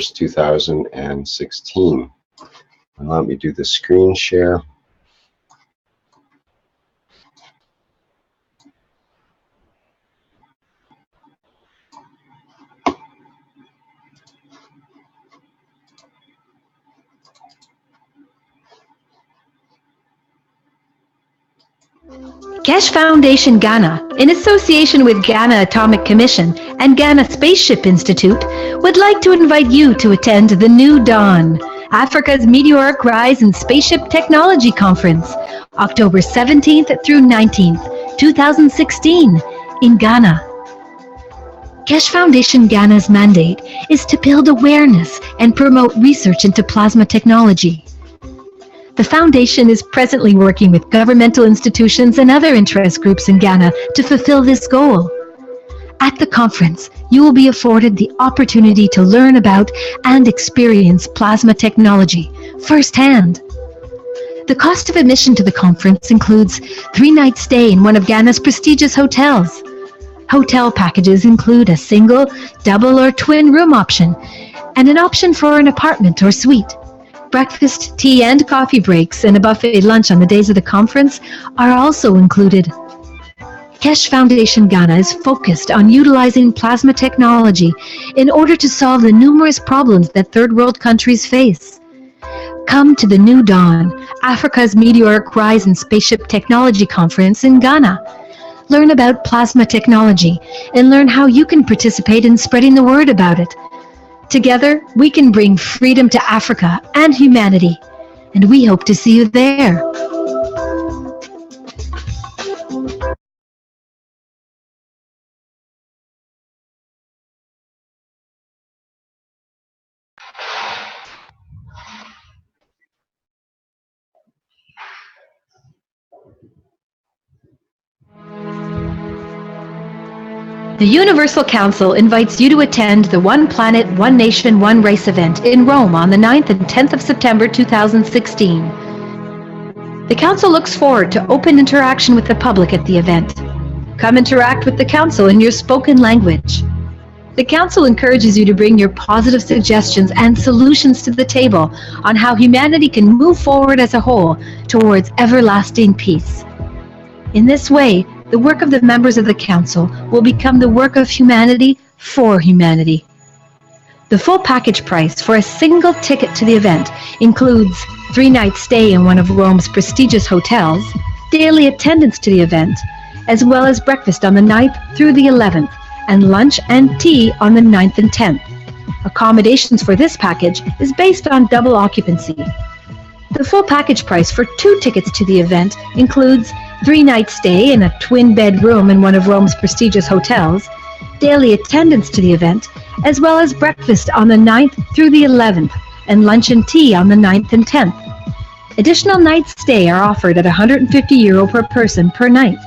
2016. And let me do the screen share. Keshe Foundation Ghana, in association with Ghana Atomic Commission and Ghana Spaceship Institute, would like to invite you to attend the New Dawn, Africa's Meteoric Rise in Spaceship Technology Conference, October 17th through 19th, 2016, in Ghana. Keshe Foundation Ghana's mandate is to build awareness and promote research into plasma technology. The Foundation is presently working with governmental institutions and other interest groups in Ghana to fulfill this goal. At the conference, you will be afforded the opportunity to learn about and experience plasma technology firsthand. The cost of admission to the conference includes 3-night stay in one of Ghana's prestigious hotels. Hotel packages include a single, double, or twin room option, and an option for an apartment or suite. Breakfast, tea, and coffee breaks and a buffet lunch on the days of the conference are also included. Keshe Foundation Ghana is focused on utilizing plasma technology in order to solve the numerous problems that third world countries face. Come to the New Dawn, Africa's Meteoric Rise in Spaceship Technology Conference in Ghana. Learn about plasma technology and learn how you can participate in spreading the word about it. Together, we can bring freedom to Africa and humanity, and we hope to see you there. The Universal Council invites you to attend the One Planet, One Nation, One Race event in Rome on the 9th and 10th of September 2016. The Council looks forward to open interaction with the public at the event. Come interact with the Council in your spoken language. The Council encourages you to bring your positive suggestions and solutions to the table on how humanity can move forward as a whole towards everlasting peace. In this way, the work of the members of the Council will become the work of humanity for humanity. The full package price for a single ticket to the event includes 3-night stay in one of Rome's prestigious hotels, daily attendance to the event, as well as breakfast on the 9th through the 11th, and lunch and tea on the 9th and 10th. Accommodations for this package is based on double occupancy. The full package price for 2 tickets to the event includes 3-night stay in a twin-bed room in one of Rome's prestigious hotels, daily attendance to the event, as well as breakfast on the 9th through the 11th, and lunch and tea on the 9th and 10th. Additional nights stay are offered at €150 per person per night.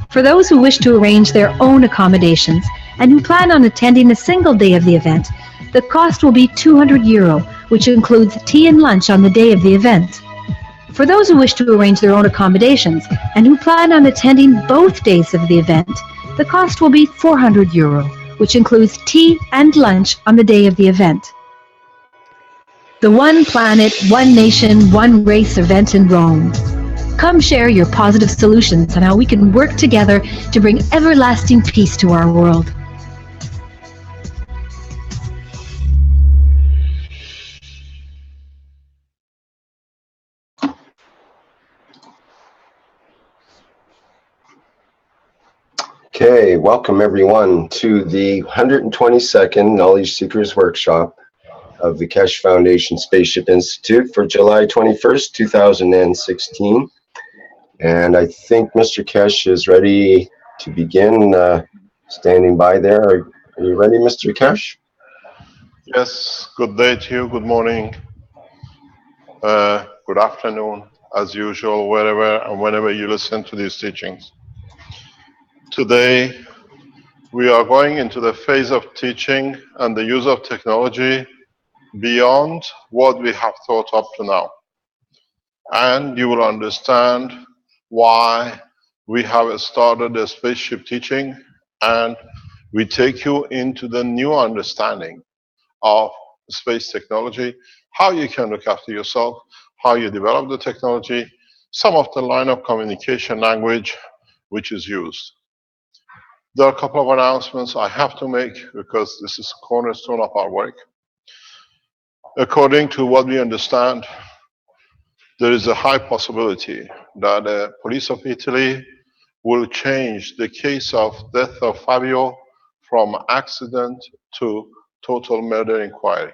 For those who wish to arrange their own accommodations and who plan on attending a single day of the event, the cost will be €200, which includes tea and lunch on the day of the event. For those who wish to arrange their own accommodations and who plan on attending both days of the event, the cost will be €400, which includes tea and lunch on the day of the event. The One Planet, One Nation, One Race event in Rome. Come share your positive solutions on how we can work together to bring everlasting peace to our world. Okay, welcome everyone to the 122nd Knowledge Seekers Workshop of the Keshe Foundation Spaceship Institute for July 21st, 2016. And I think Mr. Keshe is ready to begin, standing by there. Are you ready, Mr. Keshe? Yes, good day to you, good morning, good afternoon, as usual, wherever and whenever you listen to these teachings. Today, we are going into the phase of teaching and the use of technology beyond what we have thought up to now. And you will understand why we have started the spaceship teaching, and we take you into the new understanding of space technology, how you can look after yourself, how you develop the technology, some of the line of communication language which is used. There are a couple of announcements I have to make because this is a cornerstone of our work. According to what we understand, there is a high possibility that the police of Italy will change the case of death of Fabio from accident to total murder inquiry.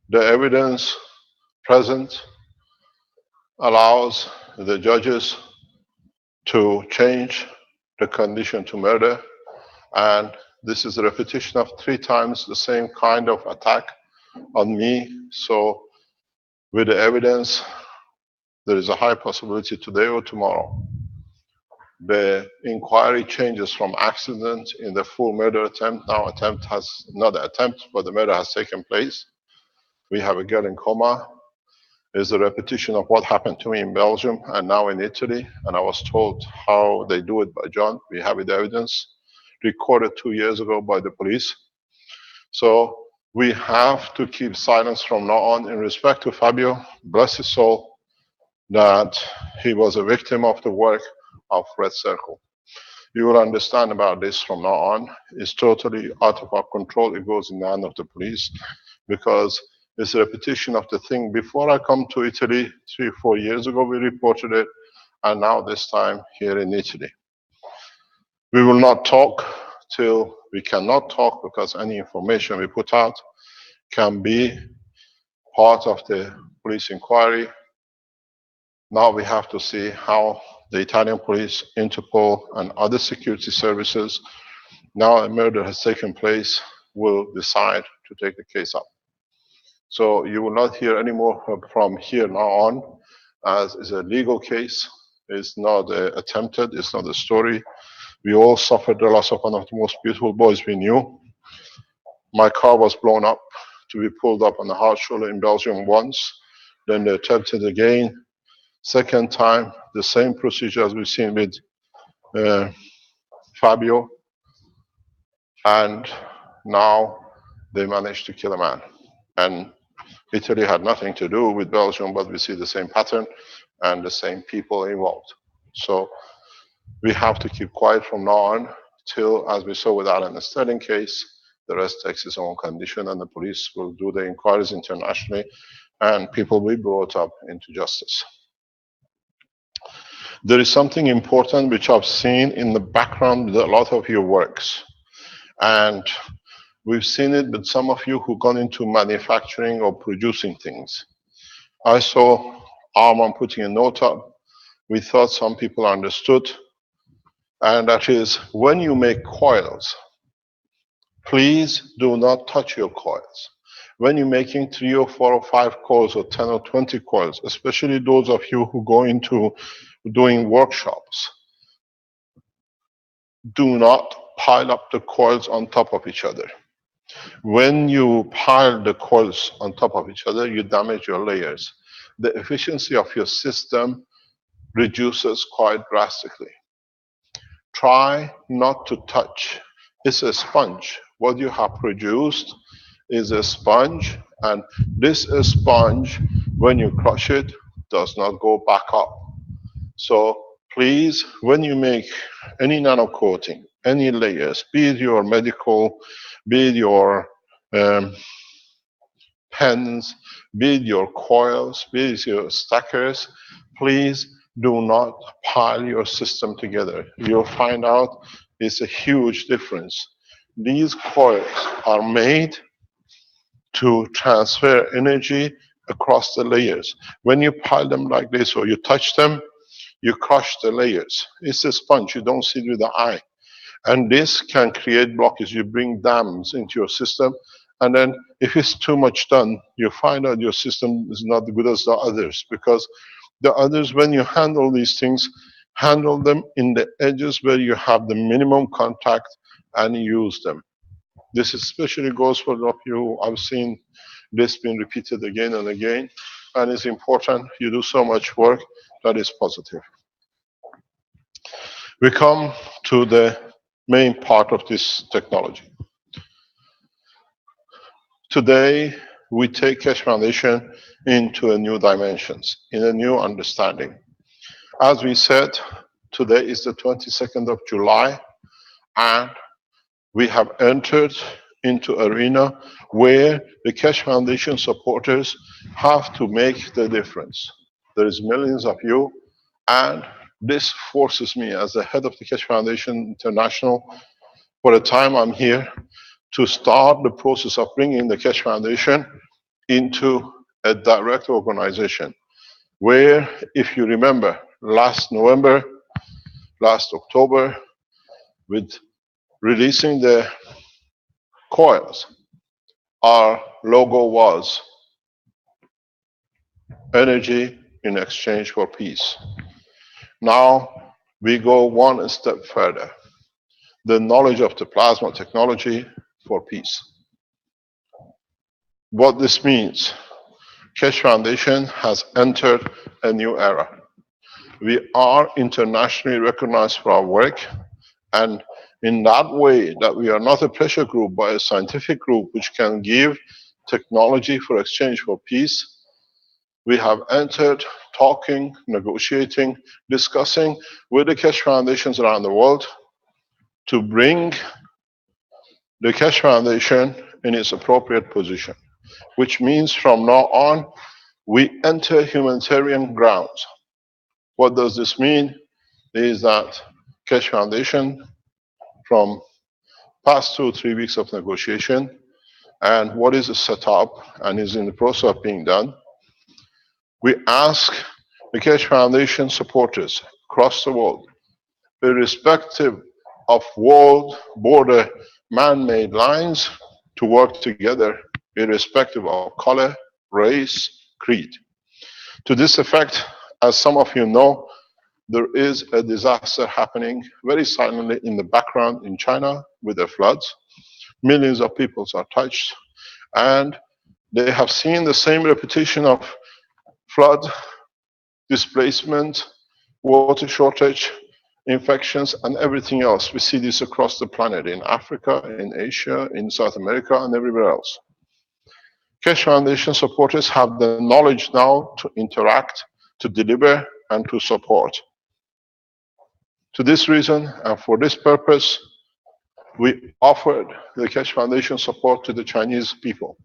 The evidence present allows the judges to change the condition to murder, and this is a repetition of 3 times the same kind of attack on me. So with the evidence, there is a high possibility today or tomorrow the inquiry changes from accident in the full murder attempt. Now attempt has, not attempt, but the murder has taken place. We have a girl in coma. It's a repetition of what happened to me in Belgium and now in Italy. And I was told how they do it by John. We have the evidence recorded 2 years ago by the police. So we have to keep silence from now on in respect to Fabio, bless his soul, that he was a victim of the work of Red Circle. You will understand about this from now on. It's totally out of our control. It goes in the hand of the police because it's a repetition of the thing. Before I come to Italy, 3 or 4 years ago, we reported it, and now this time here in Italy. We will not talk till we cannot talk because any information we put out can be part of the police inquiry. Now we have to see how the Italian police, Interpol, and other security services, now a murder has taken place, will decide to take the case up. So you will not hear any more from here now on, as it's a legal case. It's not attempted, it's not a story. We all suffered the loss of one of the most beautiful boys we knew. My car was blown up to be pulled up on the Hartschule in Belgium once. Then they attempted again. Second time, the same procedure as we've seen with Fabio. And now they managed to kill a man. And Italy had nothing to do with Belgium, but we see the same pattern and the same people involved. So we have to keep quiet from now on till, as we saw with Alan and Sterling case, the rest takes its own condition and the police will do the inquiries internationally and people will be brought up into justice. There is something important which I've seen in the background with a lot of your works. And we've seen it with some of you who've gone into manufacturing or producing things. I saw Arman putting a note up. We thought some people understood. And that is, when you make coils, please do not touch your coils. When you're making 3 or 4 or 5 coils or 10 or 20 coils, especially those of you who go into doing workshops, do not pile up the coils on top of each other. When you pile the coils on top of each other, you damage your layers. The efficiency of your system reduces quite drastically. Try not to touch. It's a sponge. What you have produced is a sponge, and this sponge, when you crush it, does not go back up. So please, when you make any nano coating, any layers, be it your medical, be it your pens, be it your coils, be it your stackers, please do not pile your system together. You'll find out it's a huge difference. These coils are made to transfer energy across the layers. When you pile them like this or you touch them, you crush the layers. It's a sponge, you don't see it with the eye. And this can create blockages. You bring dams into your system, and then if it's too much done, you find out your system is not as good as the others, because the others, when you handle these things, handle them in the edges where you have the minimum contact and use them. This especially goes for those of you. I've seen this being repeated again and again, and it's important. You do so much work that is positive. We come to the main part of this technology. Today, we take Keshe Foundation into a new dimensions, in a new understanding. As we said, today is the 22nd of July, and we have entered into arena where the Keshe Foundation supporters have to make the difference. There is millions of you, and this forces me as the head of the Keshe Foundation International, for the time I'm here, to start the process of bringing the Keshe Foundation into a direct organization where, if you remember, last November, last October, with releasing the coils, our logo was energy in exchange for peace. Now we go one step further, the knowledge of the plasma technology for peace. What this means, Keshe Foundation has entered a new era. We are internationally recognized for our work, and in that way that we are not a pressure group but a scientific group which can give technology for exchange for peace, we have entered talking, negotiating, discussing with the Keshe Foundations around the world to bring the Keshe Foundation in its appropriate position, which means from now on, we enter humanitarian grounds. What does this mean? Is that Keshe Foundation, from past 2 or 3 weeks of negotiation, and what is set up and is in the process of being done, we ask the Keshe Foundation supporters across the world, irrespective of world border man-made lines, to work together, irrespective of color, race, creed. To this effect, as some of you know, there is a disaster happening very silently in the background in China with the floods. Millions of people are touched, and they have seen the same repetition of flood, displacement, water shortage, infections, and everything else. We see this across the planet, in Africa, in Asia, in South America, and everywhere else. Keshe Foundation supporters have the knowledge now to interact, to deliver, and to support. To this reason, and for this purpose, we offered the Keshe Foundation support to the Chinese people.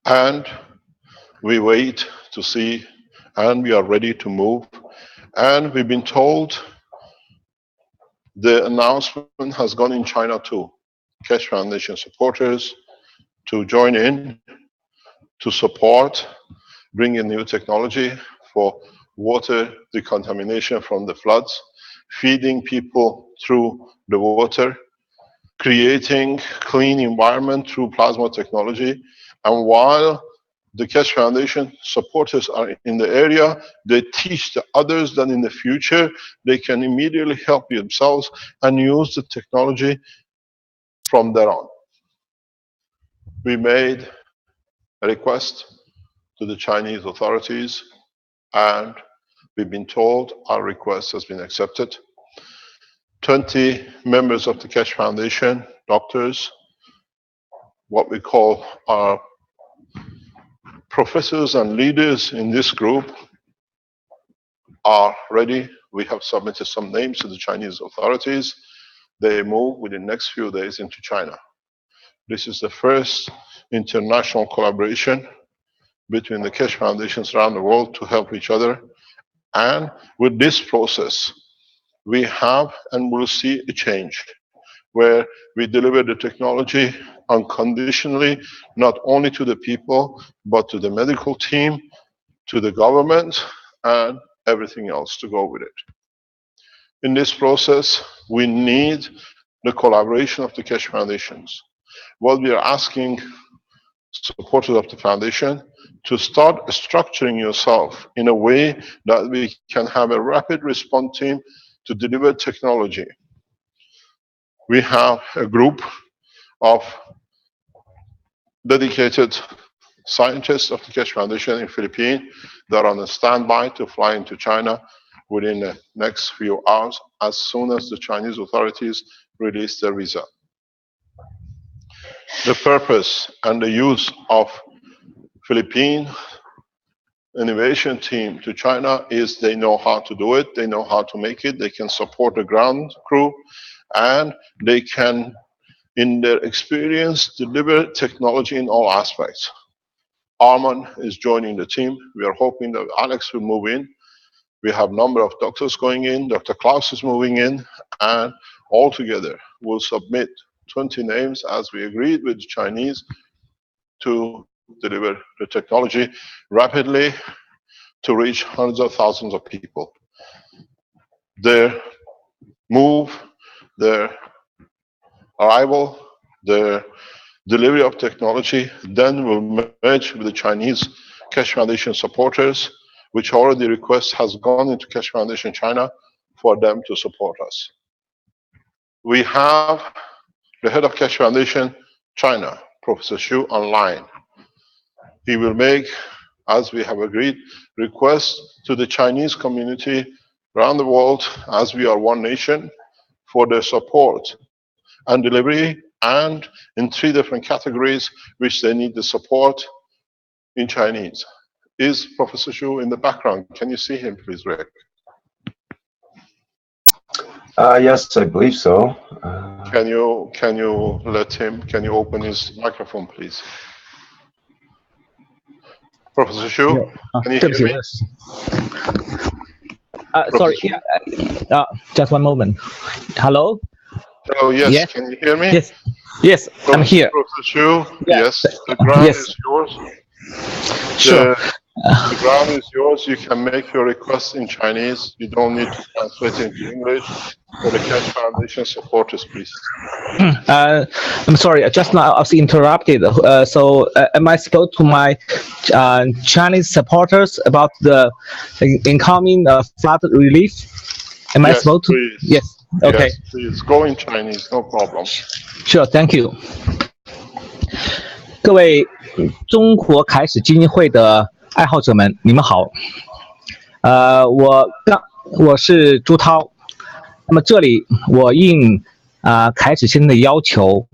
And we wait to see, and we are ready to move. And we've been told the announcement has gone in China too. Keshe Foundation supporters to join in, to support, bring in new technology for water decontamination from the floods, feeding people through the water, creating clean environment through plasma technology. And while the Keshe Foundation supporters are in the area, they teach the others that in the future they can immediately help themselves and use the technology from there on. We made a request to the Chinese authorities, and we've been told our request has been accepted. 20 members of the Keshe Foundation, doctors, what we call our professors and leaders in this group, are ready. We have submitted some names to the Chinese authorities. They move within the next few days into China. This is the first international collaboration between the Keshe Foundations around the world to help each other. And with this process, we have and will see a change where we deliver the technology unconditionally, not only to the people, but to the medical team, to the government, and everything else to go with it. In this process, we need the collaboration of the Keshe Foundations. What we are asking supporters of the foundation to start structuring yourself in a way that we can have a rapid response team to deliver technology. We have a group of dedicated scientists of the Keshe Foundation in Philippines that are on a standby to fly into China within the next few hours as soon as the Chinese authorities release their visa. The purpose and the use of Philippine innovation team to China is they know how to do it, they know how to make it, they can support the ground crew, and they can, in their experience, deliver technology in all aspects. Arman is joining the team. We are hoping that Alex will move in. We have a number of doctors going in. Dr. Klaus is moving in, and all together we'll submit 20 names as we agreed with the Chinese to deliver the technology rapidly to reach hundreds of thousands of people. Their move, their arrival, their delivery of technology then will merge with the Chinese Keshe Foundation supporters, which already request has gone into Keshe Foundation China for them to support us. We have the head of Keshe Foundation China, Professor Xu, online. He will make, as we have agreed, requests to the Chinese community around the world, as we are one nation, for their support and delivery, and in 3 different categories which they need the support in Chinese. Is Professor Xu in the background? Can you see him, please, Rick? Yes, I believe so. Can you let him? Can you open his microphone, please? Professor Xu, can you hear me? Sorry, just one moment. Hello? Hello, yes, Yes. Can you hear me? Yes, yes, I'm here. Professor Xu, Yeah. yes, the ground Yes. is yours. Sure. The ground is yours. You can make your request in Chinese. You don't need to translate into English. For the Keshe Foundation supporters, please. I'm sorry, just now I was interrupted. So am I supposed to my Chinese supporters about the incoming flood relief? Am I Yes, supposed to? please. Yes. Okay. Yes, please go in Chinese, no problem. Sure, thank you. 各位中国凯史基金会的爱好者们，你们好。我是朱涛。那么这里我应凯史先生的要求，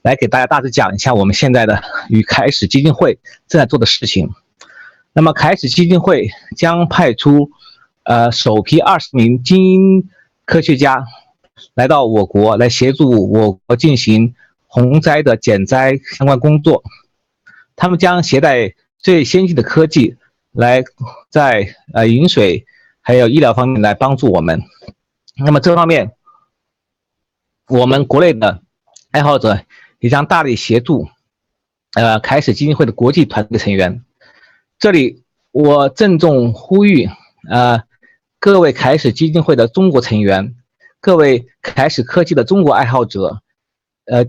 来给大家大致讲一下我们现在的与凯史基金会正在做的事情。那么凯史基金会将派出首批20名精英科学家来到我国，来协助我国进行洪灾的减灾相关工作。他们将携带最先进的科技，来在饮水还有医疗方面来帮助我们。那么这方面，我们国内的爱好者也将大力协助凯史基金会的国际团队成员。这里我郑重呼吁各位凯史基金会的中国成员，各位凯史科技的中国爱好者，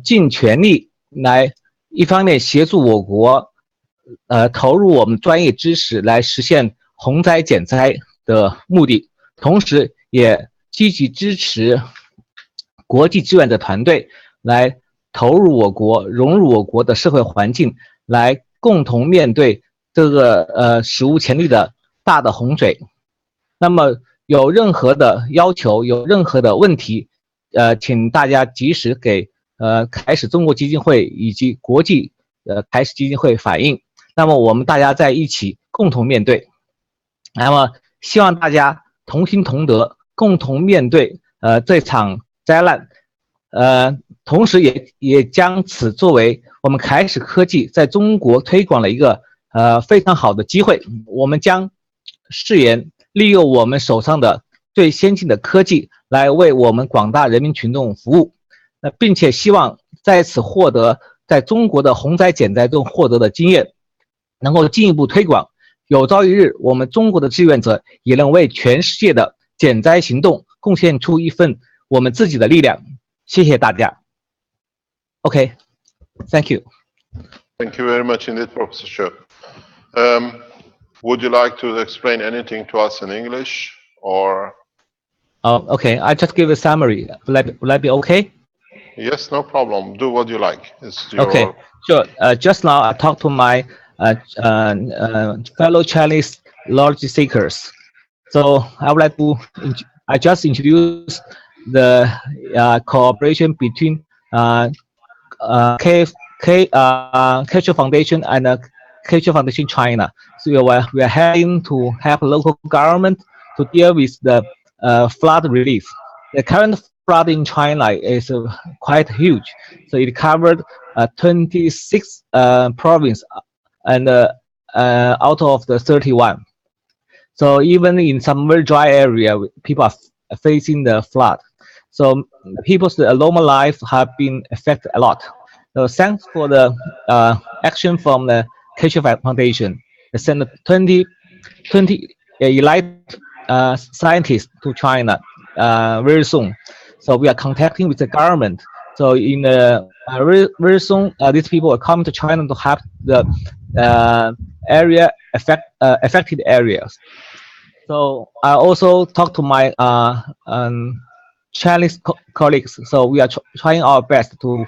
尽全力来一方面协助我国投入我们专业知识来实现洪灾减灾的目的，同时也积极支持国际志愿者团队来投入我国、融入我国的社会环境，来共同面对这个史无前例的大的洪水。那么有任何的要求、有任何的问题，请大家及时给凯史中国基金会以及国际凯史基金会反映。那么我们大家在一起共同面对。那么希望大家同心同德，共同面对这场灾难，同时也将此作为我们凯史科技在中国推广的一个非常好的机会。我们将誓言利用我们手上的最先进的科技来为我们广大人民群众服务，并且希望在此获得在中国的洪灾减灾中获得的经验，能够进一步推广。有朝一日，我们中国的志愿者也能为全世界的减灾行动贡献出一份我们自己的力量。谢谢大家。Okay, thank you. Thank you very much indeed, Professor Xu. Would you like to explain anything to us in English or? Okay, I just give a summary. Will that be okay? Yes, no problem. Do what you like. It's your... Okay, sure. Just now I talked to my fellow Chinese knowledge seekers. So I would like to just introduce the cooperation between Keshe Foundation and Keshe Foundation China. So we are helping to help local government to deal with the flood relief. The current flood in China is quite huge. So it covered 26 provinces and out of the 31. So even in some very dry area, people are facing the flood. So people's normal life have been affected a lot. So thanks for the action from the Keshe Foundation. They sent 20 elite scientists to China very soon. So we are contacting with the government. So in very soon, these people will come to China to help the area affected areas. So I also talked to my Chinese colleagues. So we are trying our best to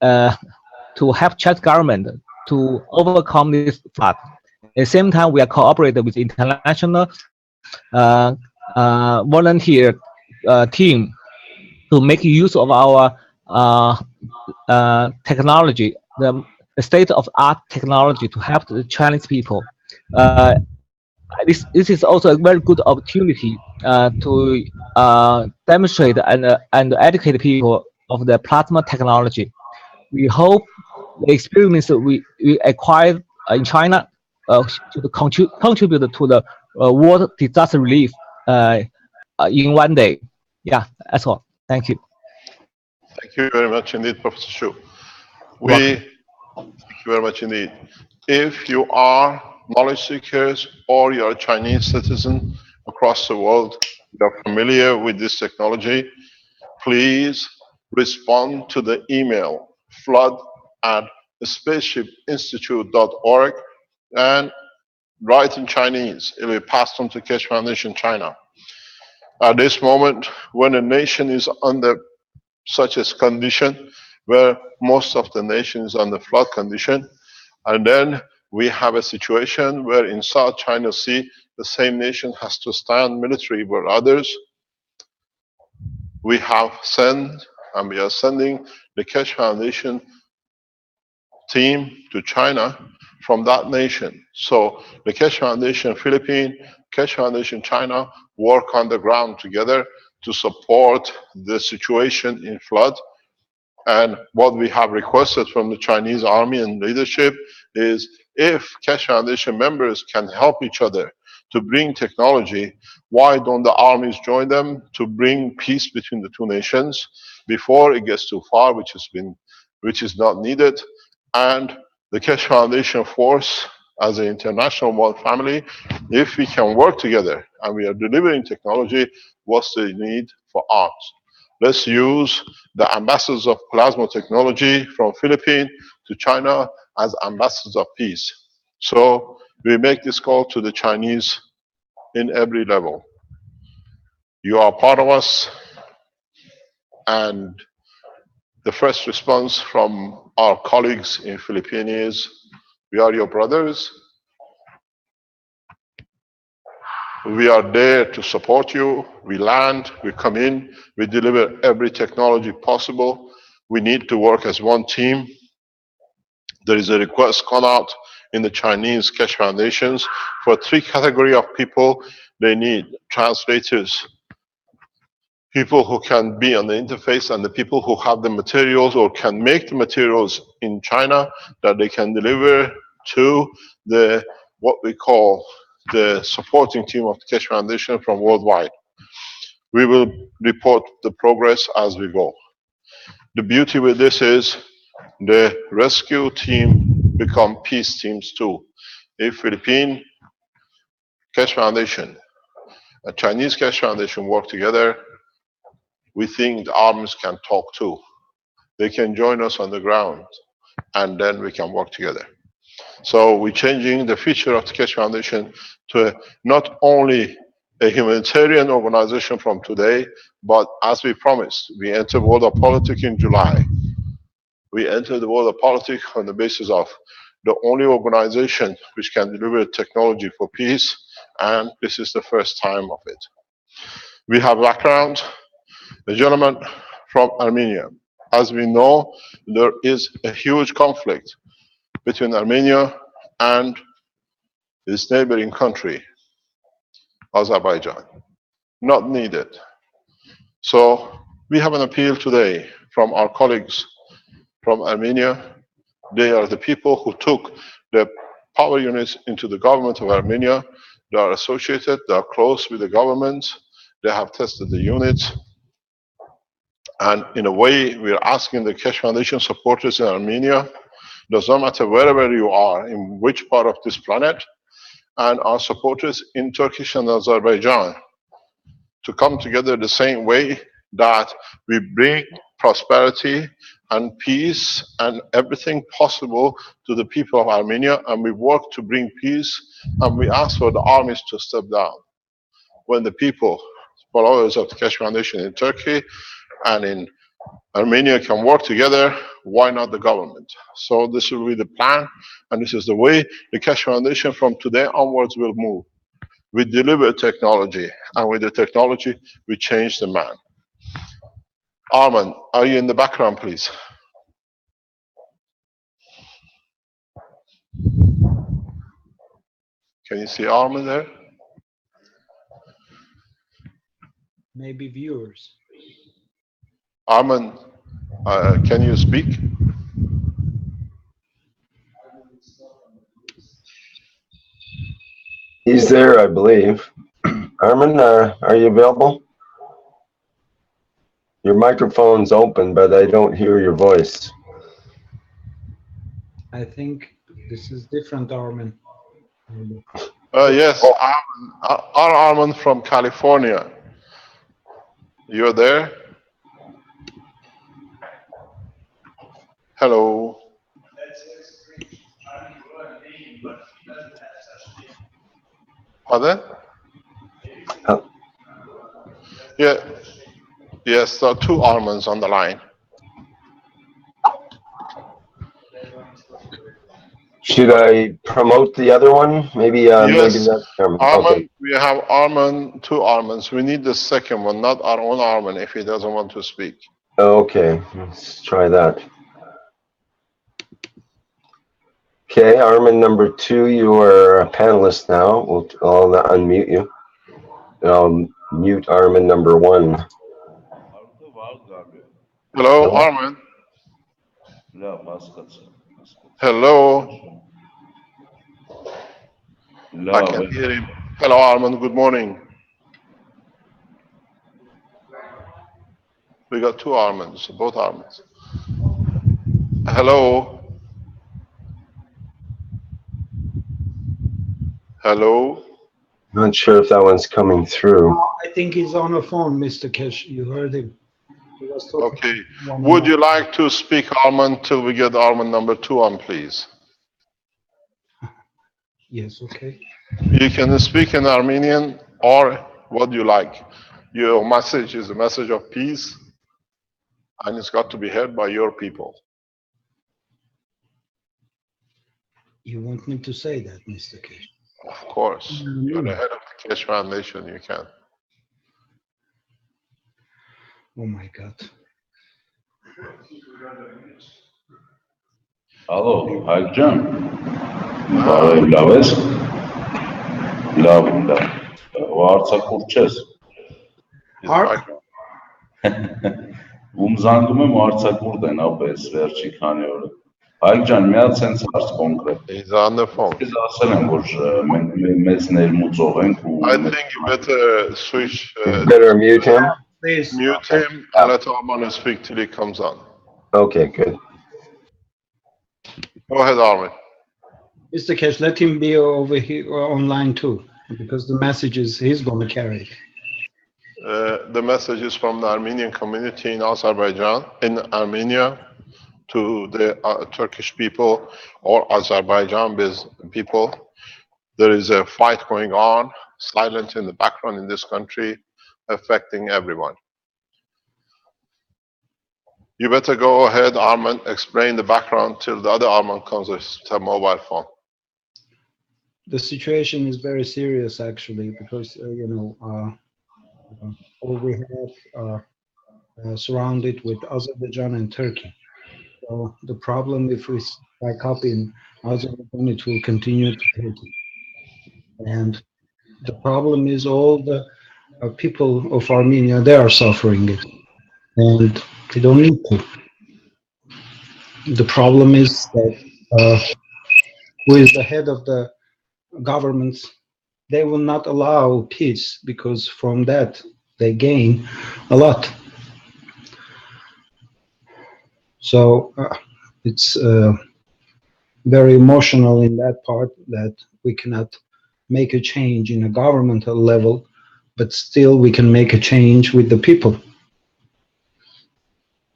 help Chinese government to overcome this flood. At the same time, we are cooperating with international volunteer team to make use of our technology, the state-of-art technology to help the Chinese people. This is also a very good opportunity to demonstrate and educate people of the plasma technology. We hope the experience we acquired in China should contribute to the world disaster relief in one day. Yeah, that's all. Thank you. Thank you very much indeed, Professor Shu. Welcome. Thank you very much indeed. If you are knowledge seekers or you're a Chinese citizen across the world, you're familiar with this technology, please respond to the email flood@spaceshipinstitute.org and write in Chinese. It will be passed on to Keshe Foundation China. At this moment, when a nation is under such a condition, where most of the nation is under flood condition, and then we have a situation where in South China Sea, the same nation has to stand military where others. We have sent and we are sending the Keshe Foundation team to China from that nation. So the Keshe Foundation Philippines, Keshe Foundation China work on the ground together to support the situation in flood. And what we have requested from the Chinese army and leadership is if Keshe Foundation members can help each other to bring technology, why don't the armies join them to bring peace between the two nations before it gets too far, which is not needed. And the Keshe Foundation force as an international one family, if we can work together and we are delivering technology, what's the need for arms? Let's use the ambassadors of plasma technology from Philippines to China as ambassadors of peace. So we make this call to the Chinese in every level. You are part of us, and the first response from our colleagues in Philippines is, we are your brothers. We are there to support you. We land, we come in, we deliver every technology possible. We need to work as one team. There is a request gone out in the Chinese Keshe Foundations for 3 categories of people. They need translators, people who can be on the interface, and the people who have the materials or can make the materials in China that they can deliver to the what we call the supporting team of the Keshe Foundation from worldwide. We will report the progress as we go. The beauty with this is the rescue team become peace teams too. If Philippine Keshe Foundation, a Chinese Keshe Foundation work together, we think the armies can talk too. They can join us on the ground, and then we can work together. So we're changing the feature of the Keshe Foundation to not only a humanitarian organization from today, but as we promised, we enter the world of politics in July. We enter the world of politics on the basis of the only organization which can deliver technology for peace, and this is the first time of it. We have background. The gentleman from Armenia. as we know, there is a huge conflict between Armenia and its neighboring country, Azerbaijan. Not needed. So we have an appeal today from our colleagues from Armenia. They are the people who took the power units into the government of Armenia. They are associated, they are close with the government, they have tested the units. And in a way, we are asking the Keshe Foundation supporters in Armenia, does not matter wherever you are, in which part of this planet, and our supporters in Turkish and Azerbaijan, to come together the same way that we bring prosperity and peace and everything possible to the people of Armenia, and we work to bring peace, and we ask for the armies to step down. When the people, followers of the Keshe Foundation in Turkey and in Armenia can work together, why not the government? So this will be the plan, and this is the way the Keshe Foundation from today onwards will move. We deliver technology, and with the technology, we change the man. Arman, are you in the background, please? Can you see Arman there? Maybe viewers. Arman, can you speak? He's there, I believe. Armin, are you available? Your microphone's open, but I don't hear your voice. I think this is different, Armin. Yes, Arman from California. You're there? Hello. Pardon? Yeah. Yes, there are two Armans on the line. Should I promote the other one? Maybe, maybe Yes, that's Arman, okay. we have Arman, two Armans. We need the second one, not our own Arman, if he doesn't want to speak. Okay, let's try that. Okay, Armin number 2, you are a panelist now. I'll unmute you. And I'll mute Armin number 1. Hello, Hello? Arman. Hello. I can hear him. Hello, Arman. Good morning. We got two Armans, both Armans. Hello. Hello. Not sure if that one's coming through. I think he's on the phone, Mr. Keshe. You heard him. He was talking. Okay. Would you like to speak, Arman, till we get Arman number 2 on, please? Yes, okay. You can speak in Armenian or what you like. Your message is a message of peace, and it's got to be heard by your people. You want me to say that, Mr. Keshe? Of course. You're the head of the Keshe Foundation, you can. Oh my God. Ալո, Հայկ ջան, բարև, լավ ես, լավ, արցակուրդ չես, ում զանգում եմ արցակուրդ են ապես վերջի քանի օրը, Հայկ ջան, միած սենց հարց կոնկրետ, He's on the phone. Ես ասել եմ, որ մենք մեծ ներմուծող ենք ու... I think you better switch, You better mute him. Please. mute him and let Arman speak till he comes on. Okay, good. Go ahead, Arman. Mr. Keshe, let him be over here online too, because the messages he's going to carry. The message is from the Armenian community in Azerbaijan, in Armenia, to the Turkish people or Azerbaijan-based people. There is a fight going on, silent in the background in this country, affecting everyone. You better go ahead, Arman, explain the background till the other Arman comes with a mobile phone. The situation is very serious, actually, because, all we have surrounded with Azerbaijan and Turkey. So the problem, if we strike up in Azerbaijan, it will continue to Turkey. And the problem is all the people of Armenia, they are suffering it. And they don't need to. The problem is that who is the head of the governments, they will not allow peace because from that they gain a lot. So it's very emotional in that part that we cannot make a change in a governmental level, but still we can make a change with the people.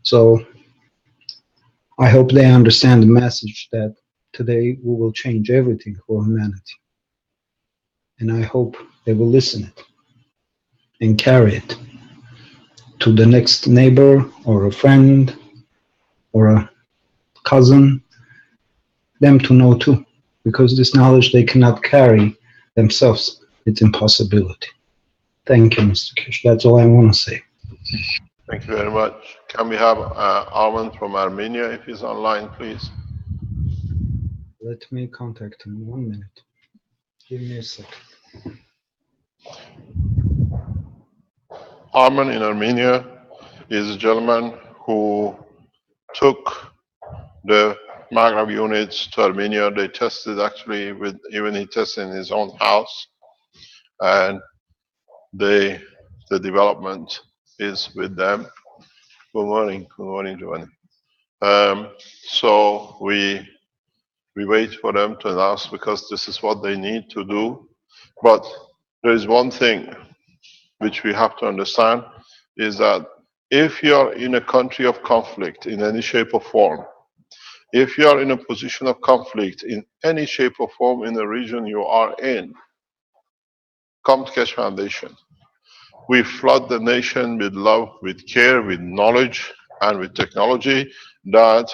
So I hope they understand the message that today we will change everything for humanity. And I hope they will listen it and carry it to the next neighbor or a friend or a cousin, them to know too, because this knowledge they cannot carry themselves. It's impossibility. Thank you, Mr. Kish. That's all I want to say. Thank you very much. Can we have Arman from Armenia, if he's online, please? Let me contact him. 1 minute. Give me a second. Arman in Armenia is a gentleman who took the Maghreb units to Armenia. They tested actually even he tested in his own house, and the development is with them. Good morning, Giovanni. So we wait for them to announce because this is what they need to do. But there is one thing which we have to understand is that if you are in a country of conflict in any shape or form, if you are in a position of conflict in any shape or form in the region you are in, come to Keshe Foundation. We flood the nation with love, with care, with knowledge, and with technology that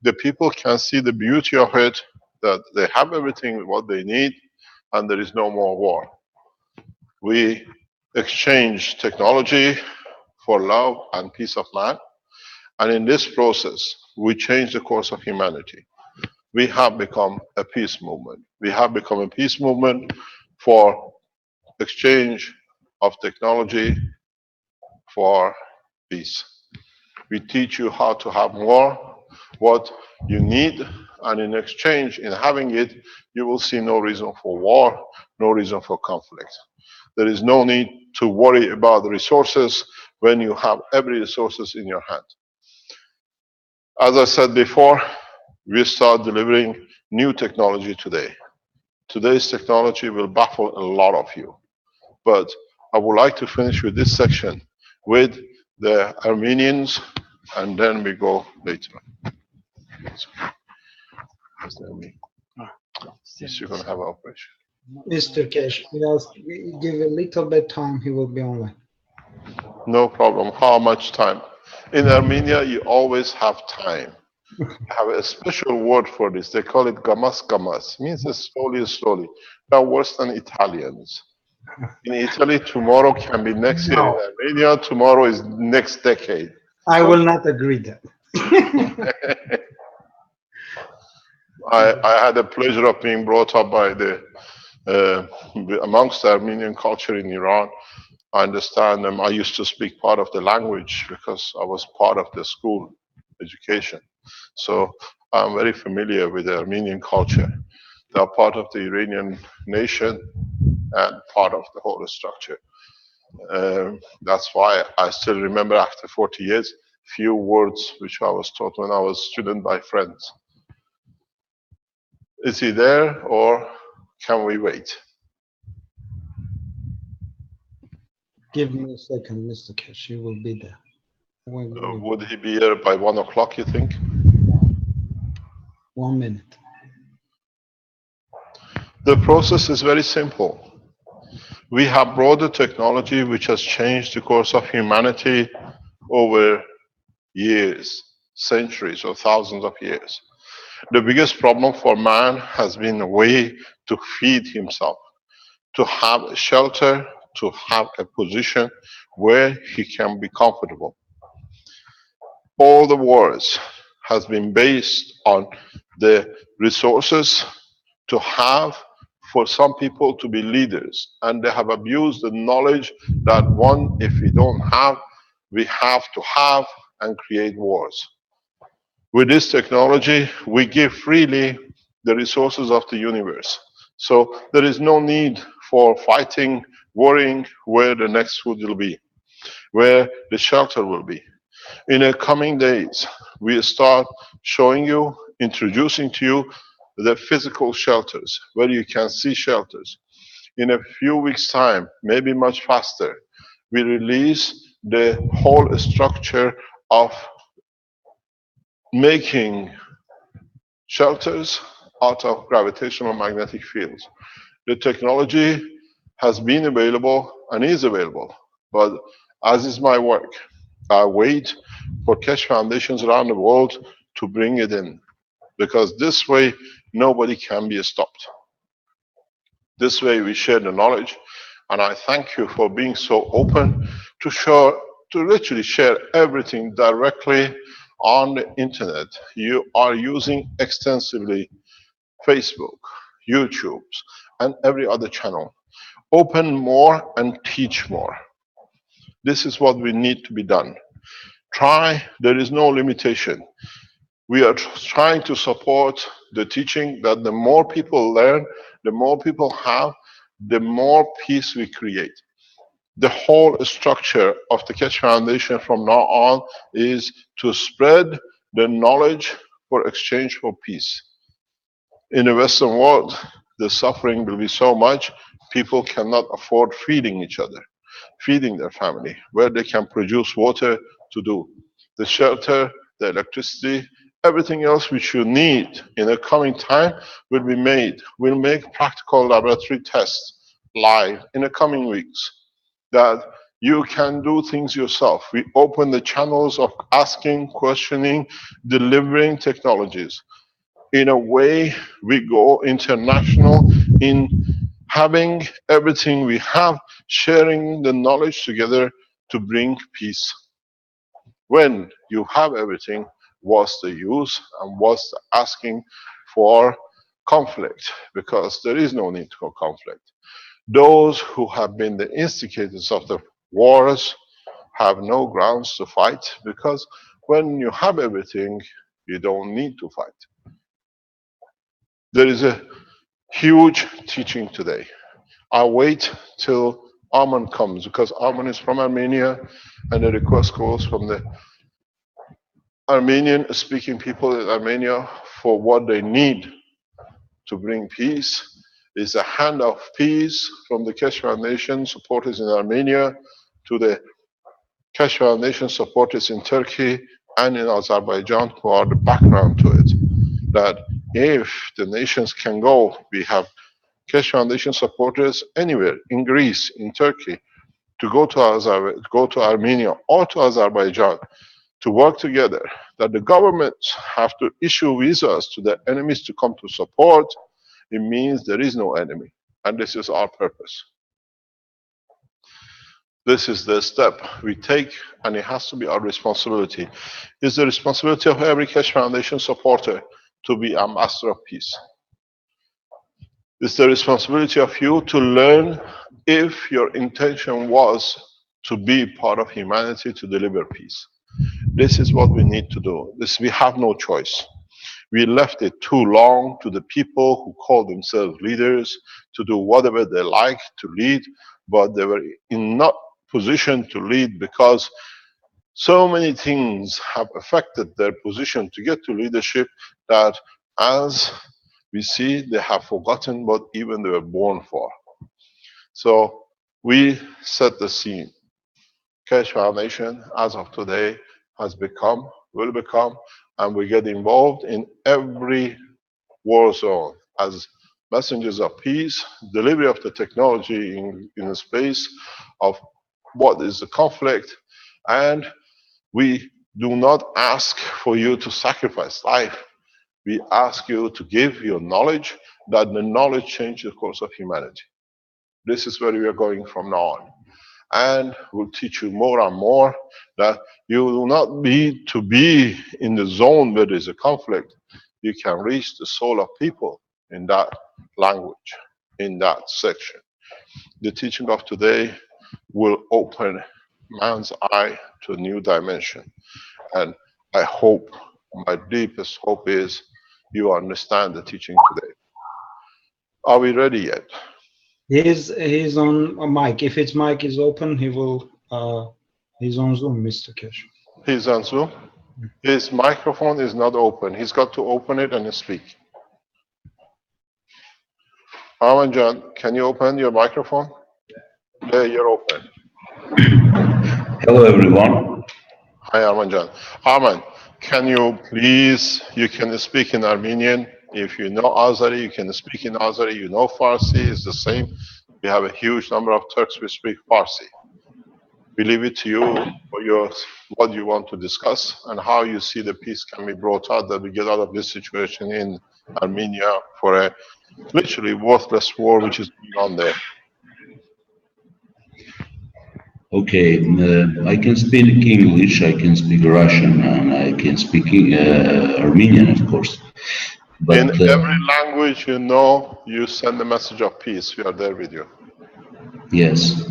the people can see the beauty of it, that they have everything what they need, and there is no more war. We exchange technology for love and peace of mind, and in this process, we change the course of humanity. We have become a peace movement. We have become a peace movement for exchange of technology for peace. We teach you how to have more, what you need, and in exchange, in having it, you will see no reason for war, no reason for conflict. There is no need to worry about the resources when you have every resources in your hand. As I said before, we start delivering new technology today. Today's technology will baffle a lot of you. But I would like to finish with this section with the Armenians, and then we go later. Yes, you're going to have an operation. Mr. Kesh, we give a little bit time, he will be online. No problem. How much time? In Armenia, you always have time. I have a special word for this. They call it gamas gamas. It means slowly. They are worse than Italians. In Italy, tomorrow can be next year. In Armenia, tomorrow is next decade. I will not agree that. I had the pleasure of being brought up by amongst the Armenian culture in Iran. I understand them. I used to speak part of the language because I was part of the school education. So I'm very familiar with the Armenian culture. They are part of the Iranian nation and part of the whole structure. That's why I still remember after 40 years, few words which I was taught when I was a student by friends. Is he there or can we wait? Give me a second, Mr. Kesh, he will be there. Would he be here by 1 o'clock, you think? 1 minute. The process is very simple. We have brought a technology which has changed the course of humanity over years, centuries, or thousands of years. The biggest problem for man has been a way to feed himself, to have a shelter, to have a position where he can be comfortable. All the wars has been based on the resources to have for some people to be leaders, and they have abused the knowledge that one, if we don't have, we have to have, and create wars. With this technology, we give freely the resources of the universe. So there is no need for fighting, worrying where the next food will be, where the shelter will be. In the coming days, we start showing you, introducing to you the physical shelters, where you can see shelters. In a few weeks' time, maybe much faster, we release the whole structure of making shelters out of gravitational magnetic fields. The technology has been available and is available, but as is my work, I wait for Keshe Foundations around the world to bring it in, because this way nobody can be stopped. This way we share the knowledge, and I thank you for being so open to literally share everything directly on the internet. You are using extensively Facebook, YouTube, and every other channel. Open more and teach more. This is what we need to be done. Try, there is no limitation. We are trying to support the teaching that the more people learn, the more people have, the more peace we create. The whole structure of the Keshe Foundation from now on is to spread the knowledge for exchange for peace. In the Western world, the suffering will be so much, people cannot afford feeding each other, feeding their family, where they can produce water to do. The shelter, the electricity, everything else which you need in the coming time will be made. We'll make practical laboratory tests live in the coming weeks, that you can do things yourself. We open the channels of asking, questioning, delivering technologies. In a way, we go international in having everything we have, sharing the knowledge together to bring peace. When you have everything, what's the use and what's the asking for conflict? Because there is no need for conflict. Those who have been the instigators of the wars have no grounds to fight, because when you have everything, you don't need to fight. There is a huge teaching today. I'll wait till Arman comes, because Arman is from Armenia, and the request goes from the Armenian speaking people in Armenia for what they need to bring peace. Is a hand of peace from the Keshe Foundation supporters in Armenia to the Keshe Foundation supporters in Turkey and in Azerbaijan, who are the background to it. That if the nations can go, we have Keshe Foundation supporters anywhere, in Greece, in Turkey, to go to Armenia or to Azerbaijan, to work together, that the governments have to issue visas to their enemies to come to support. It means there is no enemy, and this is our purpose. This is the step we take, and it has to be our responsibility. It's the responsibility of every Keshe Foundation supporter to be ambassador of peace. It's the responsibility of you to learn if your intention was to be part of humanity to deliver peace. This is what we need to do. We have no choice. We left it too long to the people who call themselves leaders to do whatever they like to lead, but they were in not position to lead because so many things have affected their position to get to leadership that, as we see, they have forgotten what even they were born for. So we set the scene. Keshe Foundation, as of today, has become, will become, and we get involved in every war zone as messengers of peace, delivery of the technology in a space of what is the conflict, and we do not ask for you to sacrifice life. We ask you to give your knowledge, that the knowledge change the course of humanity. This is where we are going from now on. and will teach you more and more that you will not need to be in the zone where there's a conflict. You can reach the soul of people in that language, in that section. The teaching of today will open man's eye to a new dimension. And I hope, my deepest hope is you understand the teaching today. Are we ready yet? He's on a mic. If his mic is open, he will. He's on Zoom, Mr. Keshe. He's on Zoom. His microphone is not open. He's got to open it and speak. Arman John, can you open your microphone? There, you're open. Hello, everyone. Hi, Arman John. Arman, can you please, you can speak in Armenian. If you know Azeri, you can speak in Azeri. You know Farsi, it's the same. We have a huge number of Turks who speak Farsi. We leave it to you for what you want to discuss and how you see the peace can be brought out, that we get out of this situation in Armenia for a literally worthless war which is going on there. Okay, I can speak English, I can speak Russian, and I can speak Armenian, of course. But, in every language you know, you send a message of peace. We are there with you. yes.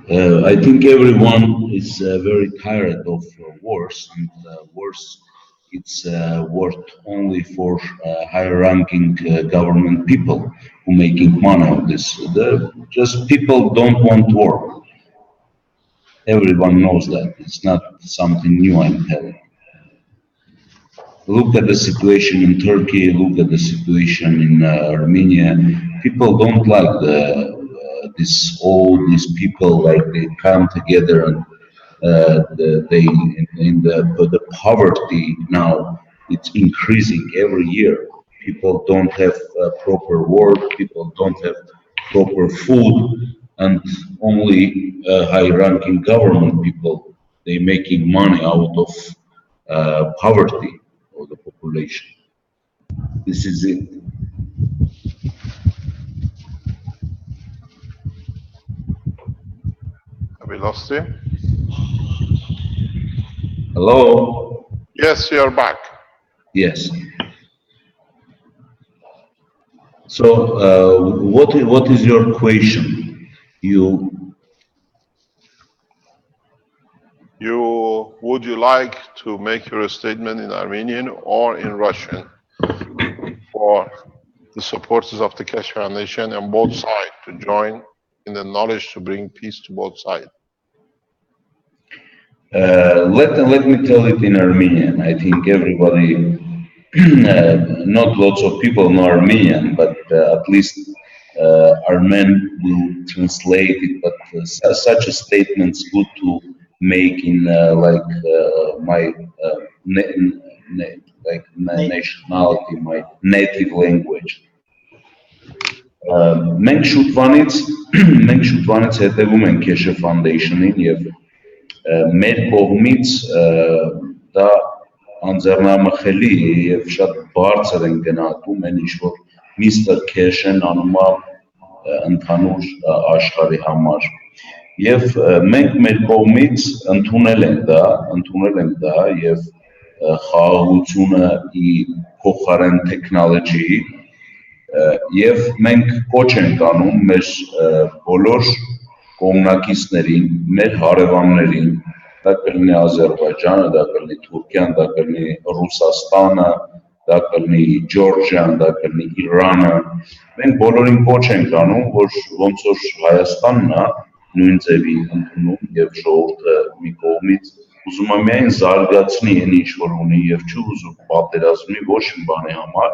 I think everyone is very tired of wars, and wars, it's worth only for high-ranking government people who making money on this. Just people don't want war. Everyone knows that. It's not something new, I'm telling. Look at the situation in Turkey, look at the situation in Armenia. People don't like all these people, like they come together and the poverty now, it's increasing every year. People don't have proper work, people don't have proper food, and only high-ranking government people, they making money out of poverty of the population. This is it. Have we lost him? Hello? Yes, you're back. Yes. So, what is your question? Would you like to make your statement in Armenian or in Russian for the supporters of the Keshe Foundation on both sides to join in the knowledge to bring peace to both sides? Let me tell it in Armenian. I think everybody, not lots of people know Armenian, but at least Armen will translate it. But such a statement's good to make in my nationality, my native language. Մենք շուտվանից հետևում ենք Keshe Foundation-ին եւ մեր կողմից դա անձեռնամխելի է եւ շատ բարձր են գնահատում այն ինչ որ Mr. Keshe-ն անում է ընդհանուր աշխարհի համար եւ մենք մեր կողմից ընդունել ենք դա եւ խաղաղությունը ի փոխարեն տեխնոլոգիի եւ մենք կոչ ենք անում մեր բոլոր կողմնակիցներին, մեր հարևաններին, դա կլինի Ադրբեջանը, դա կլինի Թուրքիան, դա կլինի Ռուսաստանը, դա կլինի Ջորջիան, դա կլինի Իրանը, մենք բոլորին կոչ ենք անում, որ ոնց որ Հայաստանն է նույն ձևի ընդունում եւ ժողովուրդը մի կողմից ուզում է միայն զարգացնի այն ինչ որ ունի եւ չի ուզում պատերազմի ոչ մի բանի համար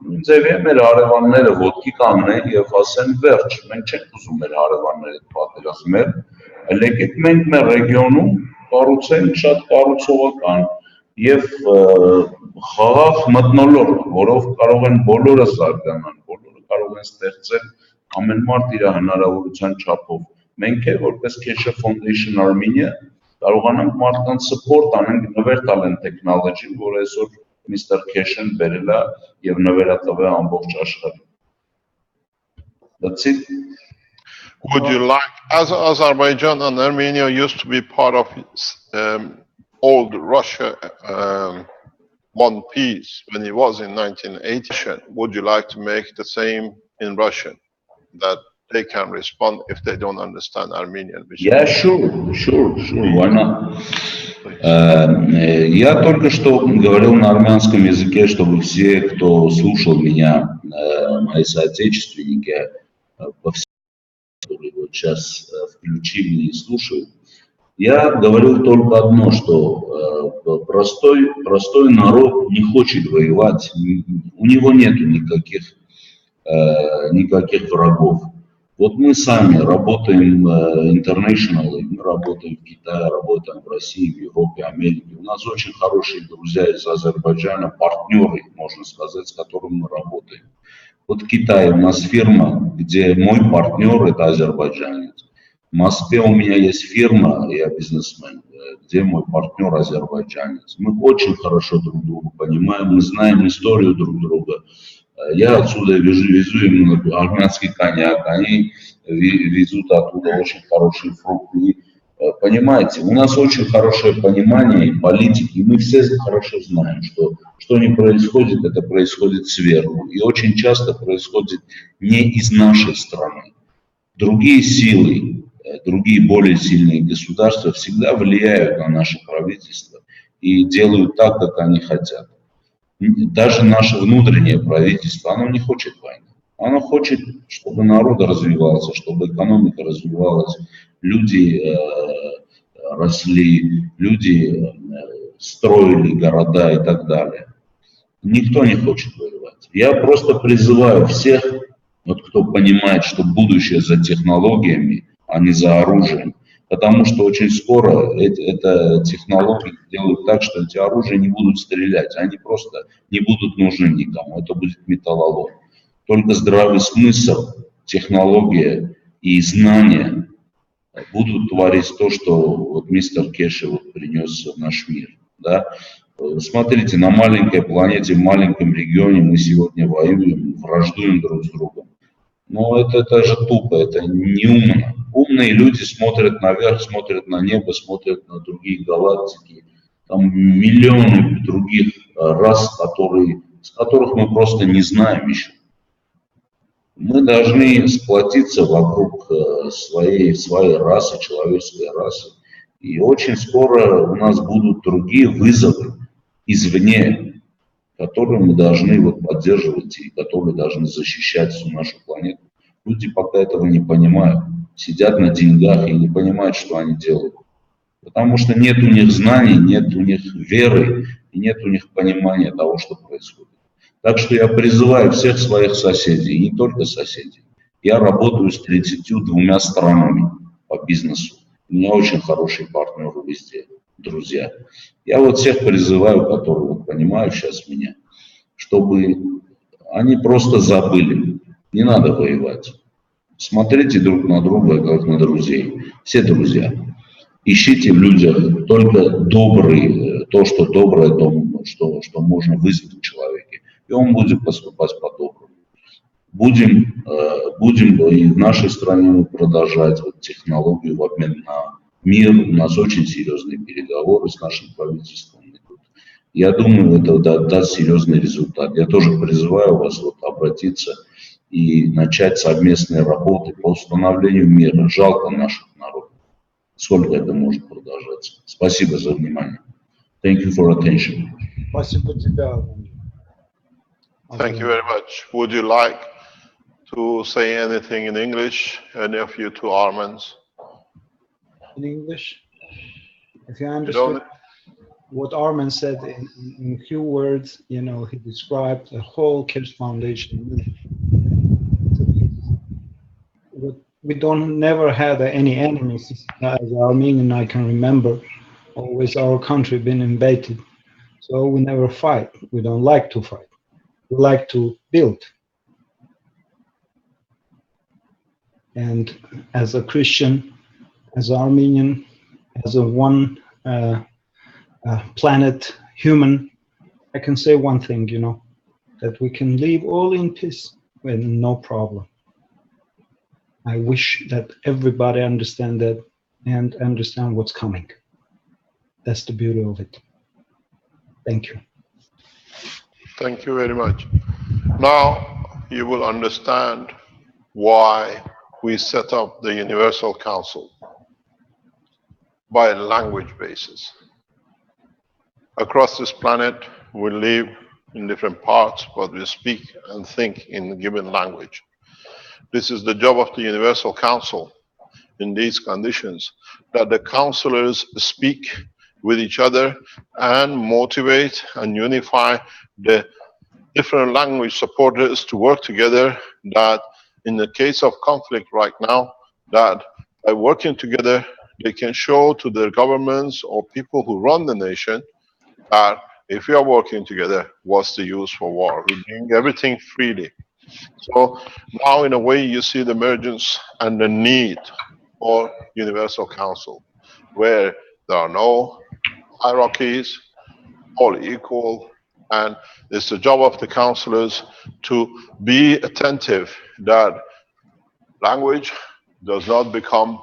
նույն ձևի մեր հարևանները ոտքի կանգնեն եւ ասեն վերջ մենք չենք ուզում մեր հարևանները պատերազմել այլ եկեք մենք մեր ռեգիոնում կառուցենք շատ կառուցողական եւ խաղաղ մթնոլորտ որով կարող են բոլորը զարգանալ բոլորը կարող են ստեղծել ամեն մարդ իր հնարավորության չափով մենք էլ որպես Keshe Foundation Armenia կարողանանք մարդկանց support անենք նվեր տալ են տեխնոլոգին, որ այսօր Mr. Keshe-ն բերել է եւ նվերատվել ամբողջ աշխարհին։ That's it. Would you like, as Azerbaijan and Armenia used to be part of old Russia, one piece when it was in 1980, would you like to make the same in Russian, that they can respond if they don't understand Armenian? Yeah, sure, why not? Я только что говорил на армянском языке, чтобы все, кто слушал меня, мои соотечественники, по всему, которые вот сейчас включили и слушают, я говорил только одно, что простой народ не хочет воевать, у него нету никаких врагов. Вот мы сами работаем international, мы работаем в Китае, работаем в России, в Европе, Америке. У нас очень хорошие друзья из Азербайджана, партнеры, можно сказать, с которыми мы работаем. Вот в Китае у нас фирма, где мой партнер – это азербайджанец. В Москве у меня есть фирма, я бизнесмен, где мой партнер азербайджанец. Мы очень хорошо друг друга понимаем, мы знаем историю друг друга. Я отсюда везу им армянский коньяк, они везут оттуда очень хорошие фрукты. Понимаете, у нас очень хорошее понимание политики, и мы все хорошо знаем, что не происходит, это происходит сверху. И очень часто происходит не из нашей страны. Другие силы, другие более сильные государства всегда влияют на наше правительство и делают так, как они хотят. Даже наше внутреннее правительство, оно не хочет войны. Оно хочет, чтобы народ развивался, чтобы экономика развивалась, люди росли, люди строили города и так далее. Никто не хочет воевать. Я просто призываю всех, вот кто понимает, что будущее за технологиями, а не за оружием, потому что очень скоро эта технология делают так, что эти оружия не будут стрелять, они просто не будут нужны никому, это будет металлолом. Только здравый смысл, технология и знания будут творить то, что вот мистер Кеше вот принес в наш мир. Да? Смотрите, на маленькой планете, в маленьком регионе мы сегодня воюем, враждуем друг с другом. Но это же тупо, это не умно. Умные люди смотрят наверх, смотрят на небо, смотрят на другие галактики. Там миллионы других рас, с которых мы просто не знаем еще. Мы должны сплотиться вокруг своей расы, человеческой расы. И очень скоро у нас будут другие вызовы извне, которые мы должны вот поддерживать и которые должны защищать всю нашу планету. Люди пока этого не понимают, сидят на деньгах и не понимают, что они делают. Потому что нет у них знаний, нет у них веры и нет у них понимания того, что происходит. Так что я призываю всех своих соседей, и не только соседей. Я работаю с 32 странами по бизнесу. У меня очень хорошие партнеры везде, друзья. Я вот всех призываю, которые вот понимают сейчас меня, чтобы они просто забыли. Не надо воевать. Смотрите друг на друга, как на друзей. Все друзья. Ищите в людях только добрые, то, что доброе, то, что можно вызвать в человеке. И он будет поступать по-доброму. Будем и в нашей стране мы продолжать вот технологию в обмен на мир. У нас очень серьезные переговоры с нашим правительством идут. Я думаю, это даст серьезный результат. Я тоже призываю вас вот обратиться и начать совместные работы по установлению мира. Жалко наших народов. Сколько это может продолжаться? Спасибо за внимание. Thank you for attention. Спасибо тебе. Thank you very much. Would you like to say anything in English, any of you two Armens? In English? If you understood what Armen said in few words, you know, he described the whole Keshe Foundation. We never had any enemies. As Armenian, I can remember, always our country been invaded. So we never fight. We don't like to fight. We like to build. And as a Christian, as Armenian, as a one planet human, I can say one thing, you know, that we can live all in peace with no problem. I wish that everybody understand that and understand what's coming. That's the beauty of it. Thank you. Thank you very much. Now you will understand why we set up the Universal Council by a language basis. Across this planet, we live in different parts, but we speak and think in a given language. This is the job of the Universal Council in these conditions, that the counselors speak with each other and motivate and unify the different language supporters to work together, that in the case of conflict right now, that by working together, they can show to their governments or people who run the nation that if we are working together, what's the use for war? We're doing everything freely. So now in a way you see the emergence and the need for Universal Council, where there are no hierarchies, all equal, and it's the job of the counselors to be attentive that language does not become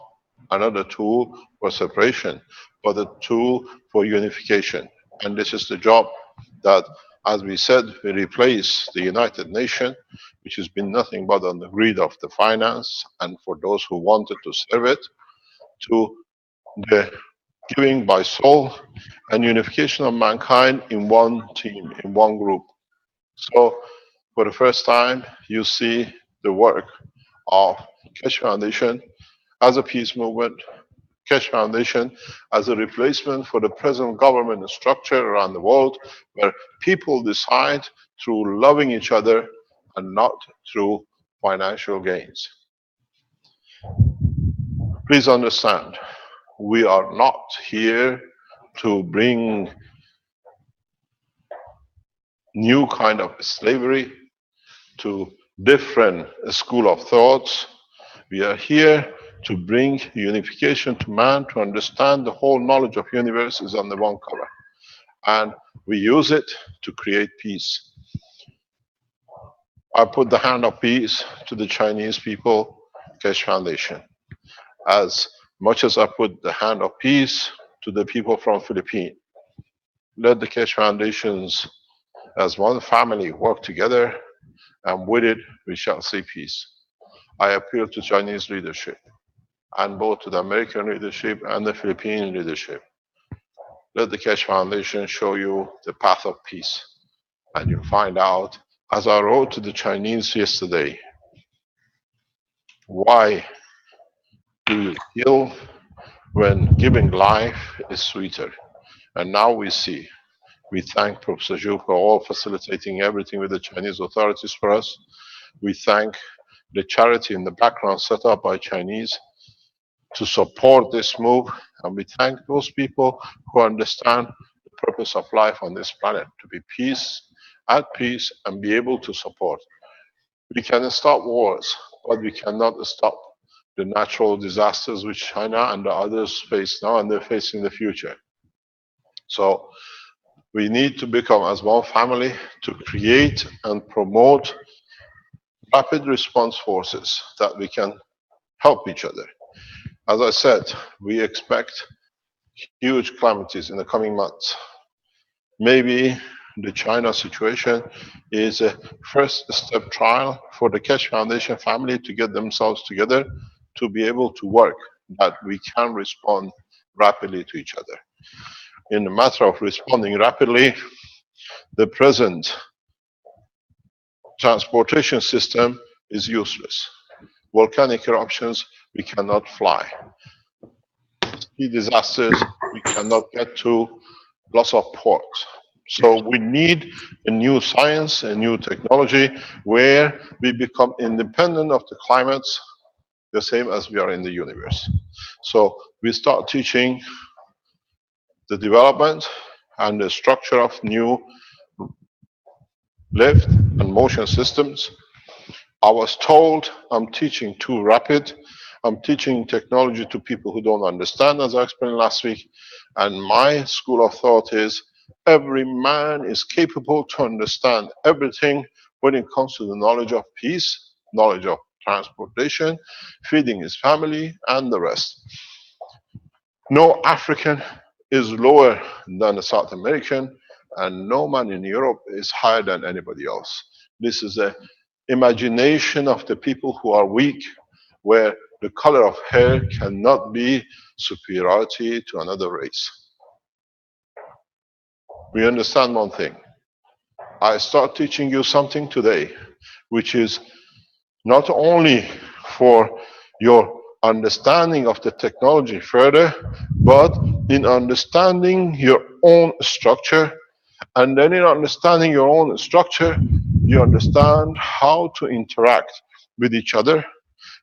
another tool for separation, but a tool for unification. And this is the job that, as we said, we replace the United Nations, which has been nothing but on the greed of the finance and for those who wanted to serve it, to the giving by soul and unification of mankind in one team, in one group. So for the first time, you see the work of Keshe Foundation as a peace movement, Keshe Foundation as a replacement for the present government structure around the world, where people decide through loving each other and not through financial gains. Please understand, we are not here to bring new kind of slavery to different school of thoughts. We are here to bring unification to man, to understand the whole knowledge of universe is under one cover. And we use it to create peace. I put the hand of peace to the Chinese people, Keshe Foundation, as much as I put the hand of peace to the people from Philippines. Let the Keshe Foundations as one family work together, and with it we shall see peace. I appeal to Chinese leadership, and both to the American leadership and the Philippine leadership. Let the Keshe Foundation show you the path of peace, and you'll find out, as I wrote to the Chinese yesterday, why do you kill when giving life is sweeter? And now we see. We thank Professor Zhu for all facilitating everything with the Chinese authorities for us. We thank the charity in the background set up by Chinese to support this move. And we thank those people who understand the purpose of life on this planet, to be at peace, and be able to support. We can stop wars, but we cannot stop the natural disasters which China and the others face now and they're facing in the future. So we need to become as one family to create and promote rapid response forces that we can help each other. As I said, we expect huge calamities in the coming months. Maybe the China situation is a first step trial for the Keshe Foundation family to get themselves together to be able to work, that we can respond rapidly to each other. In the matter of responding rapidly, the present transportation system is useless. Volcanic eruptions, we cannot fly. Sea disasters, we cannot get to, loss of ports. So we need a new science, a new technology, where we become independent of the climates, the same as we are in the universe. So we start teaching the development and the structure of new lift and motion systems. I was told I'm teaching too rapid. I'm teaching technology to people who don't understand, as I explained last week. And my school of thought is every man is capable to understand everything when it comes to the knowledge of peace, knowledge of transportation, feeding his family, and the rest. No African is lower than a South American, and no man in Europe is higher than anybody else. This is the imagination of the people who are weak, where the color of hair cannot be superiority to another race. We understand one thing. I start teaching you something today, which is not only for your understanding of the technology further, but in understanding your own structure. And then in understanding your own structure, you understand how to interact with each other,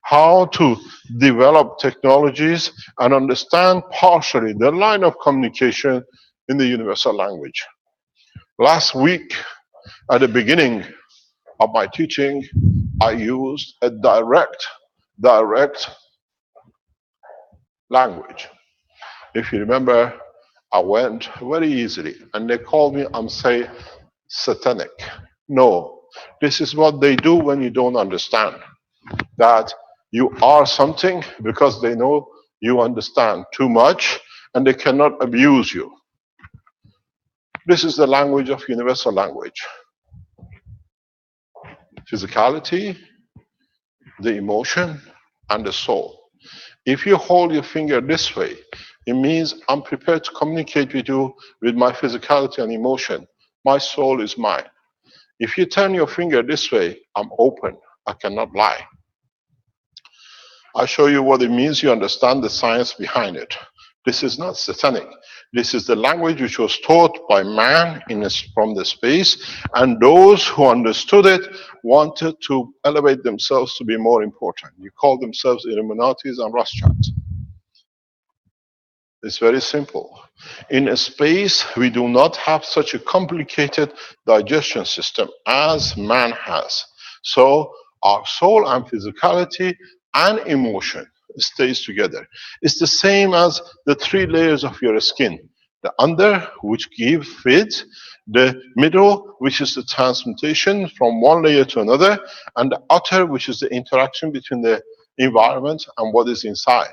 how to develop technologies, and understand partially the line of communication in the universal language. Last week, at the beginning of my teaching, I used a direct language. If you remember, I went very easily, and they called me, I'm saying, satanic. No, this is what they do when you don't understand. That you are something because they know you understand too much, and they cannot abuse you. This is the language of universal language. Physicality, the emotion, and the soul. If you hold your finger this way, it means I'm prepared to communicate with you with my physicality and emotion. My soul is mine. If you turn your finger this way, I'm open. I cannot lie. I show you what it means. You understand the science behind it. This is not satanic. This is the language which was taught by man from the space, and those who understood it wanted to elevate themselves to be more important. You call themselves Illuminatis and Rothschilds. It's very simple. In a space, we do not have such a complicated digestion system as man has. So our soul and physicality and emotion stays together. It's the same as the three layers of your skin. The under, which feeds, the middle, which is the transmutation from one layer to another, and the outer, which is the interaction between the environment and what is inside.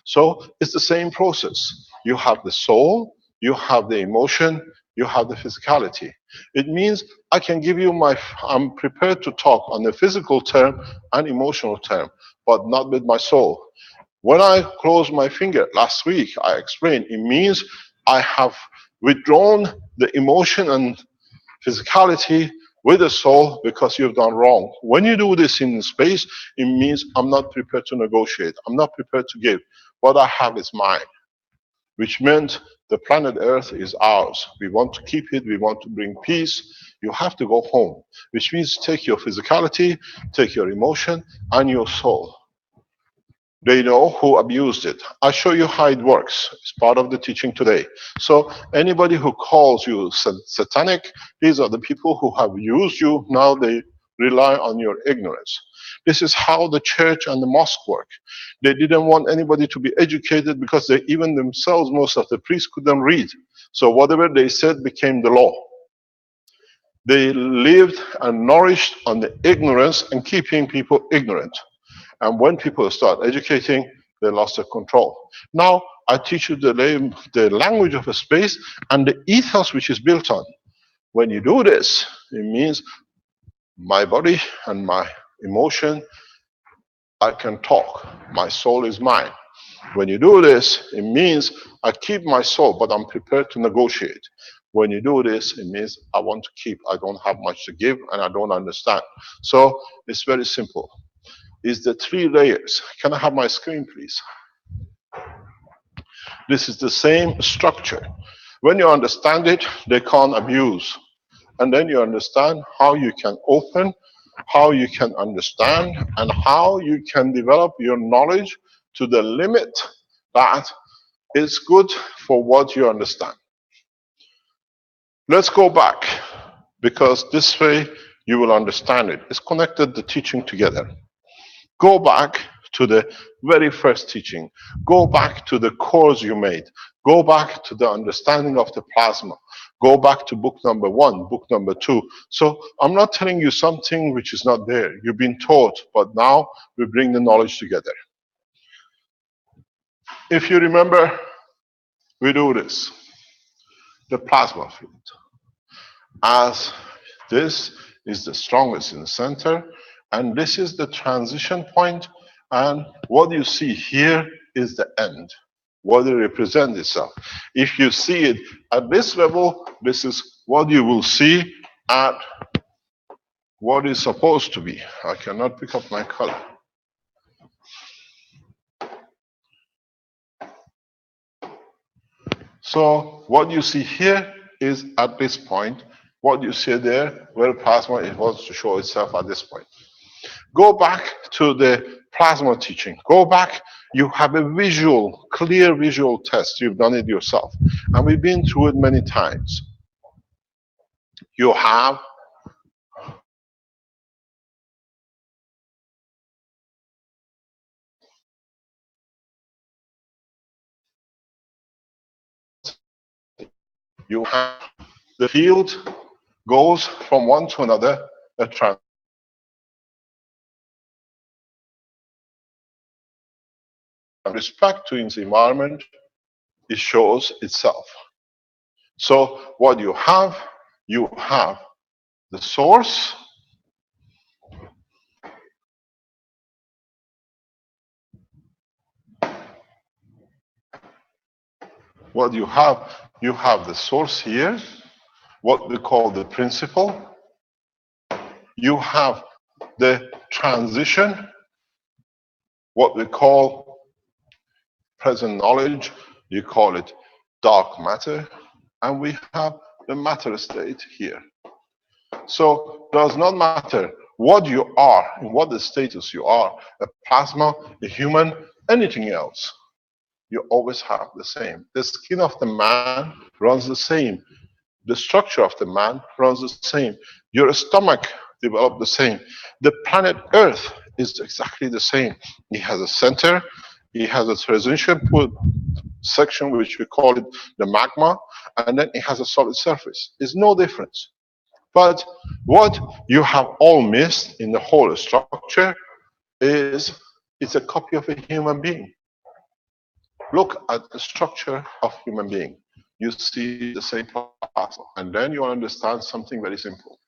So it's the same process. You have the soul, you have the emotion, you have the physicality. It means I can give you I'm prepared to talk on the physical term and emotional term, but not with my soul. When I close my finger, last week I explained, it means I have withdrawn the emotion and physicality with the soul because you've done wrong. When you do this in space, it means I'm not prepared to negotiate. I'm not prepared to give. What I have is mine, which meant the planet Earth is ours. We want to keep it. We want to bring peace. You have to go home, which means take your physicality, take your emotion, and your soul. They know who abused it. I'll show you how it works. It's part of the teaching today. So anybody who calls you satanic, these are the people who have used you. Now they rely on your ignorance. This is how the church and the mosque work. They didn't want anybody to be educated because they even themselves, most of the priests couldn't read. So whatever they said became the law. They lived and nourished on the ignorance and keeping people ignorant. And when people start educating, they lost their control. Now, I teach you the language of a space and the ethos which is built on. When you do this, it means my body and my emotion, I can talk. My soul is mine. When you do this, it means I keep my soul, but I'm prepared to negotiate. When you do this, it means I want to keep. I don't have much to give and I don't understand. So it's very simple. Is the three layers. Can I have my screen, please? This is the same structure. When you understand it, they can't abuse. And then you understand how you can open, how you can understand, and how you can develop your knowledge to the limit that is good for what you understand. Let's go back, because this way you will understand it. It's connected the teaching together. Go back to the very first teaching. Go back to the cores you made. Go back to the understanding of the plasma. Go back to book number 1, book number 2. So I'm not telling you something which is not there. You've been taught, but now we bring the knowledge together. If you remember, we do this. The plasma field. As this is the strongest in the center, and this is the transition point, and what you see here is the end, what it represents itself. If you see it at this level, this is what you will see at what is supposed to be. I cannot pick up my color. So what you see here is at this point. What you see there, where plasma it wants to show itself at this point. Go back to the plasma teaching. Go back. You have a visual, clear visual test. You've done it yourself. And we've been through it many times. You have the field goes from one to another, a trans. Respect to its environment, it shows itself. So what you have the source, what you have the source here, what we call the principle. You have the transition, what we call present knowledge, you call it dark matter, and we have the matter state here. So it does not matter what you are, in what the status you are, a plasma, a human, anything else, you always have the same. The skin of the man runs the same. The structure of the man runs the same. Your stomach develops the same. The planet Earth is exactly the same. It has a center, it has a transition section, which we call it the magma, and then it has a solid surface. There's no difference. But what you have all missed in the whole structure is it's a copy of a human being. Look at the structure of human being. You see the same plasma, and then you understand something very simple.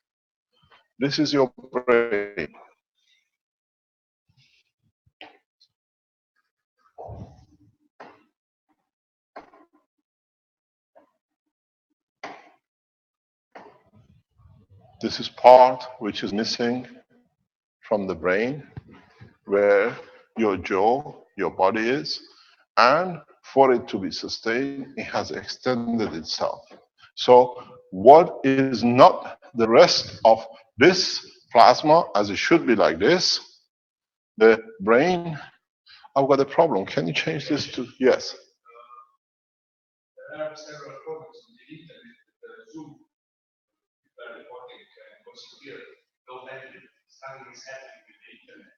This is your brain. This is part which is missing from the brain, where your jaw, your body is, and for it to be sustained, it has extended itself. So what is not the rest of this plasma, as it should be like this, the brain, I've got a problem. Can you change this to, yes? There are several problems on the internet. Zoom, people are reporting what's here. No matter something is happening with the internet.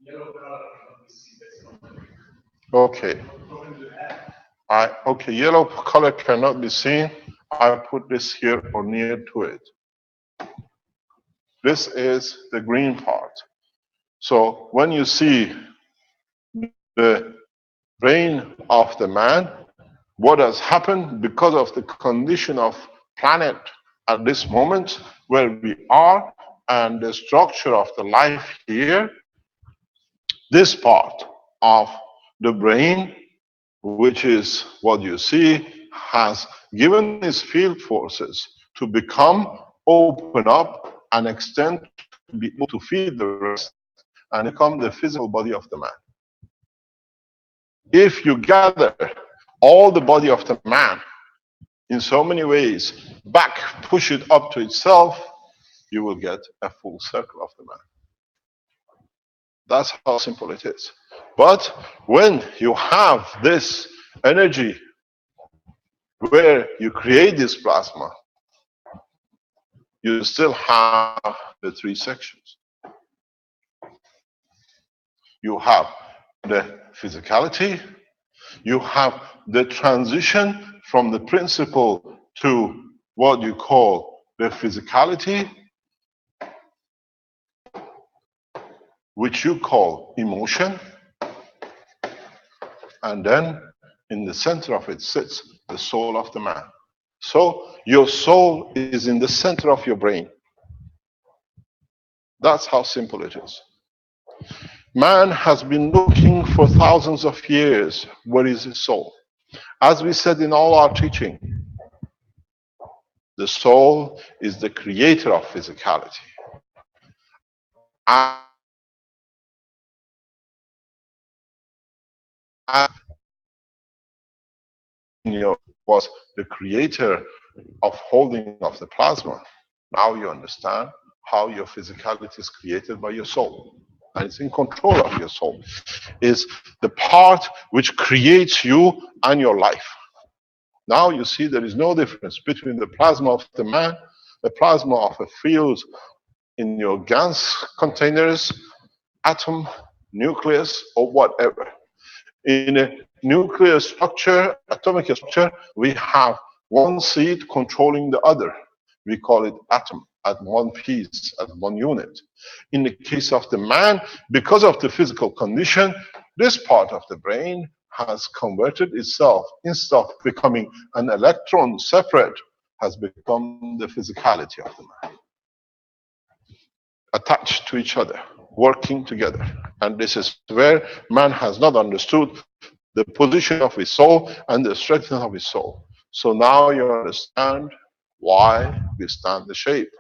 Yellow color cannot be seen. That's not okay. what problem do you have? Okay, yellow color cannot be seen. I put this here or near to it. This is the green part. So when you see the brain of the man, what has happened because of the condition of planet at this moment where we are and the structure of the life here, this part of the brain, which is what you see, has given its field forces to become, open up, and extend to be able to feed the rest and become the physical body of the man. If you gather all the body of the man in so many ways, back, push it up to itself, you will get a full circle of the man. That's how simple it is. But when you have this energy where you create this plasma, you still have the three sections. You have the physicality, you have the transition from the principle to what you call the physicality, which you call emotion, and then in the center of it sits the soul of the man. So your soul is in the center of your brain. That's how simple it is. Man has been looking for thousands of years, where is his soul? As we said in all our teaching, the soul is the creator of physicality. And was the creator of holding of the plasma. Now you understand how your physicality is created by your soul. And it's in control of your soul. Is the part which creates you and your life. Now you see there is no difference between the plasma of the man, the plasma of a field in your gas containers, atom, nucleus, or whatever. In a nuclear structure, atomic structure, we have one seed controlling the other. We call it atom, at one piece, at one unit. In the case of the man, because of the physical condition, this part of the brain has converted itself, instead of becoming an electron separate, has become the physicality of the man. Attached to each other, working together. And this is where man has not understood the position of his soul and the strength of his soul. So now you understand why we stand the shape.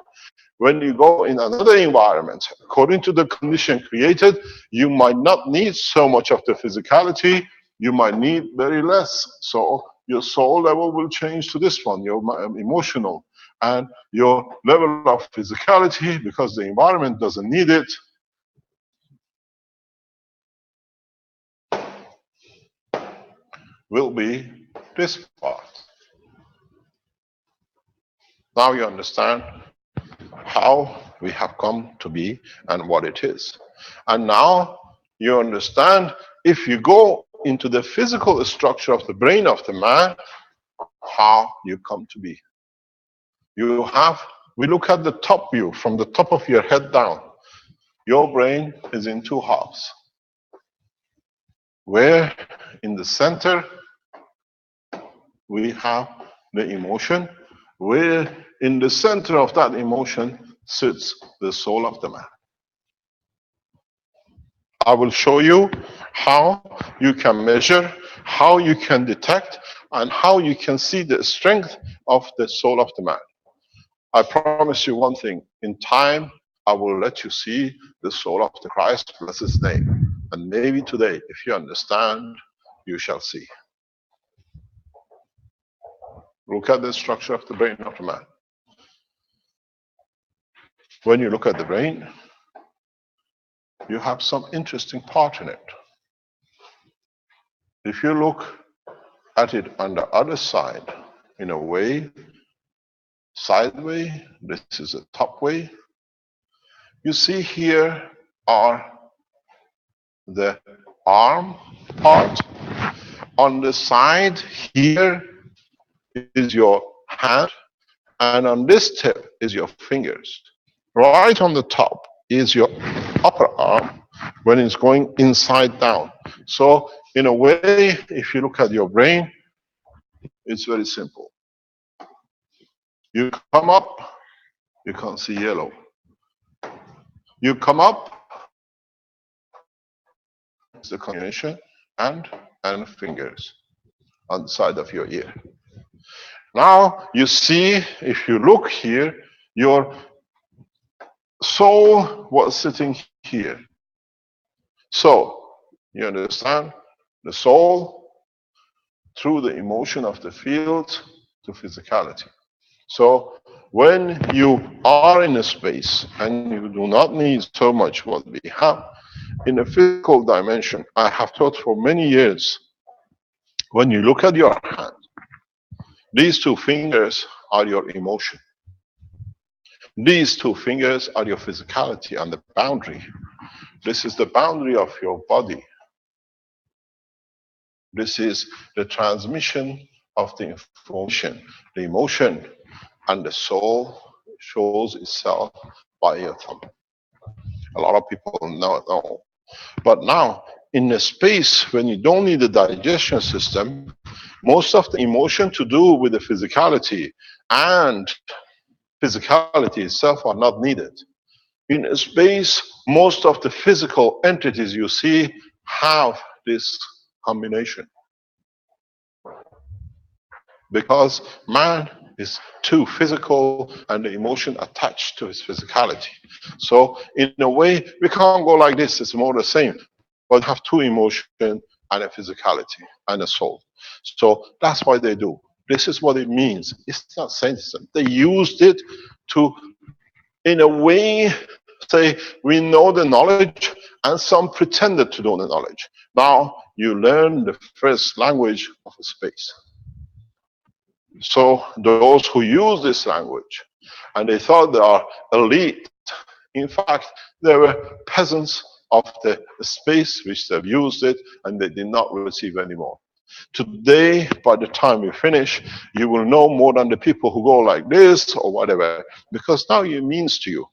When you go in another environment, according to the condition created, you might not need so much of the physicality, you might need very less. So your soul level will change to this one, your emotional. And your level of physicality, because the environment doesn't need it, will be this part. Now you understand how we have come to be and what it is. And now you understand, if you go into the physical structure of the brain of the man, how you come to be. We look at the top view, from the top of your head down. Your brain is in two halves. Where in the center we have the emotion, where in the center of that emotion sits the soul of the man. I will show you how you can measure, how you can detect, and how you can see the strength of the soul of the man. I promise you one thing, in time I will let you see the soul of the Christ, bless his name. And maybe today, if you understand, you shall see. Look at the structure of the brain of the man. When you look at the brain, you have some interesting part in it. If you look at it on the other side, in a way, sideways, this is a top way, you see here are the arm part. On the side here is your hand, and on this tip is your fingers. Right on the top is your upper arm when it's going inside down. So in a way, if you look at your brain, it's very simple. You come up, you can see yellow. You come up, it's the combination, and fingers on the side of your ear. Now you see, if you look here, your soul was sitting here. So you understand, the soul through the emotion of the field to physicality. So when you are in a space and you do not need so much what we have, in a physical dimension, I have taught for many years, when you look at your hand, these two fingers are your emotion. These two fingers are your physicality and the boundary. This is the boundary of your body. This is the transmission of the information, the emotion, and the soul shows itself by your tongue. A lot of people know. But now, in a space when you don't need a digestion system, most of the emotion to do with the physicality and physicality itself are not needed. In a space, most of the physical entities you see have this combination. Because man is too physical and the emotion attached to his physicality. So in a way, we can't go like this, it's more the same. But have two emotion and a physicality and a soul. So that's why they do. This is what it means. It's not sentient. They used it to, in a way, say we know the knowledge and some pretended to know the knowledge. Now you learn the first language of a space. So those who use this language and they thought they are elite, in fact, they were peasants of the space which they've used it and they did not receive any more. Today, by the time we finish, you will know more than the people who go like this or whatever, because now it means to you,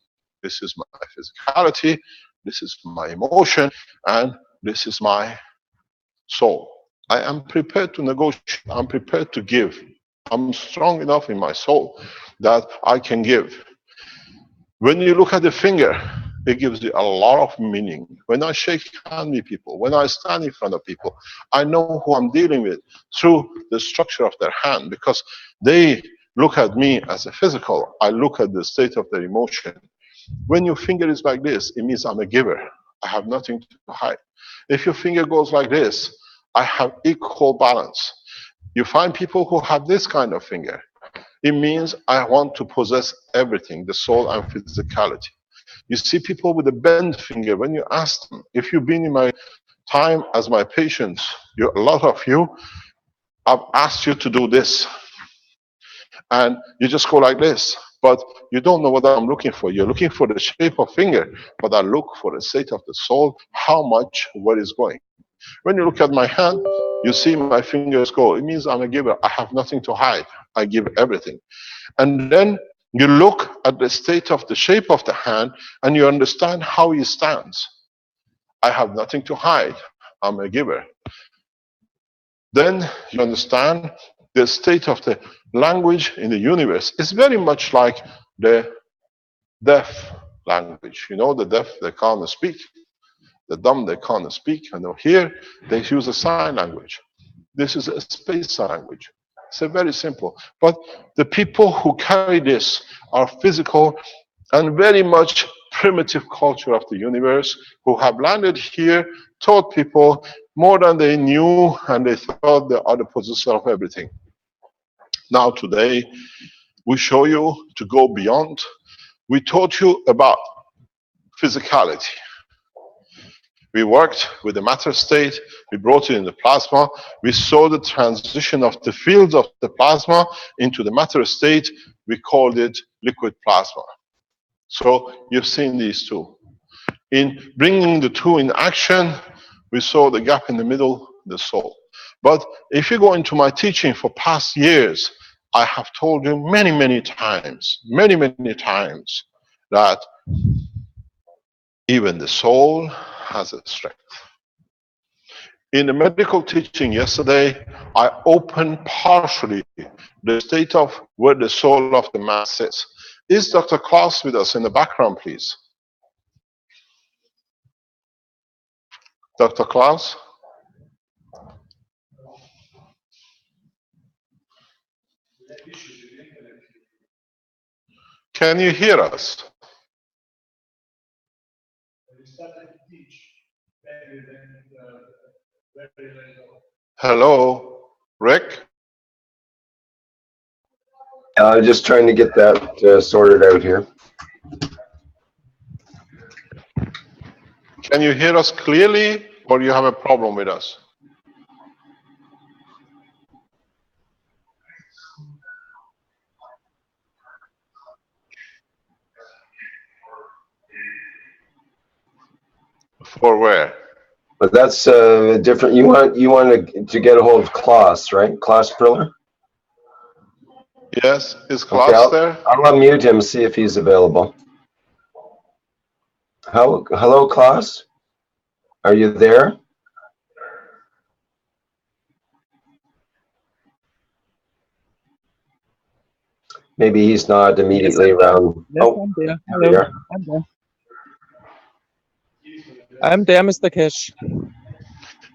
this is my physicality, this is my emotion, and this is my soul. I am prepared to negotiate, I'm prepared to give. I'm strong enough in my soul that I can give. When you look at the finger, it gives you a lot of meaning. When I shake hands with people, when I stand in front of people, I know who I'm dealing with through the structure of their hand, because they look at me as a physical. I look at the state of their emotion. When your finger is like this, it means I'm a giver. I have nothing to hide. If your finger goes like this, I have equal balance. You find people who have this kind of finger. It means I want to possess everything, the soul and physicality. You see people with a bent finger, when you ask them, if you've been in my time as my patients, a lot of you, I've asked you to do this. And you just go like this. But you don't know what I'm looking for. You're looking for the shape of finger, but I look for the state of the soul, how much, where is going. When you look at my hand, you see my fingers go. It means I'm a giver. I have nothing to hide. I give everything. And then you look at the state of the shape of the hand and you understand how he stands. I have nothing to hide. I'm a giver. Then you understand the state of the language in the universe. It's very much like the deaf language. You know, the deaf, they can't speak. The dumb, they can't speak. And here, they use a sign language. This is a space language. It's very simple. But the people who carry this are physical and very much primitive culture of the universe, who have landed here, taught people more than they knew, and they thought they are the possessor of everything. Now today, we show you to go beyond. We taught you about physicality. We worked with the matter state, we brought it in the plasma, we saw the transition of the fields of the plasma into the matter state, we called it liquid plasma. So you've seen these two. In bringing the two in action, we saw the gap in the middle, the soul. But if you go into my teaching for past years, I have told you many, many times, that even the soul has a strength. In the medical teaching yesterday, I opened partially the state of where the soul of the man sits. Is Dr. Klaus with us in the background, please? Dr. Klaus? Can you hear us? Hello, Rick? Just trying to get that sorted out here. Can you hear us clearly, or do you have a problem with us? For where? But that's different. You want to get a hold of Klaus, right? Klaus Priller? Yes, is Okay, Klaus there? I'll unmute him, see if he's available. Hello, Klaus? Are you there? Maybe he's not immediately around. Yes, Oh, I'm there. there we Hello, are. I'm there. I'm there, Mr. Keshe.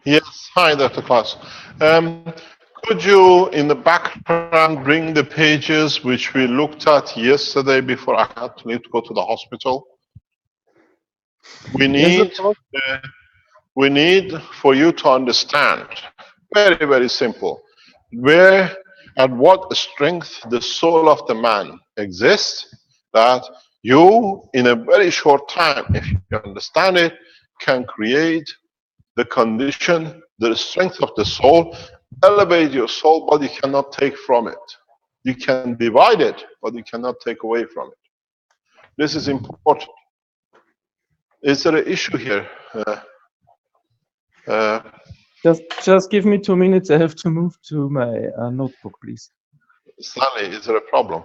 Yes, hi, Dr. Klaus. Could you, in the background, bring the pages which we looked at yesterday before I had to leave to go to the hospital? We Yes, of need, course. uh, we need for you to understand, very, very simple, where and what strength the soul of the man exists, that you, in a very short time, if you understand it, can create the condition, the strength of the soul, elevate your soul, but you cannot take from it. You can divide it, but you cannot take away from it. This is important. Is there an issue here? Uh, Just give me 2 minutes. I have to move to my notebook, please. Stanley, is there a problem?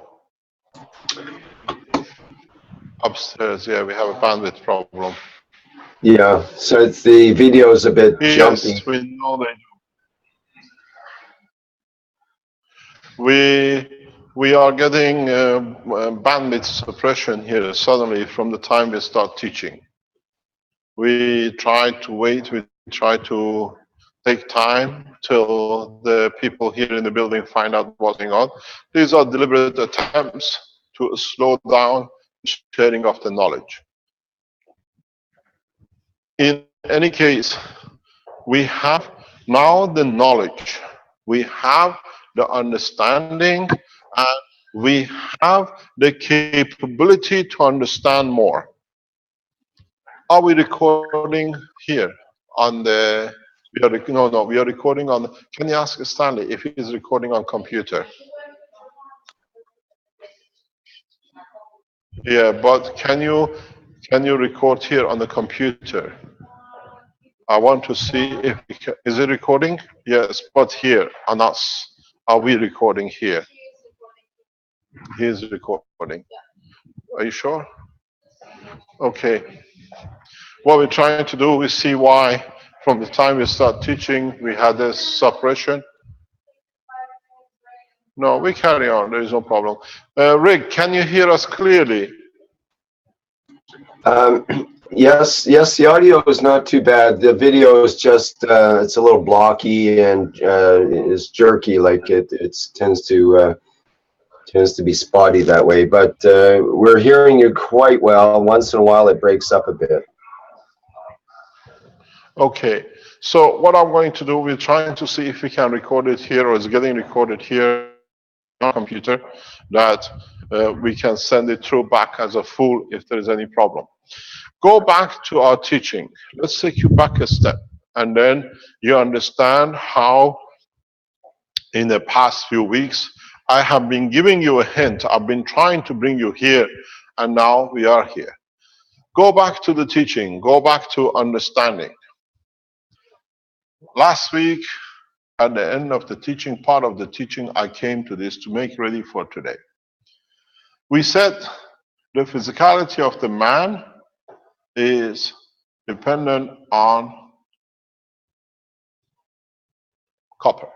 Upstairs, yeah, we have a bandwidth problem. Yeah, so the video is a bit jumpy. Yes, we know that. We are getting bandwidth suppression here suddenly from the time we start teaching. We try to wait, we try to take time till the people here in the building find out what's going on. These are deliberate attempts to slow down the sharing of the knowledge. In any case, we have now the knowledge, we have the understanding, and we have the capability to understand more. Are we recording here on the, we are recording on, can you ask Stanley if he's recording on computer? Yeah, but can you record here on the computer? I want to see if, is it recording? Yes, but here on us, are we recording here? He is recording. Are you sure? Okay. What we're trying to do is see why from the time we start teaching, we had this suppression. No, we carry on. There is no problem. Rick, can you hear us clearly? Yes, the audio is not too bad. The video is just, it's a little blocky and is jerky, like it tends to be spotty that way. But we're hearing you quite well. Once in a while, it breaks up a bit. Okay. So what I'm going to do, we're trying to see if we can record it here or it's getting recorded here on our computer, that we can send it through back as a full if there is any problem. Go back to our teaching. Let's take you back a step. And then you understand how in the past few weeks, I have been giving you a hint. I've been trying to bring you here, and now we are here. Go back to the teaching. Go back to understanding. Last week, at the end of the teaching, part of the teaching, I came to this to make ready for today. We said the physicality of the man is dependent on copper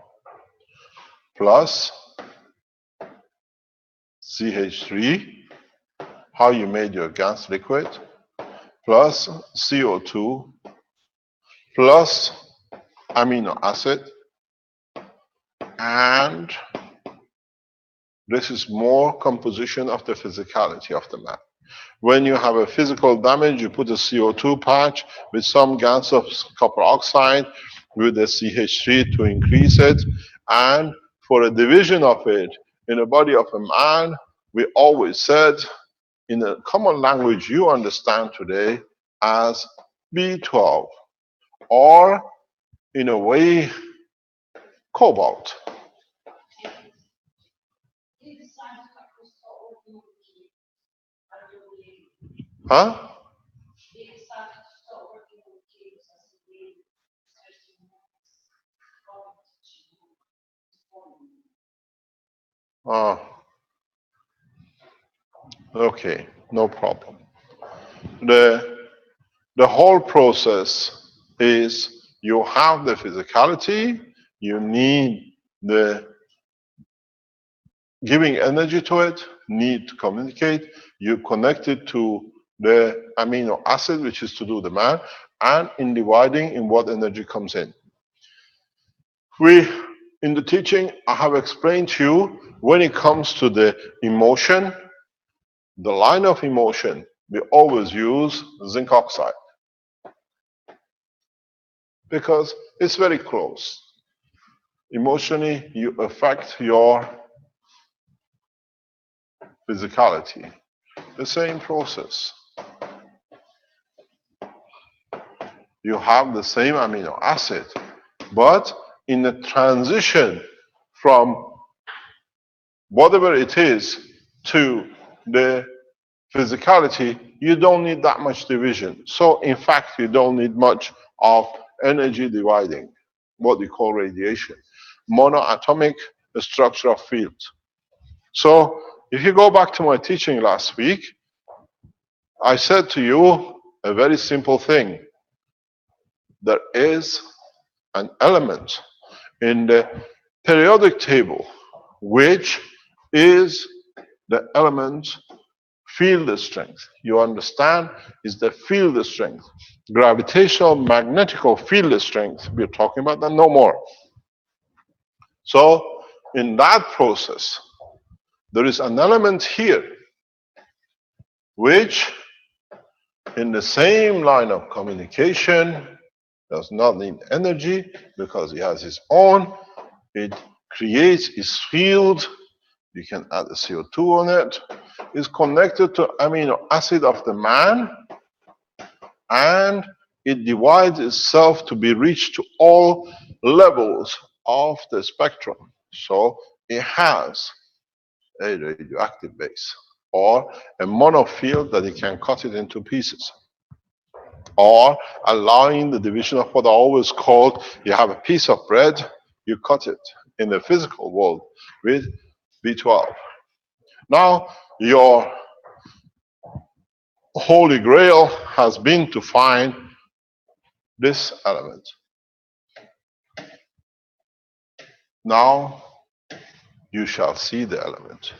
plus CH3, how you made your gas liquid, plus CO2, plus amino acid, and this is more composition of the physicality of the man. When you have a physical damage, you put a CO2 patch with some gas of copper oxide with a CH3 to increase it, and for a division of it in the body of a man, we always said, in a common language you understand today, as B12, or in a way, cobalt. Huh? Oh. Okay, no problem. The whole process is you have the physicality, you need the giving energy to it, need to communicate, you connect it to the amino acid, which is to do the man, and in dividing in what energy comes in. In the teaching, I have explained to you when it comes to the emotion, the line of emotion, we always use zinc oxide because it's very close. Emotionally, you affect your physicality. The same process. You have the same amino acid, but in the transition from whatever it is to the physicality, you don't need that much division. So in fact, you don't need much of energy dividing, what we call radiation. Monoatomic structure of field. So if you go back to my teaching last week, I said to you a very simple thing. There is an element in the periodic table which is the element field strength. You understand? Is the field strength. Gravitational magnetical field strength. We're talking about that no more. So in that process, there is an element here which in the same line of communication does not need energy because it has its own. It creates its field. You can add the CO2 on it. It's connected to amino acid of the man, and it divides itself to be reached to all levels of the spectrum. So it has a radioactive base or a monofield that it can cut it into pieces, or allowing the division of what I always called, you have a piece of bread, you cut it in the physical world with B12. Now, your holy grail has been to find this element. Now, you shall see the element.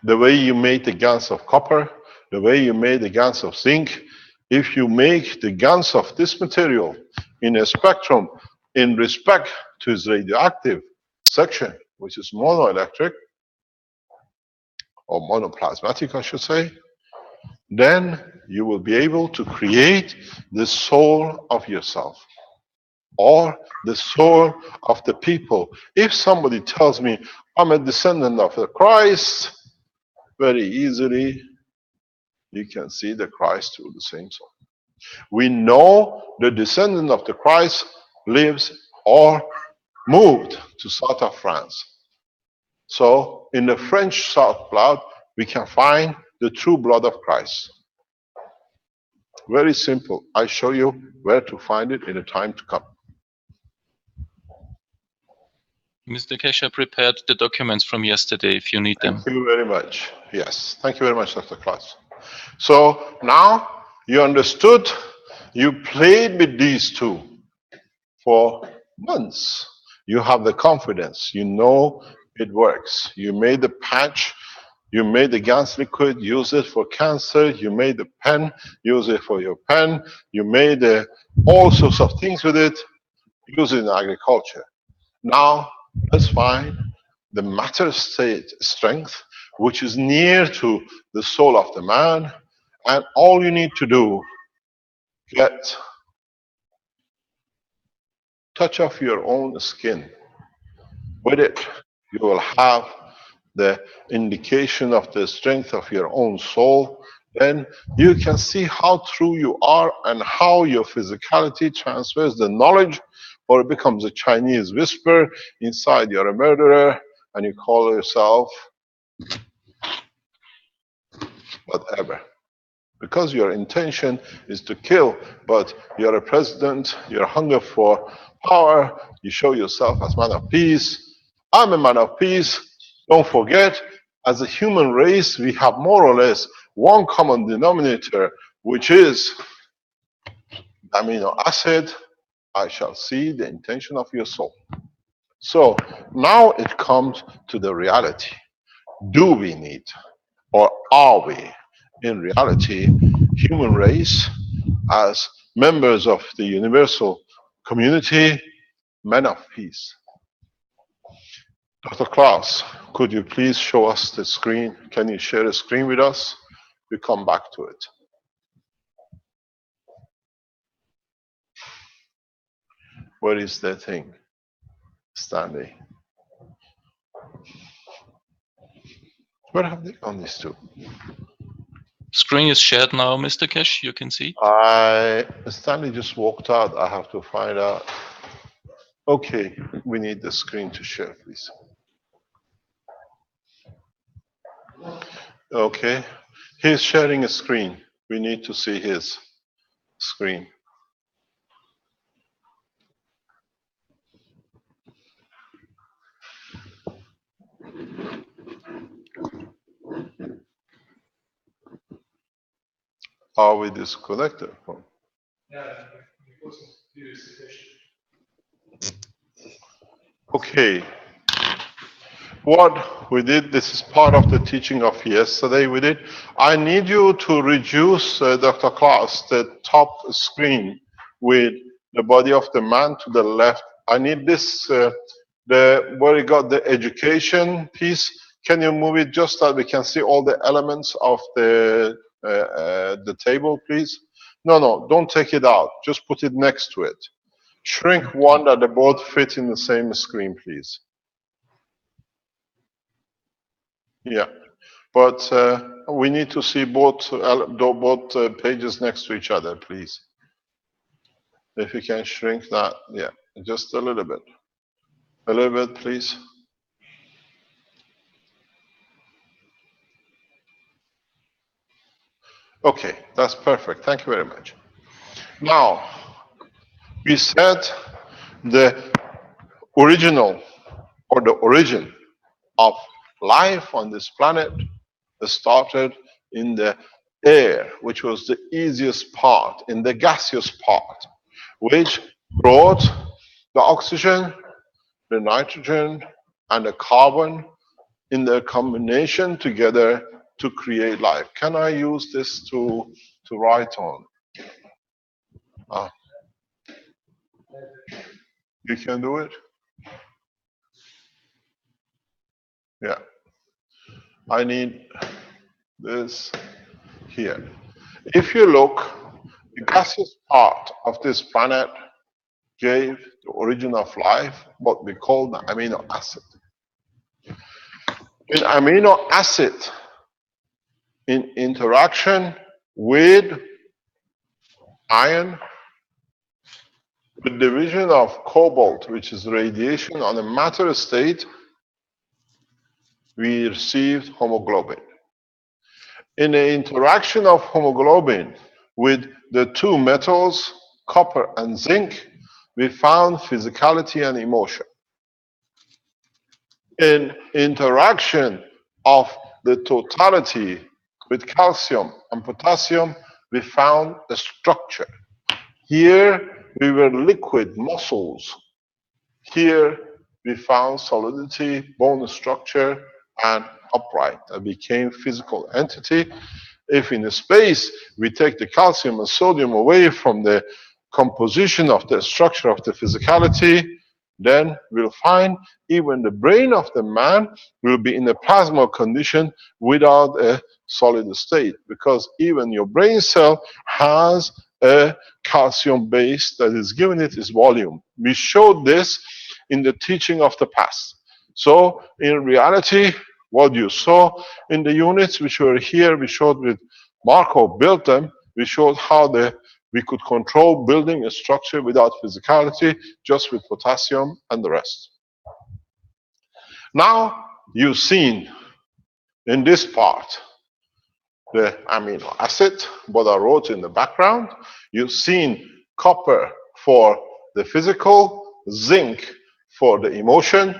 The way you made the GaNs of copper, the way you made the GaNs of zinc, if you make the GaNs of this material in a spectrum in respect to its radioactive section, which is monoelectric, or monoplasmatic, I should say, then you will be able to create the soul of yourself or the soul of the people. If somebody tells me I'm a descendant of the Christ, very easily you can see the Christ through the same soul. We know the descendant of the Christ lives or moved to south of France. So in the French South Cloud, we can find the true blood of Christ. Very simple. I show you where to find it in the time to come. Mr. Keshe prepared the documents from yesterday if you need them. Thank you very much. Yes, thank you very much, Dr. Klaus. So now you understood, you played with these two for months. You have the confidence, you know it works. You made the patch, you made the GaNs liquid, use it for cancer, you made the pen, use it for your pen, you made all sorts of things with it, use it in agriculture. Now, let's find the matter state strength, which is near to the soul of the man, and all you need to do, get touch of your own skin. With it, you will have the indication of the strength of your own soul. Then you can see how true you are and how your physicality transfers the knowledge, or it becomes a Chinese whisper inside you're a murderer and you call yourself whatever. Because your intention is to kill, but you're a president, you're hunger for power, you show yourself as man of peace. I'm a man of peace. Don't forget, as a human race, we have more or less one common denominator, which is amino acid, I shall see the intention of your soul. So now it comes to the reality. Do we need, or are we, in reality, human race, as members of the universal community, men of peace? Dr. Klaus, could you please show us the screen? Can you share the screen with us? We come back to it. Where is that thing, Stanley? Where have they gone, these two? Screen is shared now, Mr. Keshe. You can see. Stanley just walked out. I have to find out. Okay, we need the screen to share, please. Okay, he's sharing a screen. We need to see his screen. Are we disconnected from? Okay. What we did, this is part of the teaching of yesterday we did. I need you to reduce, Dr. Klaus, the top screen with the body of the man to the left. I need this, where you got the education piece. Can you move it just so we can see all the elements of the table, please? No, don't take it out. Just put it next to it. Shrink one that they both fit in the same screen, please. Yeah, but we need to see both pages next to each other, please. If you can shrink that, yeah, just a little bit. A little bit, please. Okay, that's perfect. Thank you very much. Now, we said the original or the origin of life on this planet started in the air, which was the easiest part, in the gaseous part, which brought the oxygen, the nitrogen, and the carbon in their combination together to create life. Can I use this to write on? You can do it? Yeah. I need this here. If you look, the gaseous part of this planet gave the origin of life, what we call the amino acid. In amino acid, in interaction with iron, with division of cobalt, which is radiation on a matter state, we received hemoglobin. In the interaction of hemoglobin with the two metals, copper and zinc, we found physicality and emotion. In interaction of the totality with calcium and potassium, we found a structure. Here we were liquid muscles. Here we found solidity, bone structure, and upright. That became physical entity. If in the space we take the calcium and sodium away from the composition of the structure of the physicality, then we'll find even the brain of the man will be in a plasma condition without a solid state, because even your brain cell has a calcium base that is giving it its volume. We showed this in the teaching of the past. So in reality, what you saw in the units which were here, we showed with Marco built them, we showed how we could control building a structure without physicality, just with potassium and the rest. Now, you've seen in this part the amino acid, what I wrote in the background. You've seen copper for the physical, zinc for the emotion,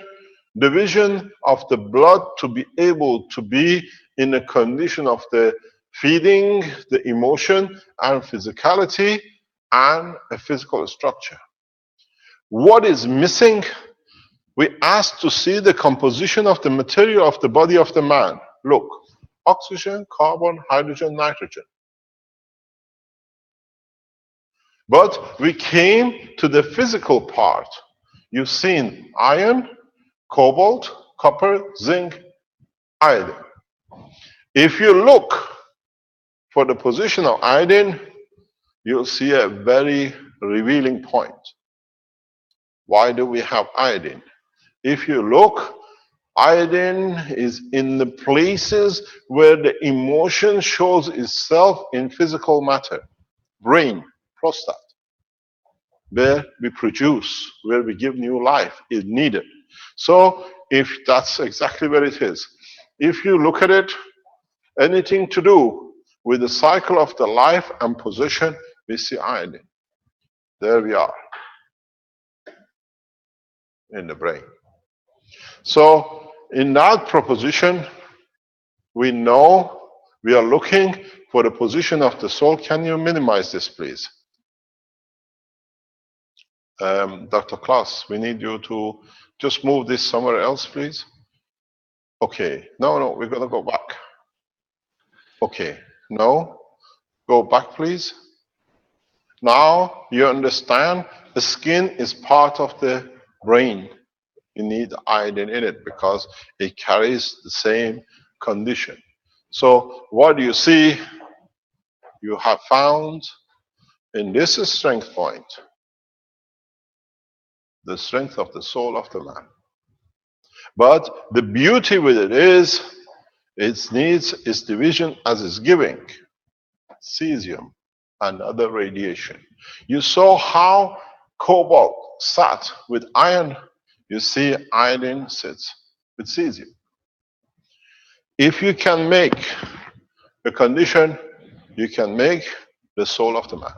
division of the blood to be able to be in a condition of the feeding the emotion and physicality and a physical structure. What is missing? We asked to see the composition of the material of the body of the man. Look, oxygen, carbon, hydrogen, nitrogen. But we came to the physical part. You've seen iron, cobalt, copper, zinc, iodine. If you look for the position of iodine, you'll see a very revealing point. Why do we have iodine? If you look, iodine is in the places where the emotion shows itself in physical matter. Brain, prostate. Where we produce, where we give new life is needed. So if that's exactly where it is, if you look at it, anything to do with the cycle of the life and position, we see iodine. There we are in the brain. So in that proposition, we know we are looking for the position of the soul. Can you minimize this, please? Dr. Klaus, we need you to just move this somewhere else, please. Okay. No, we're going to go back. Okay. No. Go back, please. Now you understand the skin is part of the brain. You need iodine in it because it carries the same condition. So what do you see? You have found in this strength point the strength of the soul of the man. But the beauty with it is it needs its division as is giving, cesium and other radiation. You saw how cobalt sat with iron. You see iodine sits with cesium. If you can make a condition, you can make the soul of the man.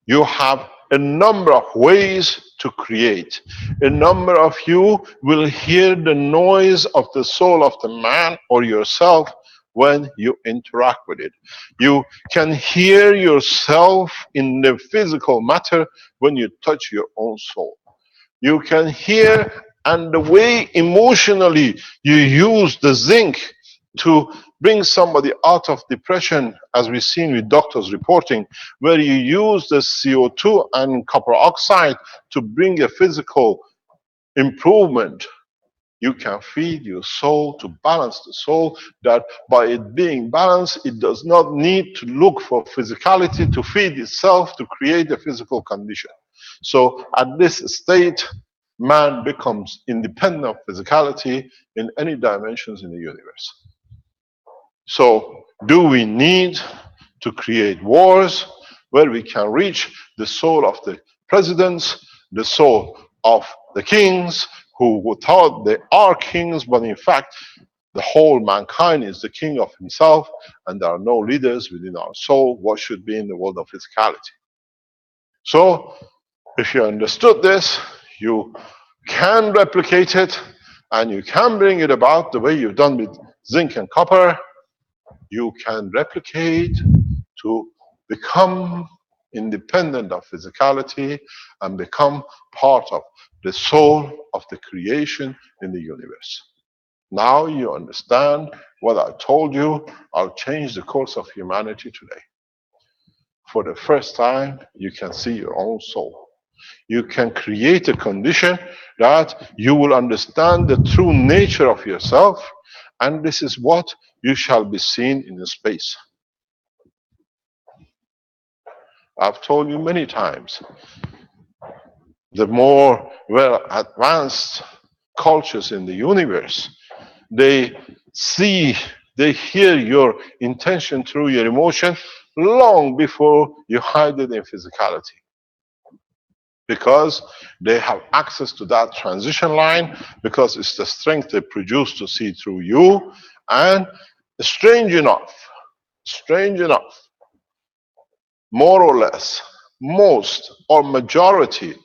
You have a number of ways to create. A number of you will hear the noise of the soul of the man or yourself when you interact with it. You can hear yourself in the physical matter when you touch your own soul. You can hear, and the way emotionally you use the zinc to bring somebody out of depression, as we've seen with doctors reporting, where you use the CO2 and copper oxide to bring a physical improvement. You can feed your soul to balance the soul, that by it being balanced, it does not need to look for physicality to feed itself to create a physical condition. So at this state, man becomes independent of physicality in any dimensions in the universe. So do we need to create wars where we can reach the soul of the presidents, the soul of the kings, who thought they are kings, but in fact, the whole mankind is the king of himself, and there are no leaders within our soul, what should be in the world of physicality. So, if you understood this, you can replicate it, and you can bring it about the way you've done with zinc and copper. You can replicate to become independent of physicality and become part of the soul of the creation in the universe. Now you understand what I told you. I'll change the course of humanity today. For the first time, you can see your own soul. You can create a condition that you will understand the true nature of yourself, and this is what you shall be seen in the space. I've told you many times, the more well advanced cultures in the universe, they see, they hear your intention through your emotion long before you hide it in physicality. Because they have access to that transition line, because it's the strength they produce to see through you. And strange enough, more or less, most or majority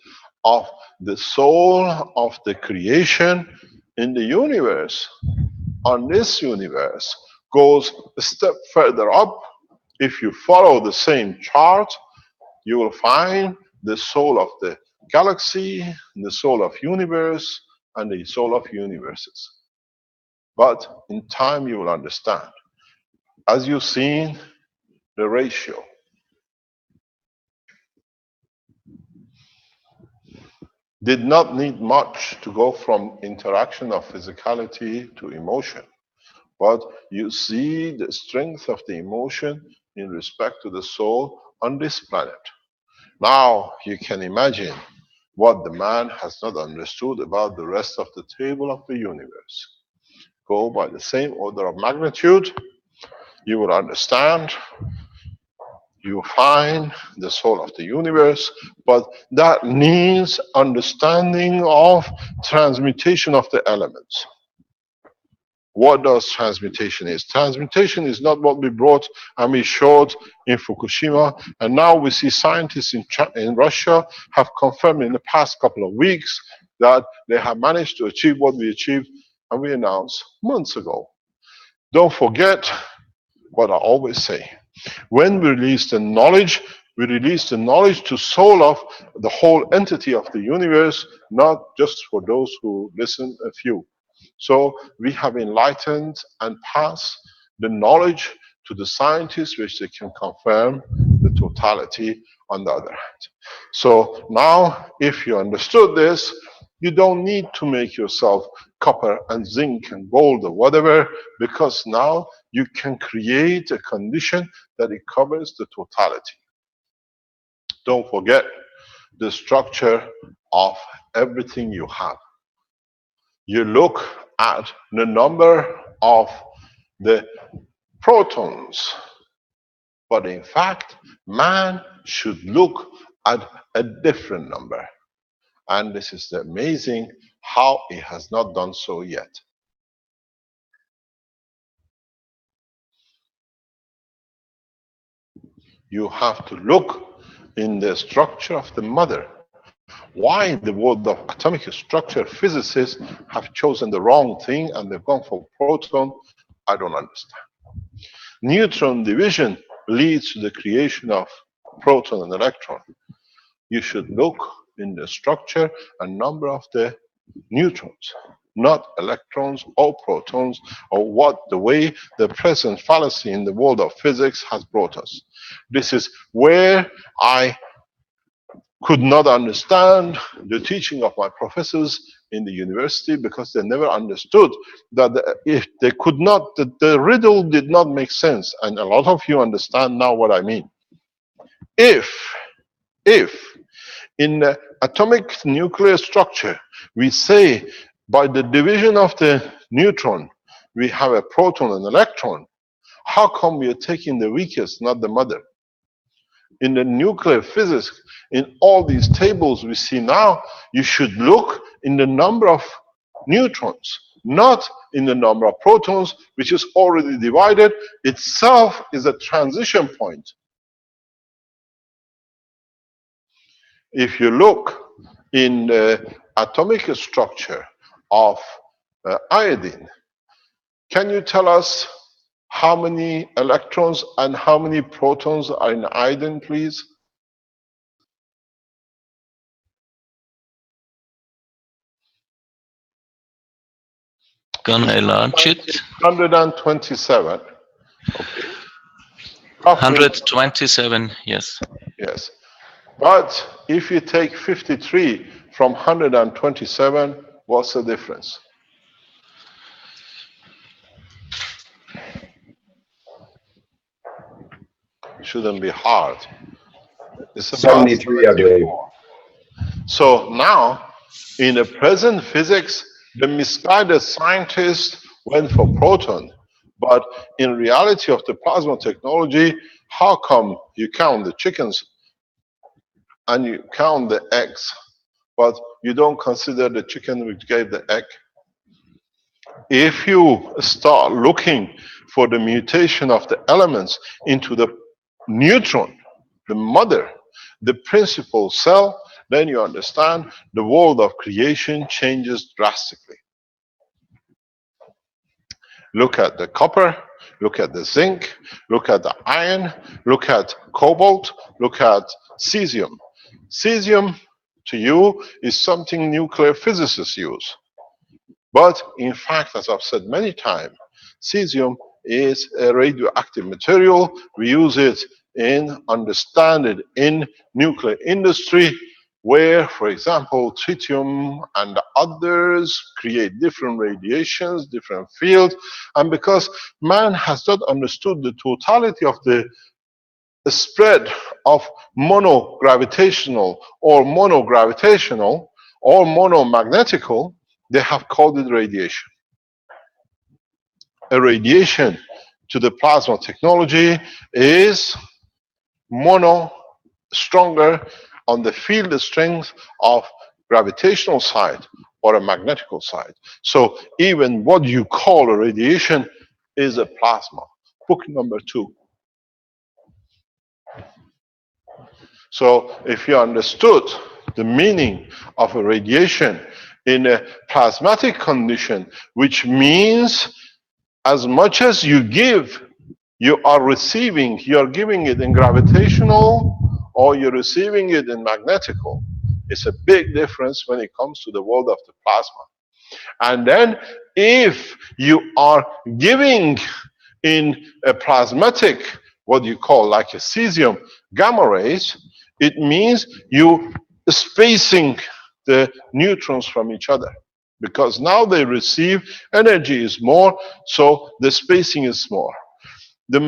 of the soul of the creation in the universe, on this universe, goes a step further up. If you follow the same chart, you will find the soul of the galaxy, the soul of universe, and the soul of universes. But in time you will understand. As you've seen, the ratio. Did not need much to go from interaction of physicality to emotion. But you see the strength of the emotion in respect to the soul on this planet. Now you can imagine what the man has not understood about the rest of the table of the universe. Go by the same order of magnitude, you will understand, you find the soul of the universe, but that needs understanding of transmutation of the elements. What does transmutation is? Transmutation is not what we brought and we showed in Fukushima, and now we see scientists in Russia have confirmed in the past couple of weeks that they have managed to achieve what we achieved and we announced months ago. Don't forget what I always say. When we release the knowledge, we release the knowledge to soul of the whole entity of the universe, not just for those who listen a few. So we have enlightened and passed the knowledge to the scientists, which they can confirm the totality on the other hand. So now, if you understood this, you don't need to make yourself copper and zinc and gold or whatever, because now you can create a condition that it covers the totality. Don't forget the structure of everything you have. You look at the number of the protons, but in fact, man should look at a different number. And this is amazing how it has not done so yet. You have to look in the structure of the mother. Why the world of atomic structure physicists have chosen the wrong thing and they've gone for proton, I don't understand. Neutron division leads to the creation of proton and electron. You should look in the structure and number of the neutrons, not electrons or protons, or what the way the present fallacy in the world of physics has brought us. This is where I could not understand the teaching of my professors in the university, because they never understood that if they could not, the riddle did not make sense. And a lot of you understand now what I mean. If in the atomic nuclear structure, we say by the division of the neutron, we have a proton and electron, how come we are taking the weakest, not the mother? In the nuclear physics, in all these tables we see now, you should look in the number of neutrons, not in the number of protons, which is already divided. Itself is a transition point. If you look in the atomic structure of iodine, can you tell us how many electrons and how many protons are in iodine, please? Gonna enlarge it. 127. Okay. 127, yes. Yes. But if you take 53 from 127, what's the difference? Shouldn't be hard. It's about 73, I believe. So now, in the present physics, the misguided scientists went for proton. But in reality of the plasma technology, how come you count the chickens and you count the eggs, but you don't consider the chicken which gave the egg? If you start looking for the mutation of the elements into the neutron, the mother, the principal cell, then you understand the world of creation changes drastically. Look at the copper, look at the zinc, look at the iron, look at cobalt, look at cesium. Cesium, to you, is something nuclear physicists use. But in fact, as I've said many times, cesium is a radioactive material. We use it understand it in nuclear industry, where, for example, tritium and others create different radiations, different fields. And because man has not understood the totality of the spread of monogravitational or monomagnetical, they have called it radiation. A radiation to the plasma technology is stronger on the field strength of gravitational side or a magnetical side. So even what you call a radiation is a plasma. Book number 2. So if you understood the meaning of a radiation in a plasmatic condition, which means as much as you give, you are receiving, you are giving it in gravitational or you're receiving it in magnetical. It's a big difference when it comes to the world of the plasma. And then if you are giving in a plasmatic, what you call like a cesium gamma rays, it means you spacing the neutrons from each other. Because now they receive, energy is more, so the spacing is more. The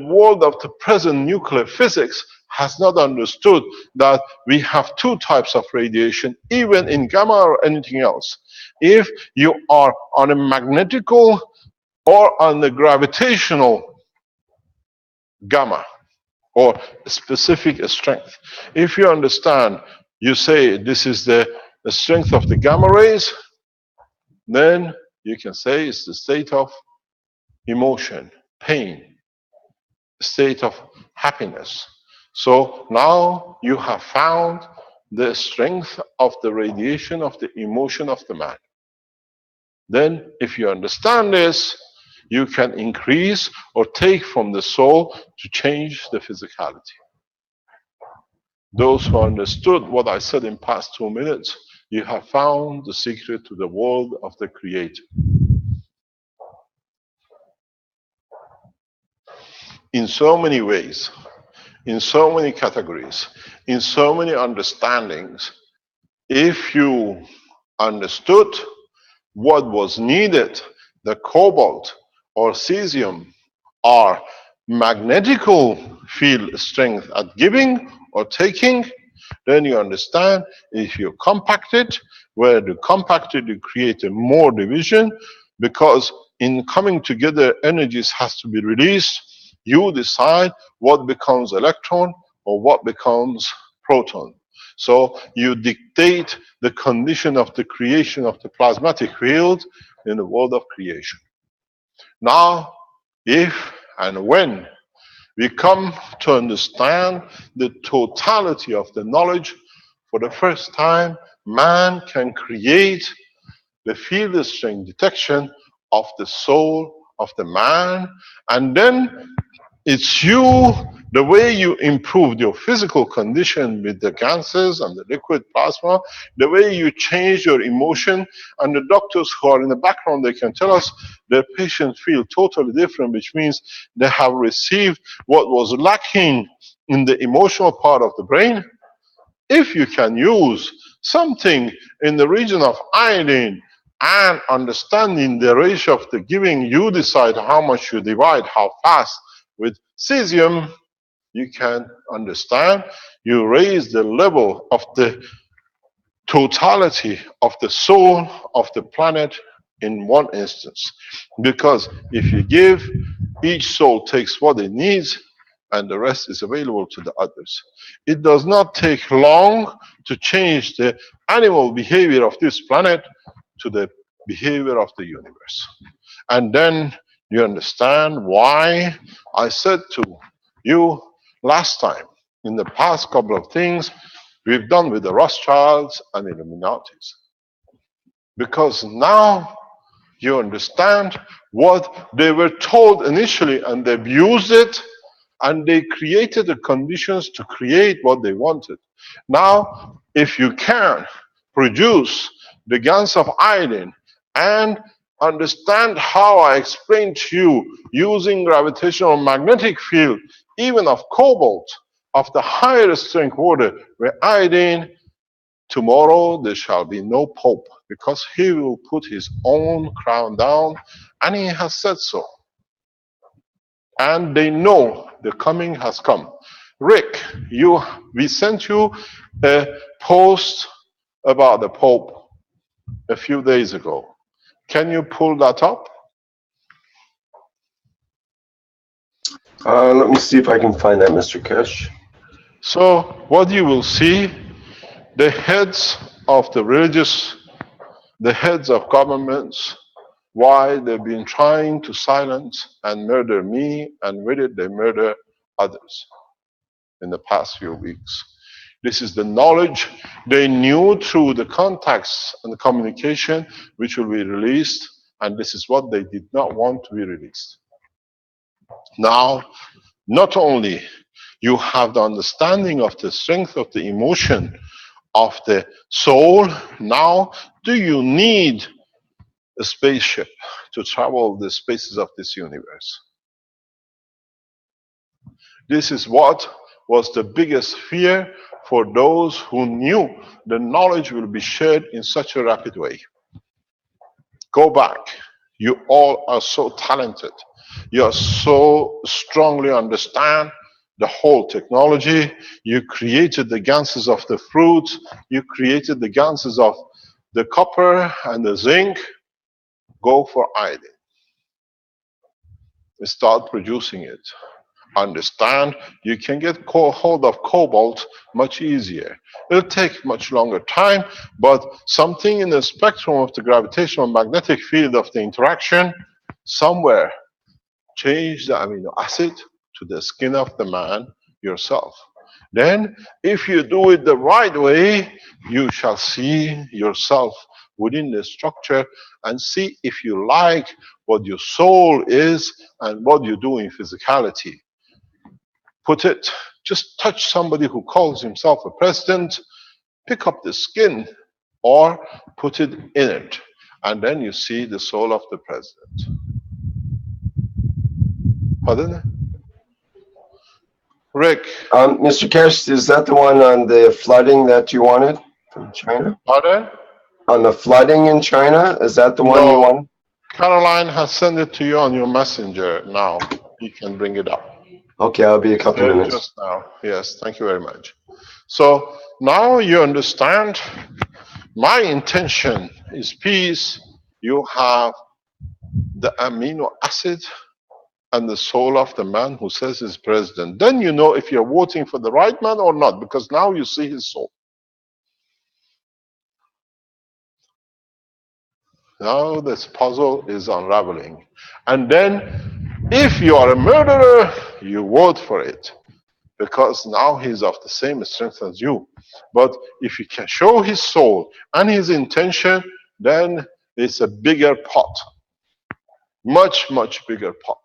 world of the present nuclear physics has not understood that we have 2 types of radiation, even in gamma or anything else. If you are on a magnetical or on the gravitational gamma or specific strength, if you understand, you say this is the strength of the gamma rays, then you can say it's the state of emotion, pain, state of happiness. So now you have found the strength of the radiation of the emotion of the man. Then if you understand this, you can increase or take from the soul to change the physicality. Those who understood what I said in past 2 minutes, you have found the secret to the world of the Creator. In so many ways, in so many categories, in so many understandings, if you understood what was needed, the cobalt or cesium are magnetical field strength at giving or taking, then you understand if you compact it, where you compact it, you create a more division, because in coming together, energies has to be released. You decide what becomes electron or what becomes proton. So you dictate the condition of the creation of the plasmatic field in the world of creation. Now, if and when we come to understand the totality of the knowledge, for the first time, man can create the field strength detection of the soul of the man, and then it's you, the way you improved your physical condition with the gases and the liquid plasma, the way you change your emotion, and the doctors who are in the background, they can tell us their patients feel totally different, which means they have received what was lacking in the emotional part of the brain. If you can use something in the region of iodine and understanding the ratio of the giving, you decide how much you divide, how fast. With cesium, you can understand, you raise the level of the totality of the soul of the planet in one instance. Because if you give, each soul takes what it needs, and the rest is available to the others. It does not take long to change the animal behavior of this planet to the behavior of the universe. And then you understand why I said to you last time, in the past couple of things we've done with the Rothschilds and Illuminatis. Because now you understand what they were told initially, and they've used it, and they created the conditions to create what they wanted. Now, if you can produce the GANs of iodine and understand how I explained to you using gravitational magnetic field, even of cobalt, of the higher strength water, where iodine, tomorrow there shall be no pope, because he will put his own crown down, and he has said so. And they know the coming has come. Rick, we sent you a post about the Pope a few days ago. Can you pull that up? Let me see if I can find that, Mr. Keshe. So what you will see, the heads of the religious, the heads of governments, why they've been trying to silence and murder me, and with it they murder others in the past few weeks. This is the knowledge they knew through the contacts and the communication which will be released, and this is what they did not want to be released. Now, not only you have the understanding of the strength of the emotion of the soul, now do you need a spaceship to travel the spaces of this universe? This is what was the biggest fear for those who knew the knowledge will be shared in such a rapid way. Go back. You all are so talented. You are so strongly understand the whole technology. You created the ganses of the fruits. You created the ganses of the copper and the zinc. Go for iodine. Start producing it. Understand, you can get hold of cobalt much easier. It'll take much longer time, but something in the spectrum of the gravitational magnetic field of the interaction somewhere change the amino acid to the skin of the man yourself. Then, if you do it the right way, you shall see yourself within the structure and see if you like what your soul is and what you do in physicality. Put it, just touch somebody who calls himself a president, pick up the skin or put it in it, and then you see the soul of the president. Pardon? Rick. Mr. Keshe, is that the one on the flooding that you wanted from China? Pardon? On the flooding in China, is that the one you No. want? Caroline has sent it to you on your messenger now. You can bring it up. Okay, I'll be a couple minutes. Just now. Yes, thank you very much. So now you understand my intention is peace. You have the amino acid and the soul of the man who says he's president. Then you know if you're voting for the right man or not, because now you see his soul. Now this puzzle is unraveling. And then if you are a murderer, you vote for it, because now he's of the same strength as you. But if you can show his soul and his intention, then it's a bigger pot. Much, much bigger pot.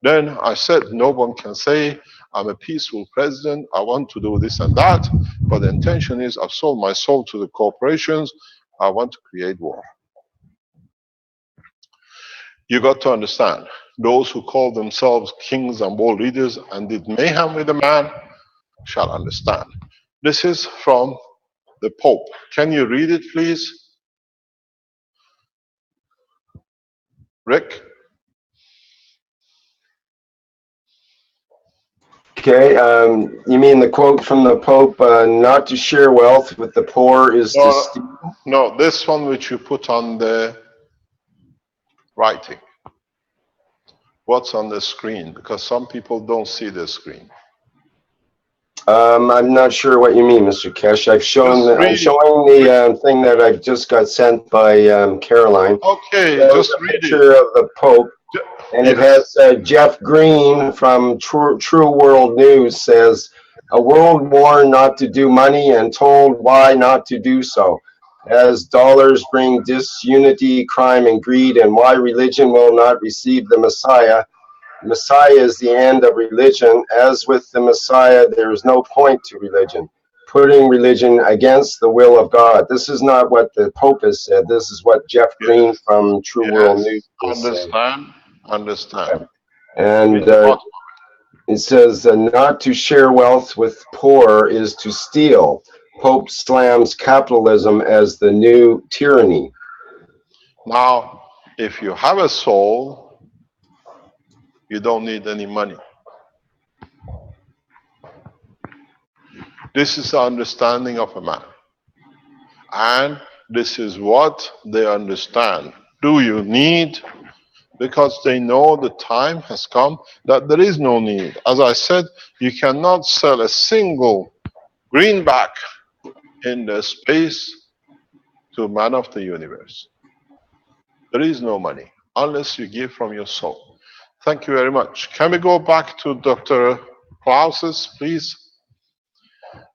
Then I said, no one can say, I'm a peaceful president, I want to do this and that, but the intention is I've sold my soul to the corporations, I want to create war. You got to understand, those who call themselves kings and world leaders and did mayhem with the man shall understand. This is from the Pope. Can you read it, please? Rick? Okay, you mean the quote from the Pope, not to share wealth with the poor is to steal? No, this one which you put on the writing. What's on the screen? Because some people don't see the screen. I'm not sure what you mean, Mr. Keshe. I'm showing the thing that I've just got sent by Caroline. Okay, just read a picture of the Pope, and it has Jeff Green from True World News says, a world war not to do money and told why not to do so. as dollars bring disunity, crime, and greed, and why religion will not receive the Messiah. Messiah is the end of religion. As with the Messiah, there is no point to religion, putting religion against the will of God. This is not what the Pope has said. This is what Jeff Green Yes, from True World yes. News has said. Understand. We And thought it says, not to share wealth with poor is to steal. Pope slams capitalism as the new tyranny. now, if you have a soul, you don't need any money. This is the understanding of a man. And this is what they understand. Do you need? Because they know the time has come that there is no need. As I said, you cannot sell a single greenback in the space to man of the universe. There is no money unless you give from your soul. Thank you very much. Can we go back to Dr. Klaus's, please?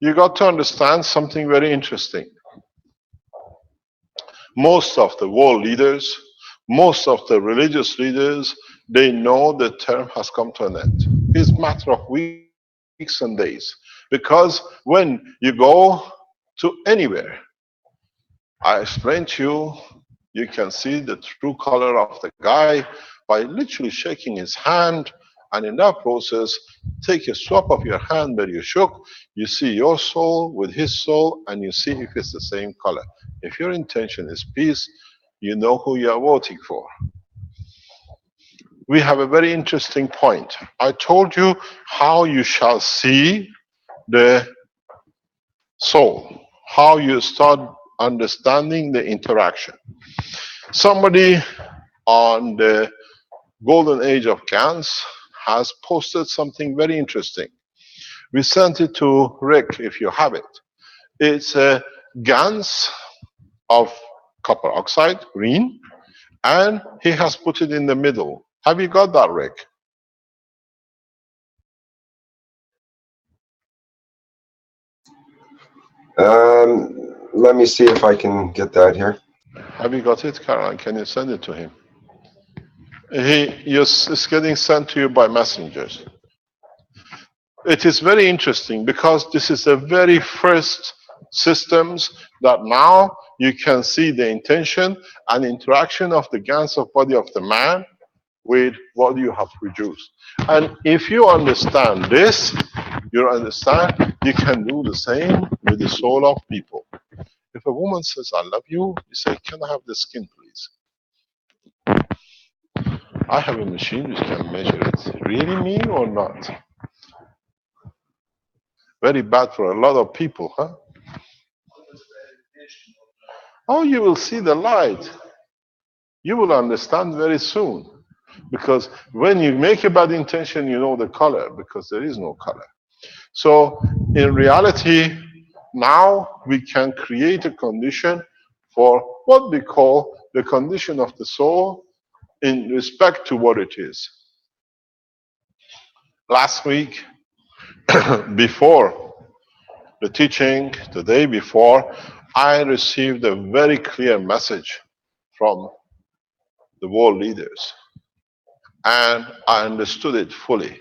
You got to understand something very interesting. Most of the world leaders, most of the religious leaders, they know the term has come to an end. It's a matter of weeks and days. Because when you go to anywhere, I explained to you, you can see the true color of the guy by literally shaking his hand. And in that process, take a swap of your hand where you shook, you see your soul with his soul, and you see if it's the same color. If your intention is peace, you know who you are voting for. We have a very interesting point. I told you how you shall see the soul, how you start understanding the interaction. Somebody on the golden age of GANs has posted something very interesting. We sent it to Rick if you have it. It's a GANs of copper oxide, green, and he has put it in the middle. Have you got that, Rick? Let me see if I can get that here. Have you got it, Caroline? Can you send it to him? It's getting sent to you by messengers. It is very interesting because this is the very first systems that now you can see the intention and interaction of the gans of body of the man with what you have produced. And if you understand this, you understand you can do the same with the soul of people. If a woman says, I love you, you say, can I have the skin, please? I have a machine which can measure it. Really me or not? Very bad for a lot of people, huh? Oh, you will see the light. You will understand very soon. Because when you make a bad intention, you know the color, because there is no color. So in reality, now we can create a condition for what we call the condition of the soul in respect to what it is. Last week, before the teaching, the day before, I received a very clear message from the world leaders. And I understood it fully.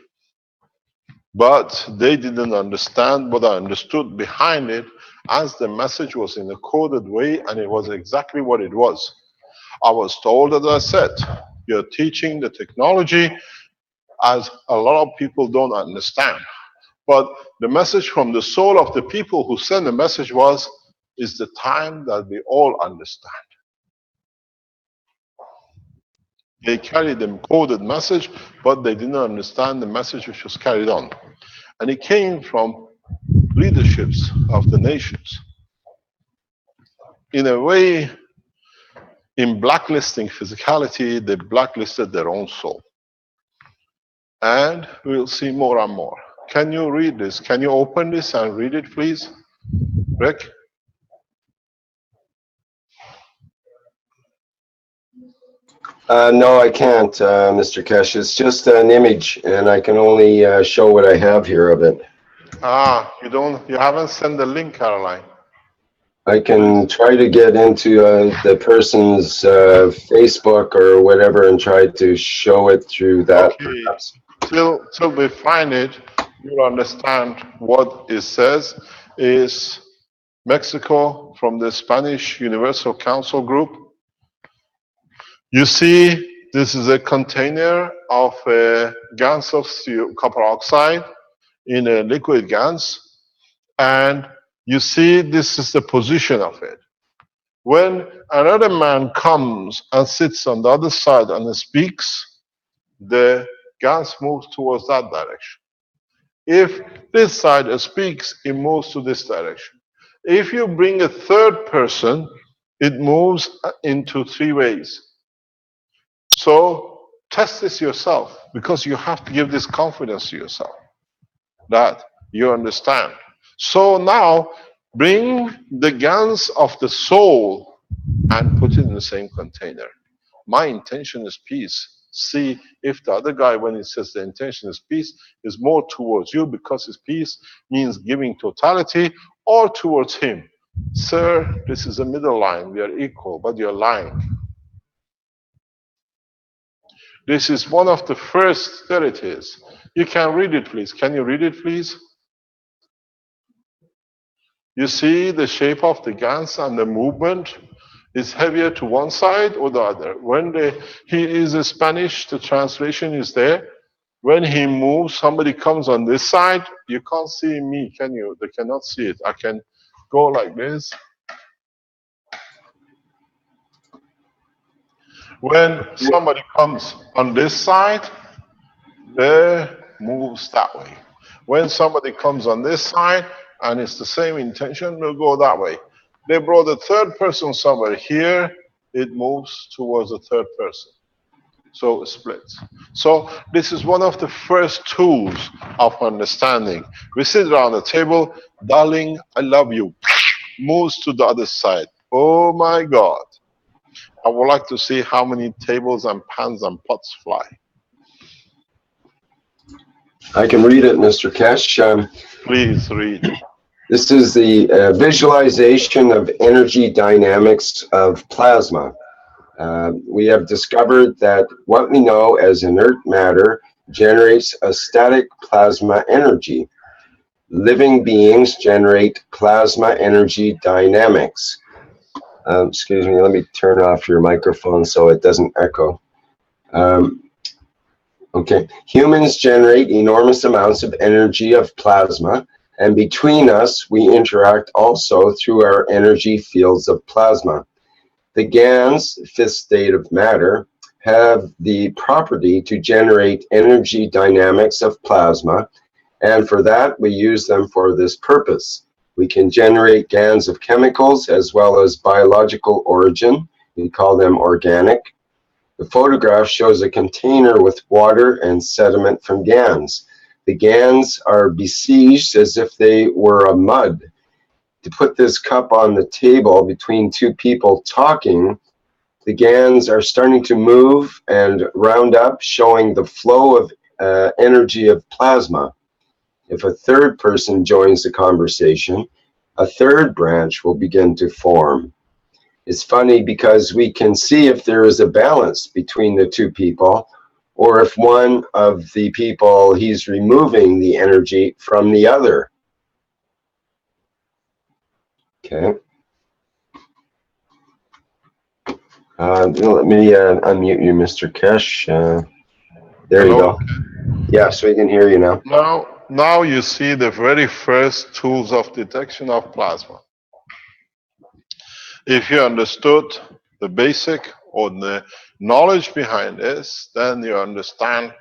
But they didn't understand what I understood behind it, as the message was in a coded way, and it was exactly what it was. I was told, as I said, you're teaching the technology as a lot of people don't understand. But the message from the soul of the people who sent the message was, is the time that we all understand. They carried the coded message, but they didn't understand the message which was carried on. And it came from leaderships of the nations. In a way, in blacklisting physicality, they blacklisted their own soul. And we'll see more and more. Can you read this? Can you open this and read it, please? Rick? No, I can't, Mr. Keshe. It's just an image, and I can only show what I have here of it. You haven't sent the link, Caroline. I can try to get into the person's Facebook or whatever and try to show it through that, Okay, perhaps. till we find it, you'll understand what it says is Mexico from the Spanish Universal Council Group. You see, this is a container of GaNs of copper oxide in a liquid GaNs, and you see this is the position of it. When another man comes and sits on the other side and speaks, the GaNs moves towards that direction. If this side speaks, it moves to this direction. If you bring a third person, it moves into three ways. So test this yourself, because you have to give this confidence to yourself that you understand. So now bring the GaNs of the soul and put it in the same container. My intention is peace. See if the other guy, when he says the intention is peace, is more towards you because his peace means giving totality, or towards him. Sir, this is a middle line. We are equal, but you're lying. This is one of the first, there it is. You can read it, please. Can you read it, please? You see the shape of the GaNs and the movement is heavier to one side or the other. When he is a Spanish, the translation is there. When he moves, somebody comes on this side. You can't see me, can you? They cannot see it. I can go like this. When somebody comes on this side, they moves that way. When somebody comes on this side and it's the same intention, they'll go that way. They brought a third person somewhere here, it moves towards the third person. So it splits. So this is one of the first tools of understanding. We sit around the table, darling, I love you. Moves to the other side. Oh my God. I would like to see how many tables and pans and pots fly. I can read it, Mr. Keshe. Please read. This is the visualization of energy dynamics of plasma. We have discovered that what we know as inert matter generates a static plasma energy. Living beings generate plasma energy dynamics. Excuse me, let me turn off your microphone so it doesn't echo. Okay, humans generate enormous amounts of energy of plasma, and between us, we interact also through our energy fields of plasma. The GaNs, fifth state of matter, have the property to generate energy dynamics of plasma, and for that, we use them for this purpose. We can generate GaNs of chemicals as well as biological origin. We call them organic. The photograph shows a container with water and sediment from GaNs. The GaNs are besieged as if they were a mud. To put this cup on the table between two people talking, the GaNs are starting to move and round up, showing the flow of energy of plasma. If a third person joins the conversation, a third branch will begin to form. It's funny because we can see if there is a balance between the two people, or if one of the people, he's removing the energy from the other. Okay. Let me unmute you, Mr. Keshe. There you go. Yes, we can hear you now. Now you see the very first tools of detection of plasma. If you understood the basic or the knowledge behind this, then you understand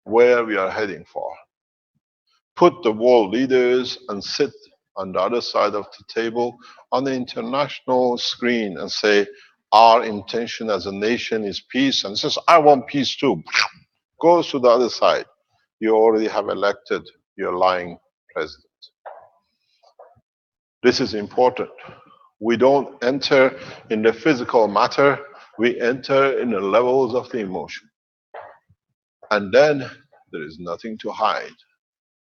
where we are heading for. Put the world leaders and sit on the other side of the table on the international screen and say, our intention as a nation is peace, and says, I want peace too. Goes to the other side. You already have elected your lying president. This is important. We don't enter in the physical matter, we enter in the levels of the emotion. And then there is nothing to hide,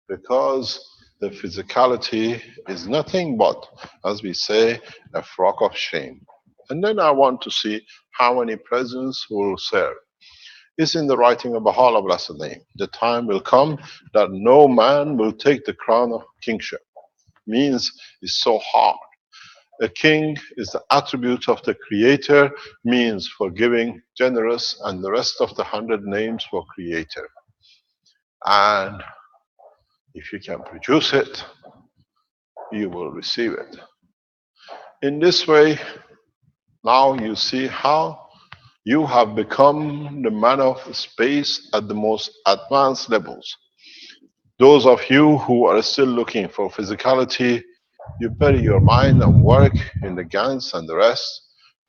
because the physicality is nothing but, as we say, a frock of shame. And then I want to see how many presidents will serve. It's in the writing of Baha'u'llah blessed name. The time will come that no man will take the crown of kingship. Means it's so hard. A king is the attribute of the creator, means forgiving, generous, and the rest of the 100 names for creator. And if you can produce it, you will receive it. In this way, now you see how you have become the man of space at the most advanced levels. Those of you who are still looking for physicality, you bury your mind and work in the GANs and the rest.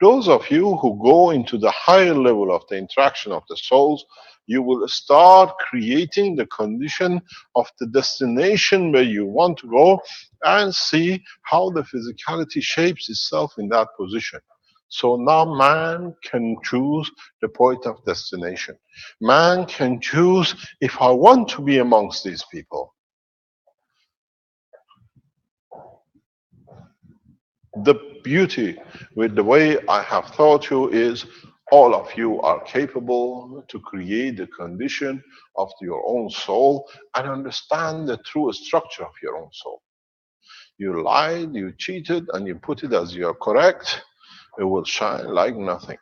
Those of you who go into the higher level of the interaction of the souls, you will start creating the condition of the destination where you want to go and see how the physicality shapes itself in that position. So now man can choose the point of destination. Man can choose if I want to be amongst these people. The beauty with the way I have taught you is all of you are capable to create the condition of your own soul and understand the true structure of your own soul. You lied, you cheated, and you put it as you're correct, it will shine like nothing.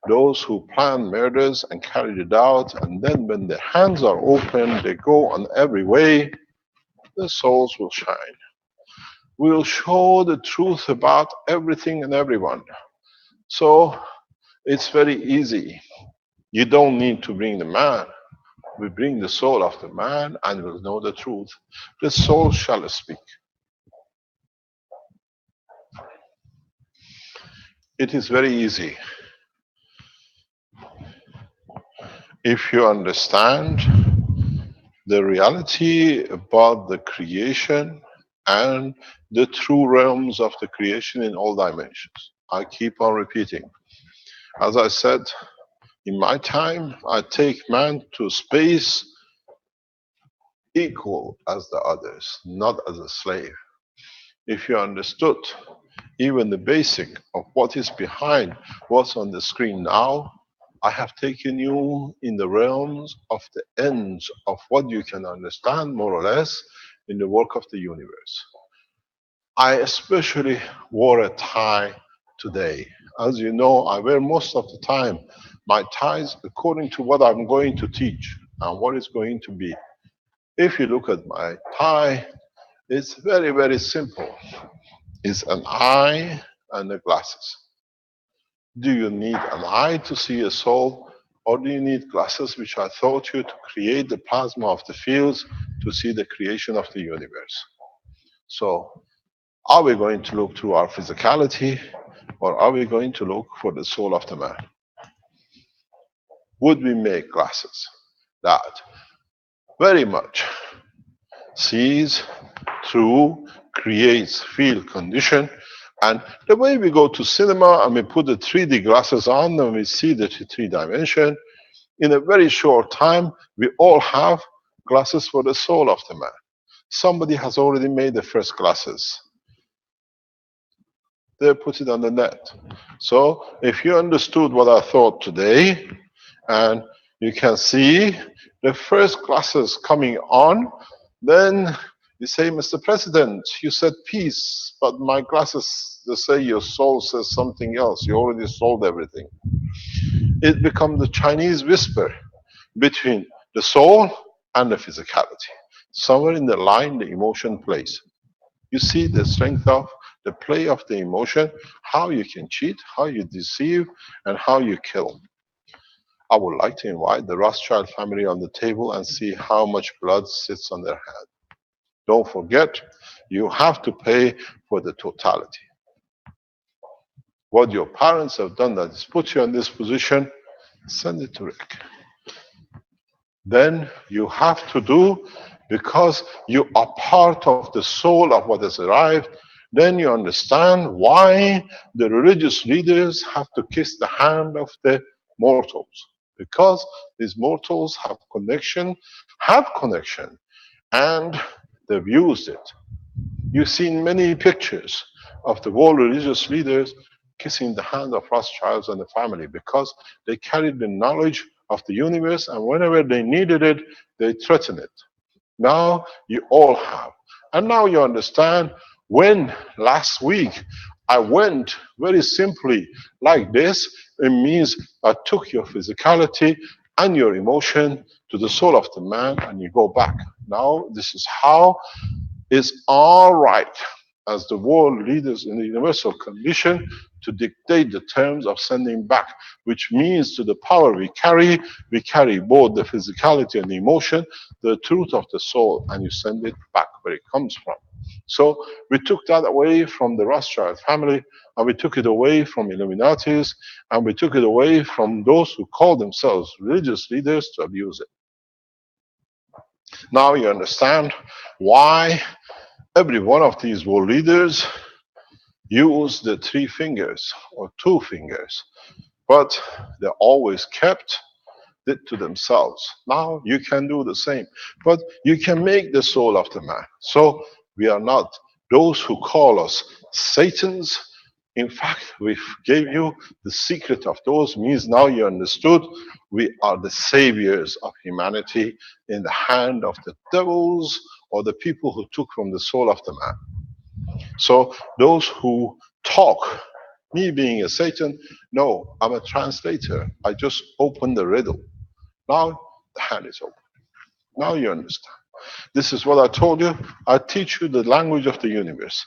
Those who plan murders and carry it out, and then when their hands are open, they go on every way, the souls will shine. We'll show the truth about everything and everyone. So it's very easy. You don't need to bring the man. We bring the soul of the man and we'll know the truth. The soul shall speak. It is very easy. If you understand the reality about the creation and the true realms of the creation in all dimensions. I keep on repeating. As I said, in my time, I take man to space equal as the others, not as a slave. If you understood even the basic of what is behind what's on the screen now, I have taken you in the realms of the ends of what you can understand more or less in the work of the universe. I especially wore a tie today. As you know, I wear most of the time my ties according to what I'm going to teach and what is going to be. If you look at my tie, it's very, very simple. It's an eye and the glasses. Do you need an eye to see a soul, or do you need glasses, which I taught you to create the plasma of the fields to see the creation of the universe? So, are we going to look through our physicality, or are we going to look for the soul of the man? Would we make glasses that very much sees through, creates field condition, and the way we go to cinema and we put the 3D glasses on and we see the 3 dimension, in a very short time, we all have glasses for the soul of the man. Somebody has already made the first glasses. They put it on the net. So if you understood what I thought today, and you can see the first glasses coming on, then you say, Mr. President, you said peace, but my glasses, they say your soul says something else. You already sold everything. It becomes the Chinese whisper between the soul and the physicality. Somewhere in the line, the emotion plays. You see the strength of the play of the emotion, how you can cheat, how you deceive, and how you kill. I would like to invite the Rothschild family on the table and see how much blood sits on their hand. Don't forget, you have to pay for the totality. What your parents have done that has put you in this position, send it to Rick. Then you have to do, because you are part of the soul of what has arrived, then you understand why the religious leaders have to kiss the hand of the mortals. Because these mortals have connection, and They've used it. You've seen many pictures of the world religious leaders kissing the hand of Rothschilds and the family because they carried the knowledge of the universe, and whenever they needed it, they threatened it. Now you all have. And now you understand when last week I went very simply like this, it means I took your physicality and your emotion to the soul of the man and you go back. Now this is how it's all right as the world leaders in the universal condition to dictate the terms of sending back, which means to the power we carry both the physicality and the emotion, the truth of the soul, and you send it back where it comes from. So we took that away from the Rothschild family, and we took it away from Illuminatis, and we took it away from those who call themselves religious leaders to abuse it. Now you understand why every one of these world leaders use the 3 fingers or 2 fingers, but they always kept it to themselves. Now you can do the same, but you can make the soul of the man. So we are not those who call us Satans. In fact, we gave you the secret of those, means now you understood we are the saviors of humanity in the hand of the devils or the people who took from the soul of the man. So those who talk, me being a Satan, no, I'm a translator. I just opened the riddle. Now the hand is open. Now you understand. This is what I told you. I teach you the language of the universe.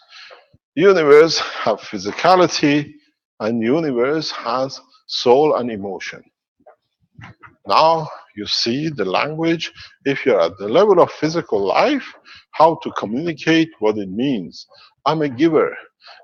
Universe has physicality and universe has soul and emotion. Now you see the language, if you're at the level of physical life, how to communicate what it means. I'm a giver.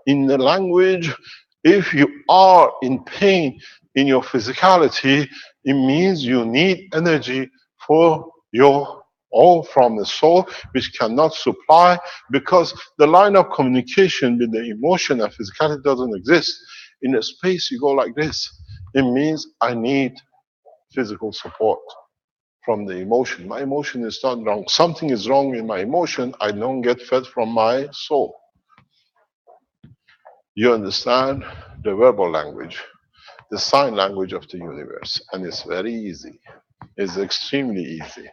In the language, if you are in pain in your physicality, it means you need energy for your all from the soul, which cannot supply because the line of communication with the emotion and physicality doesn't exist. In a space, you go like this. It means I need physical support from the emotion. My emotion is not wrong. Something is wrong in my emotion. I don't get fed from my soul. You understand the verbal language, the sign language of the universe, and it's very easy. It's extremely easy.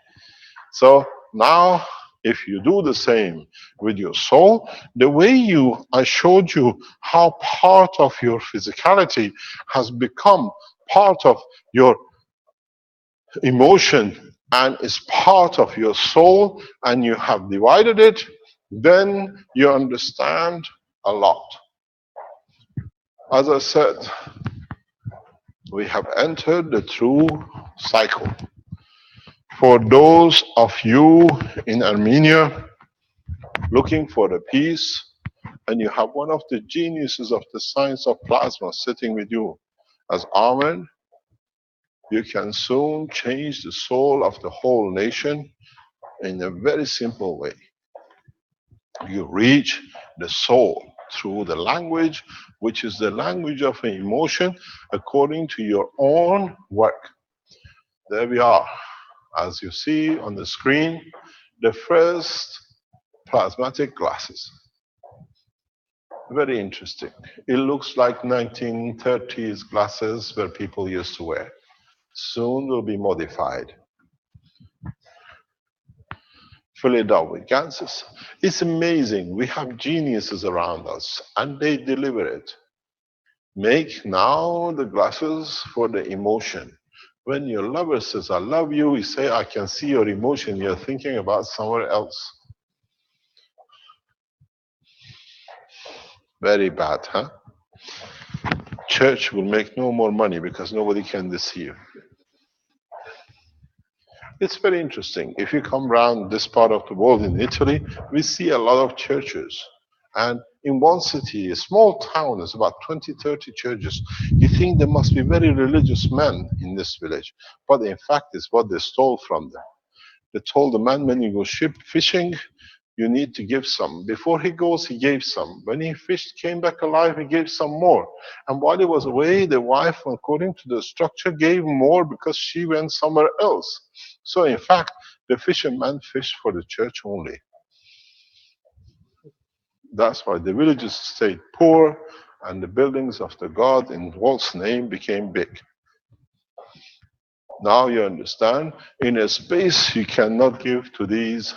So now, if you do the same with your soul, the way I showed you how part of your physicality has become part of your emotion and is part of your soul, and you have divided it, then you understand a lot. As I said, we have entered the true cycle. For those of you in Armenia looking for the peace, and you have one of the geniuses of the science of plasma sitting with you as Ahmed, you can soon change the soul of the whole nation in a very simple way. You reach the soul through the language, which is the language of an emotion according to your own work. There we are. As you see on the screen, the first plasmatic glasses. Very interesting. It looks like 1930s glasses where people used to wear. Soon will be modified. Fill it up with gases. It's amazing. We have geniuses around us and they deliver it. Make now the glasses for the emotion. When your lover says, I love you, you say, I can see your emotion. You're thinking about somewhere else. Very bad, huh? Church will make no more money because nobody can deceive. It's very interesting. If you come around this part of the world in Italy, we see a lot of churches. And in one city, a small town, there's about 20, 30 churches. You think there must be very religious men in this village. But in fact, it's what they stole from them. They told the man, when you go ship fishing, you need to give some. Before he goes, he gave some. When he fished, came back alive, he gave some more. And while he was away, the wife, according to the structure, gave more because she went somewhere else. So in fact, the fisherman fished for the church only. That's why the villages stayed poor and the buildings of the god in Walt's name became big. Now you understand, in a space you cannot give to these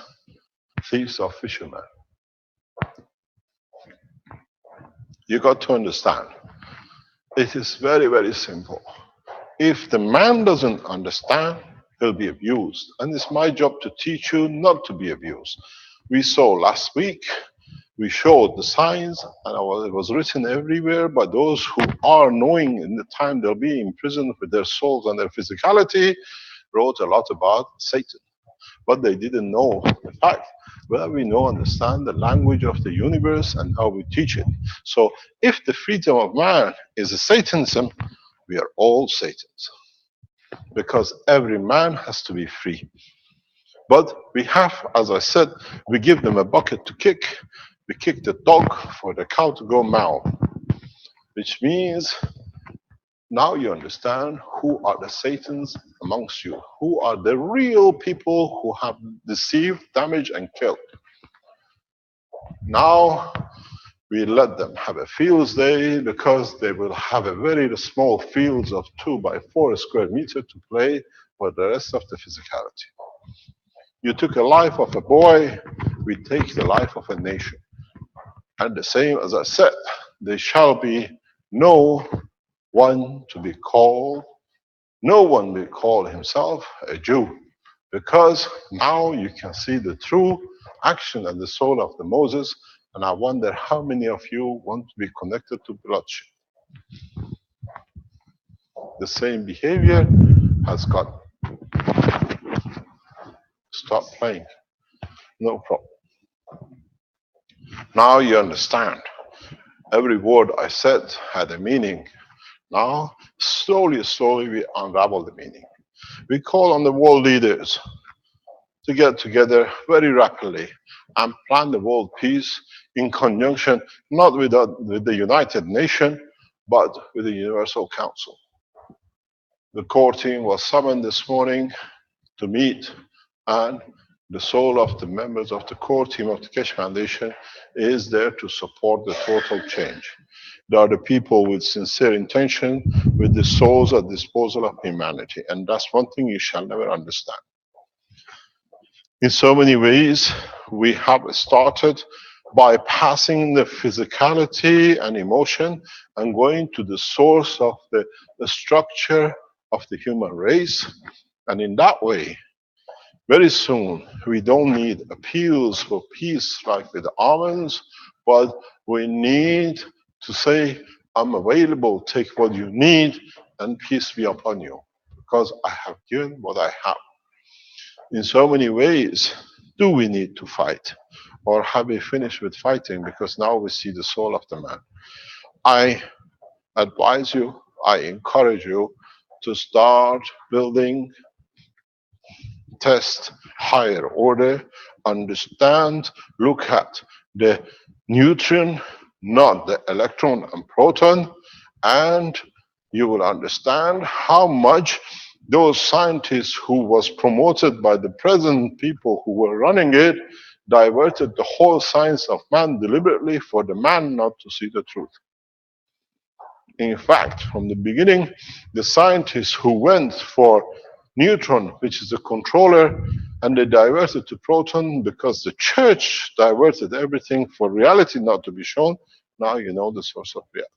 thieves of fishermen. You got to understand. It is very, very simple. If the man doesn't understand, he'll be abused. And it's my job to teach you not to be abused. We saw last week, we showed the signs, and it was written everywhere by those who are knowing in the time they'll be in prison with their souls and their physicality, wrote a lot about Satan. But they didn't know the fact. Well, we know, understand the language of the universe and how we teach it. So if the freedom of man is a Satanism, we are all Satans. Because every man has to be free. But we have, as I said, we give them a bucket to kick. We kick the dog for the cow to go meow. Which means now you understand who are the Satans amongst you. Who are the real people who have deceived, damaged, and killed. Now we let them have a fields day because they will have a very small fields of 2 by 4 square meter to play for the rest of the physicality. You took a life of a boy, we take the life of a nation. And the same as I said, there shall be no one will call himself a Jew. Because now you can see the true action and the soul of the Moses. And I wonder how many of you want to be connected to bloodshed. The same behavior has got. Stop playing. No problem. Now you understand. Every word I said had a meaning. Now, slowly we unravel the meaning. We call on the world leaders to get together very rapidly and plan the world peace in conjunction not with the United Nations, but with the Universal Council. The core team was summoned this morning to meet, and the soul of the members of the core team of the Keshe Foundation is there to support the total change. They are the people with sincere intention, with the souls at disposal of humanity. And that's one thing you shall never understand. In so many ways, we have started by passing the physicality and emotion and going to the source of the structure of the human race. And in that way, very soon, we don't need appeals for peace like with almonds, but we need to say, I'm available, take what you need, and peace be upon you, because I have given what I have. In so many ways, do we need to fight? Or have we finished with fighting because now we see the soul of the man? I advise you, I encourage you to start building, test higher order, understand, look at the neutron, not the electron and proton, and you will understand how much those scientists who was promoted by the present people who were running it diverted the whole science of man deliberately for the man not to see the truth. In fact, from the beginning, the scientists who went for neutron, which is a controller, and they diverted to proton because the church diverted everything for reality not to be shown. Now you know the source of reality.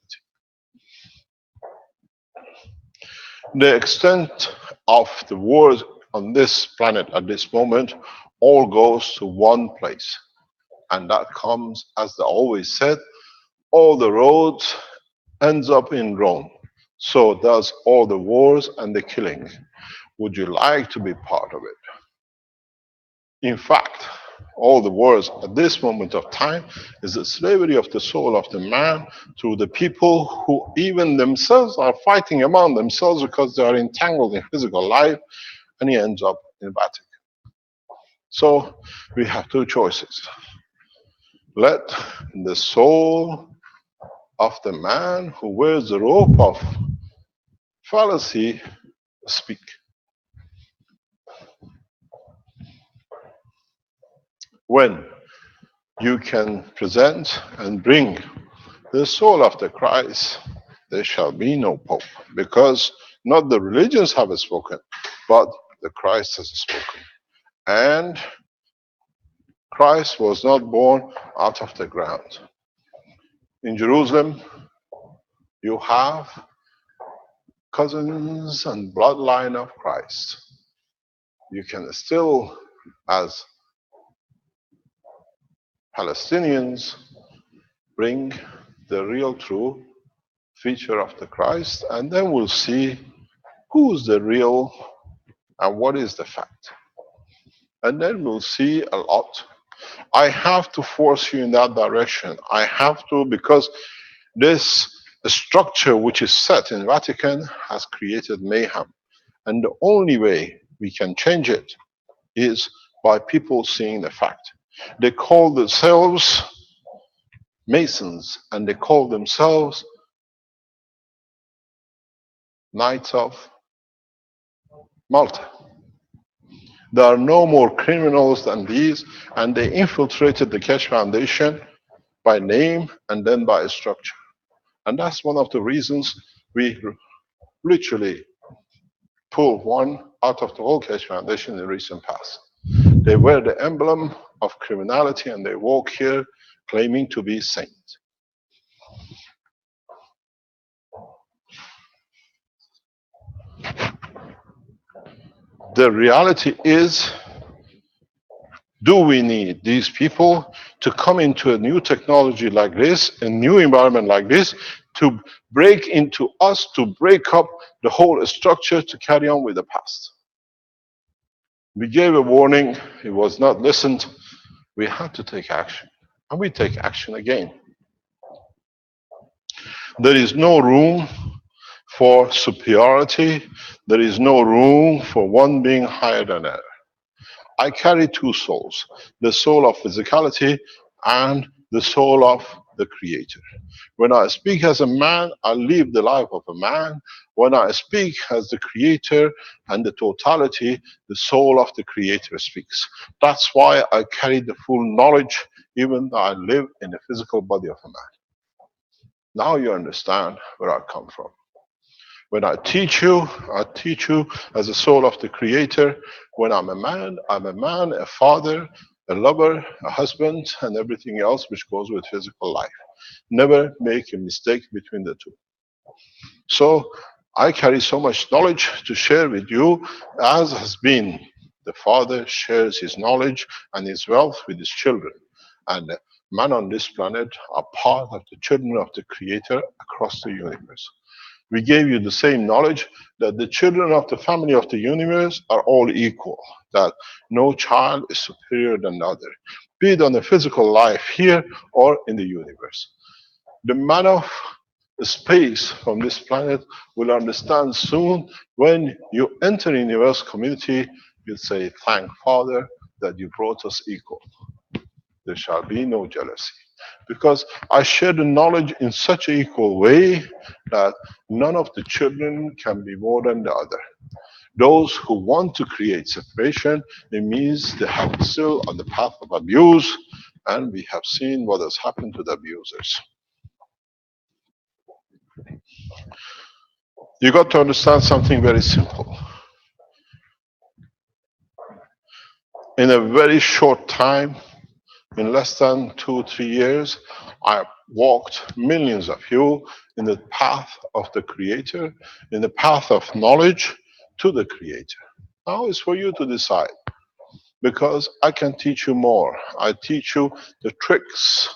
The extent of the wars on this planet at this moment all goes to one place. And that comes, as they always said, all the roads ends up in Rome. So does all the wars and the killing. Would you like to be part of it? In fact, all the wars at this moment of time is the slavery of the soul of the man through the people who even themselves are fighting among themselves because they are entangled in physical life, and he ends up in Vatican. So we have two choices. Let the soul of the man who wears the robe of fallacy speak. When you can present and bring the soul of the Christ, there shall be no pope, because not the religions have spoken, but the Christ has spoken. And Christ was not born out of the ground. In Jerusalem, you have cousins and bloodline of Christ. You can still, as Palestinians, bring the real true feature of the Christ, and then we'll see who's the real and what is the fact. And then we'll see a lot. I have to force you in that direction. I have to, because this structure which is set in Vatican has created mayhem. And the only way we can change it is by people seeing the fact. They call themselves Masons and they call themselves Knights of Malta. There are no more criminals than these, and they infiltrated the Keshe Foundation by name and then by structure. And that's one of the reasons we literally pulled one out of the whole Keshe Foundation in the recent past. They wear the emblem of criminality and they walk here claiming to be saints. The reality is, do we need these people to come into a new technology like this, a new environment like this, to break into us, to break up the whole structure, to carry on with the past? We gave a warning, it was not listened. We had to take action, and we take action again. There is no room for superiority. There is no room for one being higher than another. I carry two souls, the soul of physicality and the soul of the Creator. When I speak as a man, I live the life of a man. When I speak as the Creator and the totality, the soul of the Creator speaks. That's why I carry the full knowledge, even though I live in the physical body of a man. Now you understand where I come from. When I teach you as a soul of the Creator. When I'm a man, a father, a lover, a husband, and everything else which goes with physical life. Never make a mistake between the two. So I carry so much knowledge to share with you, as has been the father shares his knowledge and his wealth with his children. And man on this planet are part of the children of the Creator across the universe. We gave you the same knowledge that the children of the family of the universe are all equal, that no child is superior than the other, be it on the physical life here or in the universe. The man of space from this planet will understand soon. When you enter in universe community, you'll say, thank Father that you brought us equal. There shall be no jealousy. Because I share the knowledge in such an equal way that none of the children can be more than the other. Those who want to create separation, it means they have still on the path of abuse, and we have seen what has happened to the abusers. You got to understand something very simple. In a very short time, in less than 2-3 years, I walked millions of you in the path of the Creator, in the path of knowledge to the Creator. Now it's for you to decide, because I can teach you more. I teach you the tricks.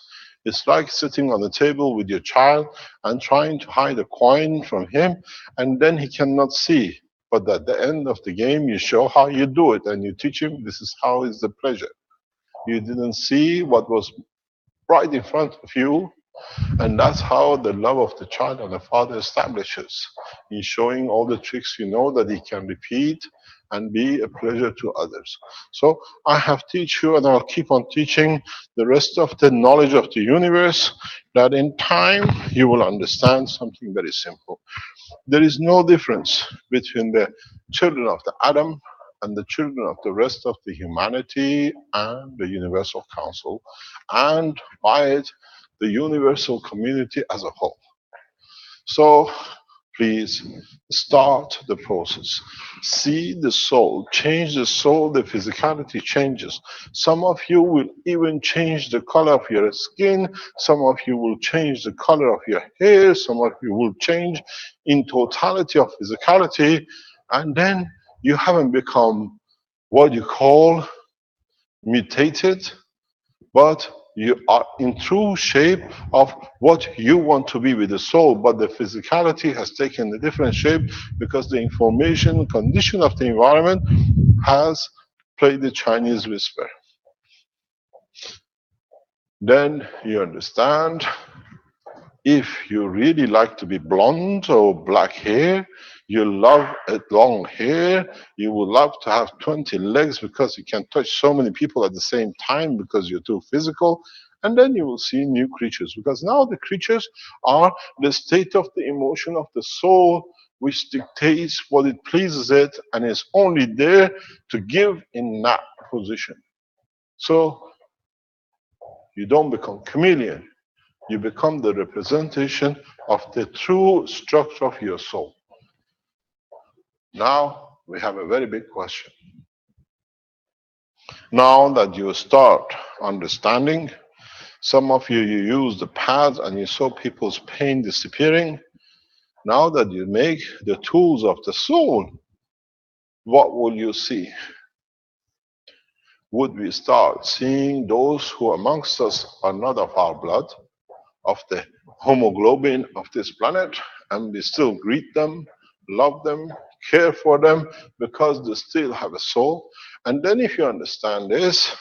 It's like sitting on the table with your child and trying to hide a coin from him, and then he cannot see. But at the end of the game, you show how you do it, and you teach him this is how is the pleasure. You didn't see what was right in front of you, and that's how the love of the child and the father establishes. He's showing all the tricks you know that he can repeat and be a pleasure to others. So I have teach you, and I'll keep on teaching the rest of the knowledge of the universe, that in time you will understand something very simple. There is no difference between the children of the Adam and the children of the rest of the humanity and the Universal Council, and by it, the universal community as a whole. So please start the process. See the soul, change the soul, the physicality changes. Some of you will even change the color of your skin. Some of you will change the color of your hair. Some of you will change in totality of physicality. And then you haven't become what you call mutated, but you are in true shape of what you want to be with the soul, but the physicality has taken a different shape because the information condition of the environment has played the Chinese whisper. Then you understand, if you really like to be blonde or black hair, you love long hair, you would love to have 20 legs because you can touch so many people at the same time because you're too physical, and then you will see new creatures, because now the creatures are the state of the emotion of the soul, which dictates what it pleases it and is only there to give in that position. So you don't become chameleon. You become the representation of the true structure of your soul. Now we have a very big question. Now that you start understanding, some of you use the pads and you saw people's pain disappearing. Now that you make the tools of the soul, what will you see? Would we start seeing those who amongst us are not of our blood, of the hemoglobin of this planet, and we still greet them, love them, care for them because they still have a soul? And then if you understand this,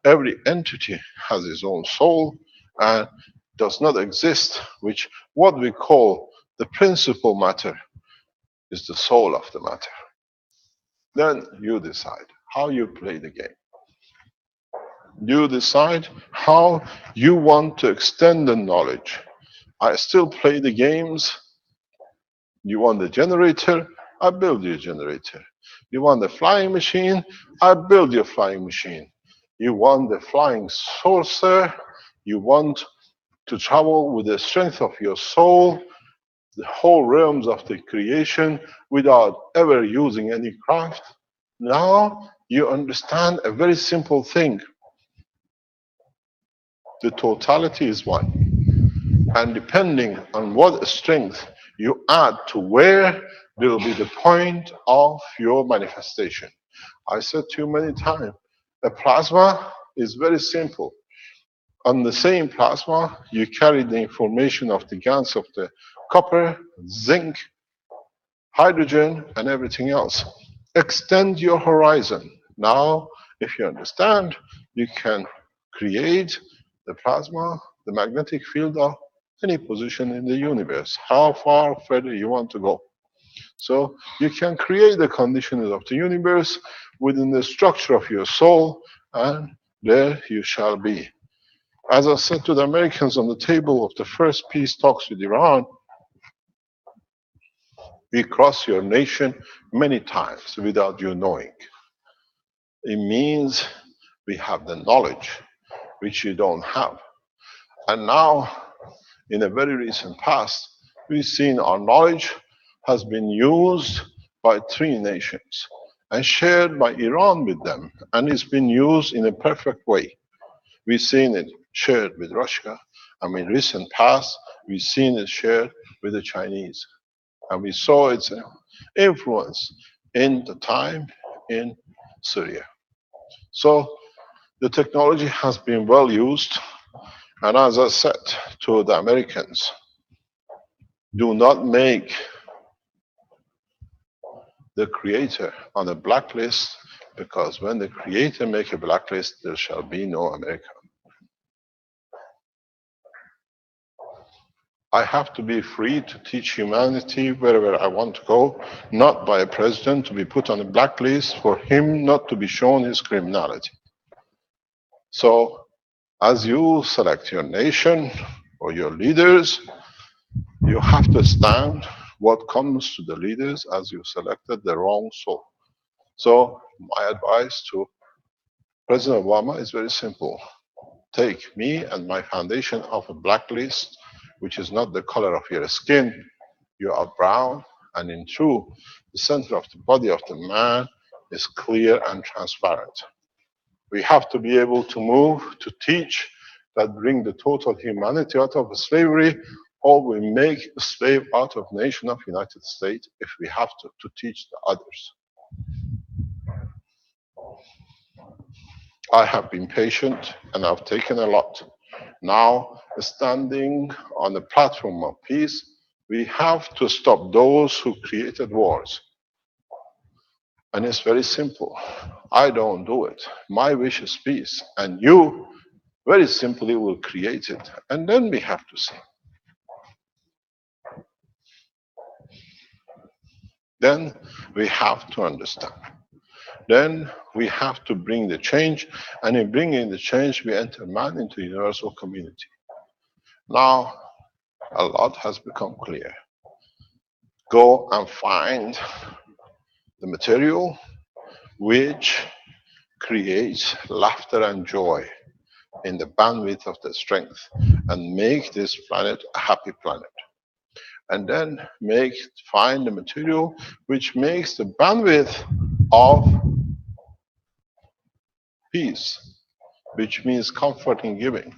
every entity has its own soul and does not exist, which what we call the principal matter is the soul of the matter. Then you decide how you play the game. You decide how you want to extend the knowledge. I still play the games. You want the generator? I build you a generator. You want the flying machine? I build your flying machine. You want the flying saucer? You want to travel with the strength of your soul, the whole realms of the creation without ever using any craft? Now you understand a very simple thing. The totality is one. And depending on what strength you add to where, will be the point of your manifestation. I said to you many times, a plasma is very simple. On the same plasma, you carry the information of the GANs of the copper, zinc, hydrogen, and everything else. Extend your horizon. Now, if you understand, you can create the plasma, the magnetic field of any position in the universe, how far further you want to go. So you can create the conditions of the universe within the structure of your soul, and there you shall be. As I said to the Americans on the table of the first peace talks with Iran, we cross your nation many times without you knowing. It means we have the knowledge which you don't have. And now, in a very recent past, we've seen our knowledge has been used by 3 nations and shared by Iran with them, and it's been used in a perfect way. We've seen it shared with Russia, and in recent past, we've seen it shared with the Chinese. And we saw its influence in the time in Syria. So the technology has been well used, and as I said to the Americans, do not make the creator on a blacklist, because when the creator make a blacklist, there shall be no America. I have to be free to teach humanity wherever I want to go, not by a president to be put on a blacklist for him not to be shown his criminality. So, as you select your nation or your leaders, you have to stand what comes to the leaders as you selected the wrong soul. So my advice to President Obama is very simple. Take me and my foundation off a blacklist, which is not the color of your skin. You are brown, and in truth, the center of the body of the man is clear and transparent. We have to be able to move, to teach, that bring the total humanity out of slavery, or we make a slave out of nation of United States if we have to teach the others. I have been patient and I've taken a lot. Now, standing on the platform of peace, we have to stop those who created wars. And it's very simple. I don't do it. My wish is peace. And you, very simply, will create it. And then we have to see. Then we have to understand. Then we have to bring the change. And in bringing the change, we enter man into universal community. Now, a lot has become clear. Go and find the material which creates laughter and joy in the bandwidth of the strength, and make this planet a happy planet. And then find the material which makes the bandwidth of peace, which means comfort in giving.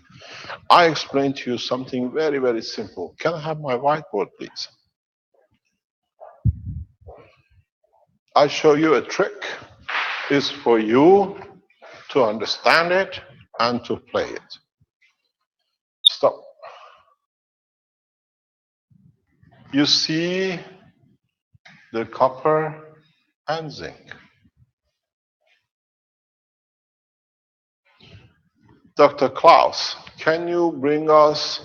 I explained to you something very, very simple. Can I have my whiteboard, please? I show you a trick. It's for you to understand it and to play it. Stop. You see the copper and zinc. Dr. Klaus, can you bring us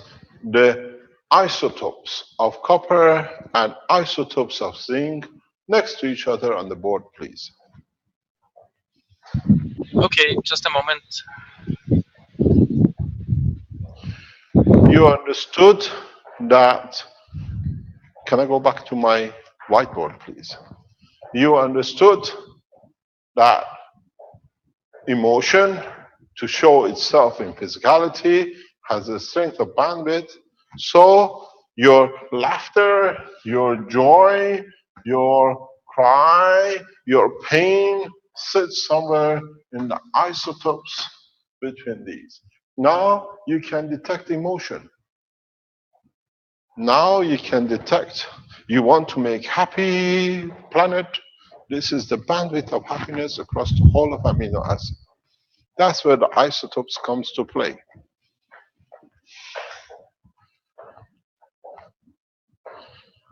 the isotopes of copper and isotopes of zinc next to each other on the board, please? Okay, just a moment. You understood that. Can I go back to my whiteboard, please? You understood that emotion, to show itself in physicality, has a strength of bandwidth. So your laughter, your joy, your cry, your pain sits somewhere in the isotopes between these. Now you can detect emotion. Now you can detect, you want to make happy planet. This is the bandwidth of happiness across the whole of amino acid. That's where the isotopes comes to play.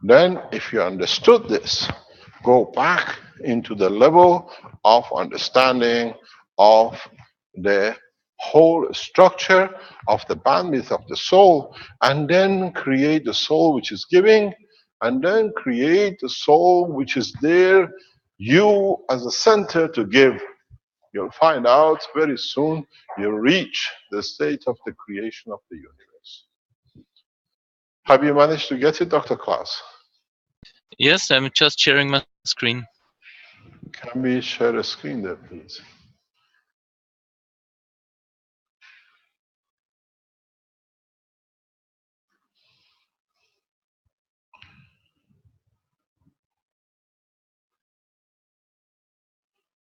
Then, if you understood this, go back into the level of understanding of the whole structure of the bandwidth of the soul, and then create the soul which is giving, and then create the soul which is there, you as a center to give. You'll find out very soon you'll reach the state of the creation of the universe. Have you managed to get it, Dr. Klaus? Yes, I'm just sharing my screen. Can we share a screen there, please?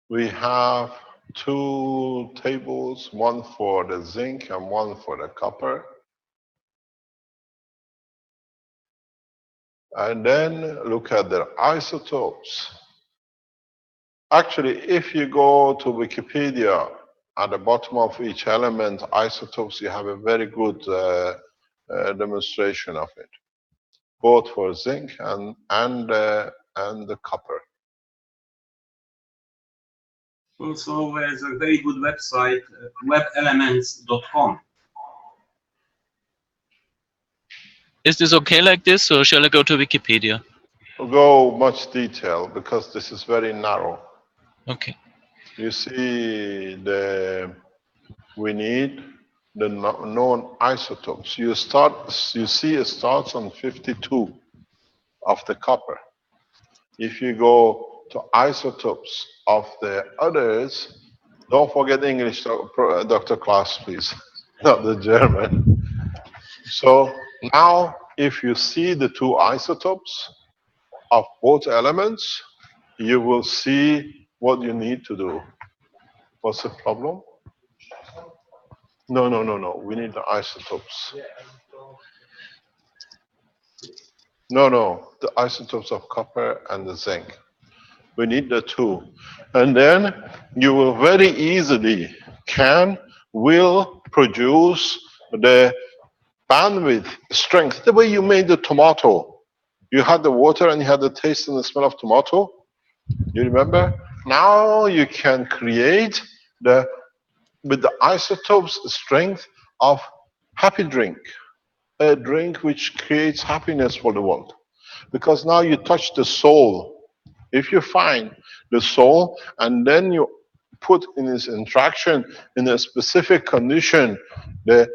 We have two tables, one for the zinc and one for the copper. And then look at the isotopes. Actually, if you go to Wikipedia, at the bottom of each element, isotopes, you have a very good demonstration of it, both for zinc and the copper. Also, there's a very good website, webelements.com. Is this okay like this, or shall I go to Wikipedia? We'll go much detail because this is very narrow. Okay. You see, we need the known isotopes. You see it starts on 52 of the copper. If you go to isotopes of the others, don't forget English, Dr. Klaas, please, not the German. So now, if you see the two isotopes of both elements, you will see what you need to do. What's the problem? No, no, no, no. We need the isotopes. No, no. The isotopes of copper and the zinc. We need the two. And then you will very easily will produce the bandwidth strength. The way you made the tomato. You had the water and you had the taste and the smell of tomato. You remember? Now you can create with the isotopes strength of happy drink. A drink which creates happiness for the world. Because now you touch the soul. If you find the soul and then you put in its interaction in a specific condition the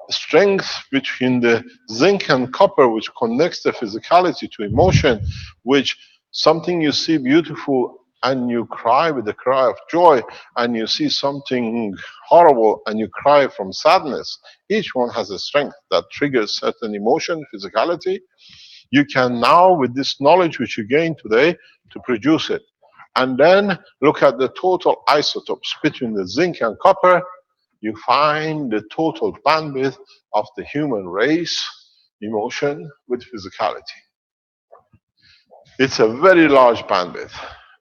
strength between the zinc and copper, which connects the physicality to emotion, which something you see beautiful and you cry with a cry of joy, and you see something horrible and you cry from sadness. Each one has a strength that triggers certain emotion, physicality. You can now, with this knowledge which you gain today, to produce it. And then look at the total isotopes between the zinc and copper. You find the total bandwidth of the human race, emotion with physicality. It's a very large bandwidth.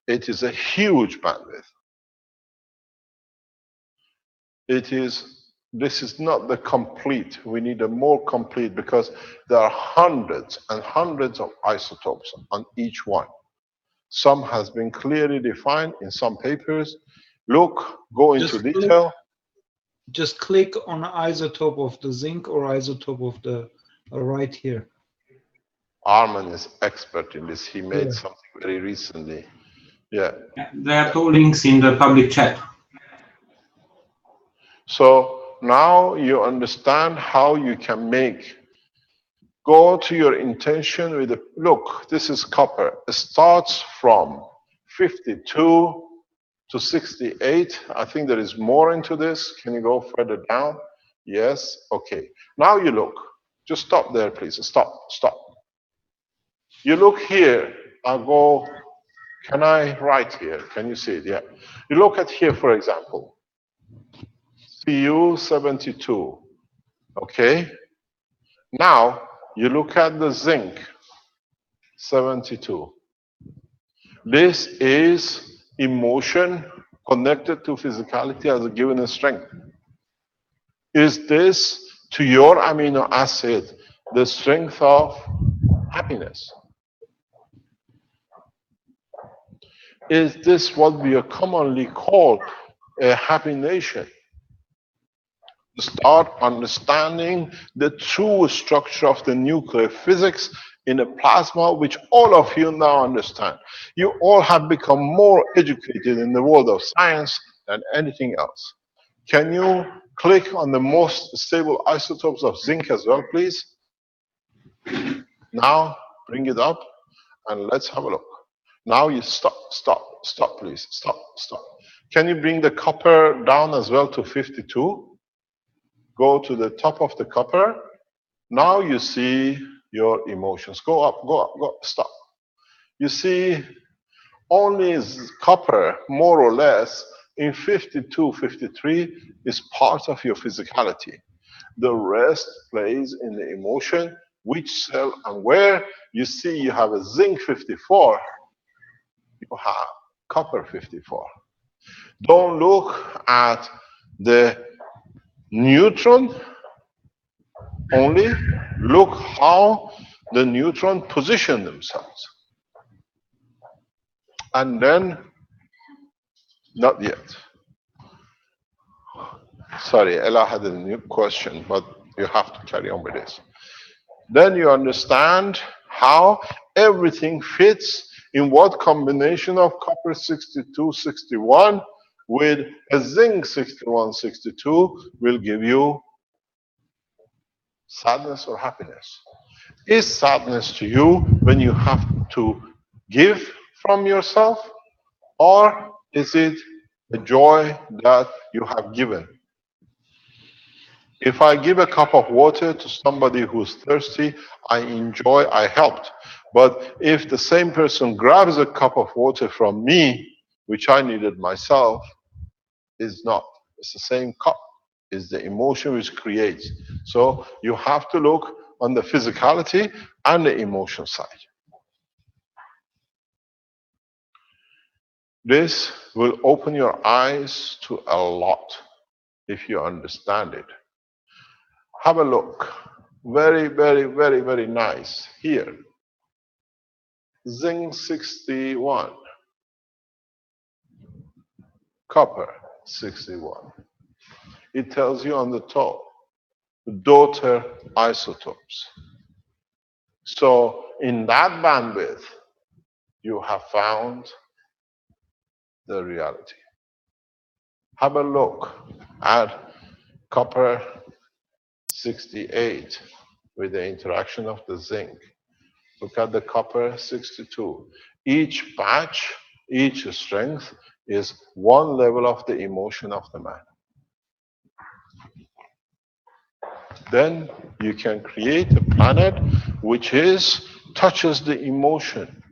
It is a huge bandwidth. This is not the complete. We need a more complete, because there are hundreds and hundreds of isotopes on each one. Some has been clearly defined in some papers. Look, go into detail. Just click on isotope of the zinc or isotope of the right here. Arman is expert in this. He made something very recently. Yeah. There are two links in the public chat. So now you understand how you can go to your intention with look, this is copper. It starts from 52 to 68. I think there is more into this. Can you go further down? Yes. Okay. Now you look. Just stop there, please. Stop. You look here. I'll go. Can I write here? Can you see it? Yeah. You look at here, for example. Cu 72. Okay. Now you look at the zinc 72. This is emotion connected to physicality as a given strength. Is this to your amino acid the strength of happiness? Is this what we are commonly called a happy nation? Start understanding the true structure of the nuclear physics in a plasma, which all of you now understand. You all have become more educated in the world of science than anything else. Can you click on the most stable isotopes of zinc as well, please? Now, bring it up and let's have a look. Now you stop, please. Stop. Can you bring the copper down as well to 52? Go to the top of the copper. Now you see your emotions. Go up, stop. You see only copper, more or less, in 52, 53 is part of your physicality. The rest plays in the emotion, which cell and where. You see you have a zinc 54, you have copper 54. Don't look at the neutron only, look how the neutron position themselves. And then, not yet. Sorry, Ella had a new question, but you have to carry on with this. Then you understand how everything fits in what combination of copper 62, 61 with a zinc 61, 62 will give you sadness or happiness. Is sadness to you when you have to give from yourself? Or is it a joy that you have given? If I give a cup of water to somebody who's thirsty, I enjoy, I helped. But if the same person grabs a cup of water from me, which I needed myself, is not. It's the same cup. It's the emotion which creates. So you have to look on the physicality and the emotion side. This will open your eyes to a lot if you understand it. Have a look. Very, very, very, very nice. Here. Zinc 61. Copper 61. It tells you on the top, daughter isotopes. So in that bandwidth, you have found the reality. Have a look at copper 68 with the interaction of the zinc. Look at the copper 62. Each patch, each strength is one level of the emotion of the man. Then you can create a planet which touches the emotion.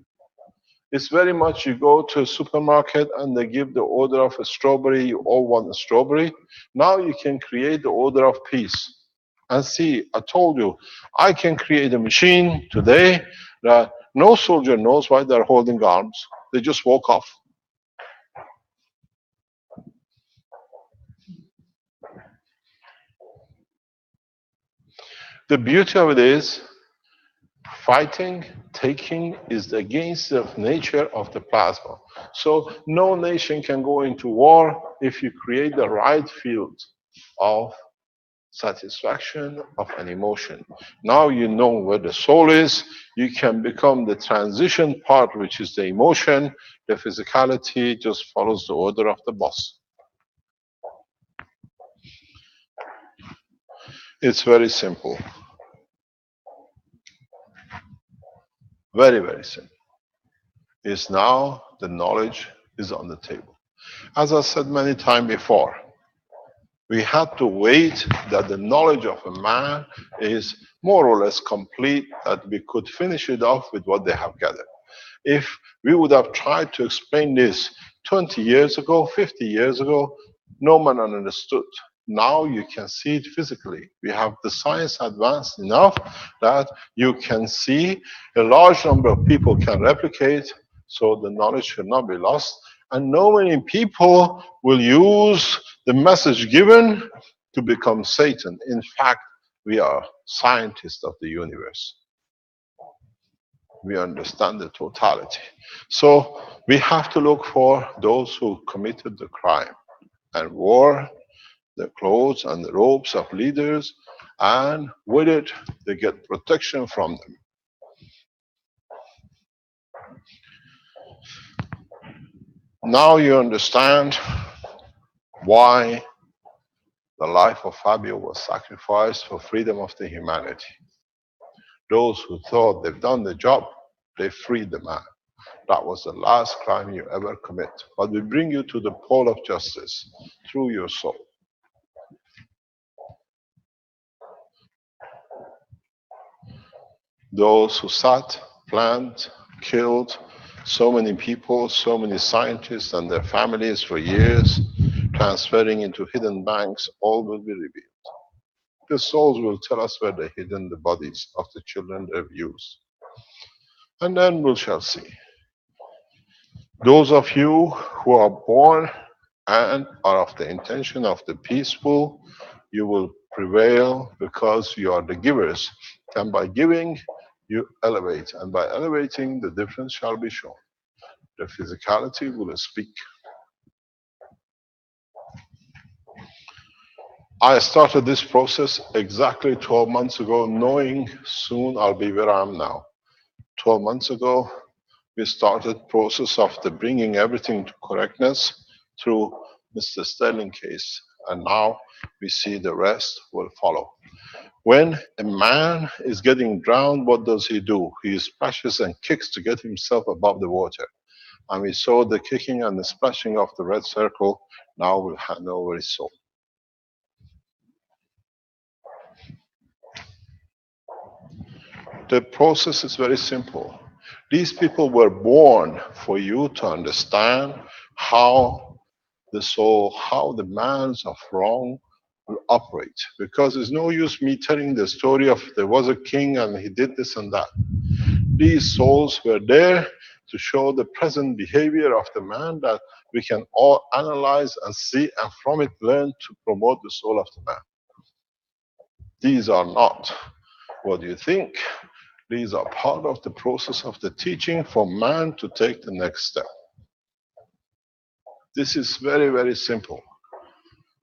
It's very much you go to a supermarket and they give the order of a strawberry, you all want a strawberry. Now you can create the order of peace. And see, I told you, I can create a machine today that no soldier knows why they're holding arms. They just walk off. The beauty of it is, fighting, taking is against the nature of the plasma. So no nation can go into war if you create the right field of satisfaction of an emotion. Now you know where the soul is. You can become the transition part, which is the emotion. The physicality just follows the order of the boss. It's very simple. Very, very simple. Is now the knowledge is on the table. As I said many times before, we had to wait that the knowledge of a man is more or less complete, that we could finish it off with what they have gathered. If we would have tried to explain this 20 years ago, 50 years ago, no one understood. Now you can see it physically. We have the science advanced enough that you can see a large number of people can replicate, so the knowledge should not be lost. And no many people will use the message given to become Satan. In fact, we are scientists of the universe. We understand the totality. So we have to look for those who committed the crime and wore the clothes and the robes of leaders, and with it, they get protection from them. Now you understand why the life of Fabio was sacrificed for freedom of the humanity. Those who thought they've done the job, they freed the man. That was the last crime you ever commit. But we bring you to the pole of justice through your soul. Those who sat, planned, killed so many people, so many scientists and their families for years, transferring into hidden banks, all will be revealed. The souls will tell us where they hidden the bodies of the children they've used. And then we shall see. Those of you who are born and are of the intention of the peaceful, you will prevail because you are the givers. And by giving, you elevate. And by elevating, the difference shall be shown. The physicality will speak. I started this process exactly 12 months ago, knowing soon I'll be where I am now. 12 months ago, we started process of the bringing everything to correctness through Mr. Sterling case. And now we see the rest will follow. When a man is getting drowned, what does he do? He splashes and kicks to get himself above the water. and we saw the kicking and the splashing of the red circle. Now we'll hand over his soul. The process is very simple. These people were born for you to understand how the soul, how the minds of wrong will operate. Because there's no use me telling the story of there was a king and he did this and that. These souls were there to show the present behavior of the man that we can all analyze and see, and from it learn to promote the soul of the man. These are not what you think. These are part of the process of the teaching for man to take the next step. This is very, very simple.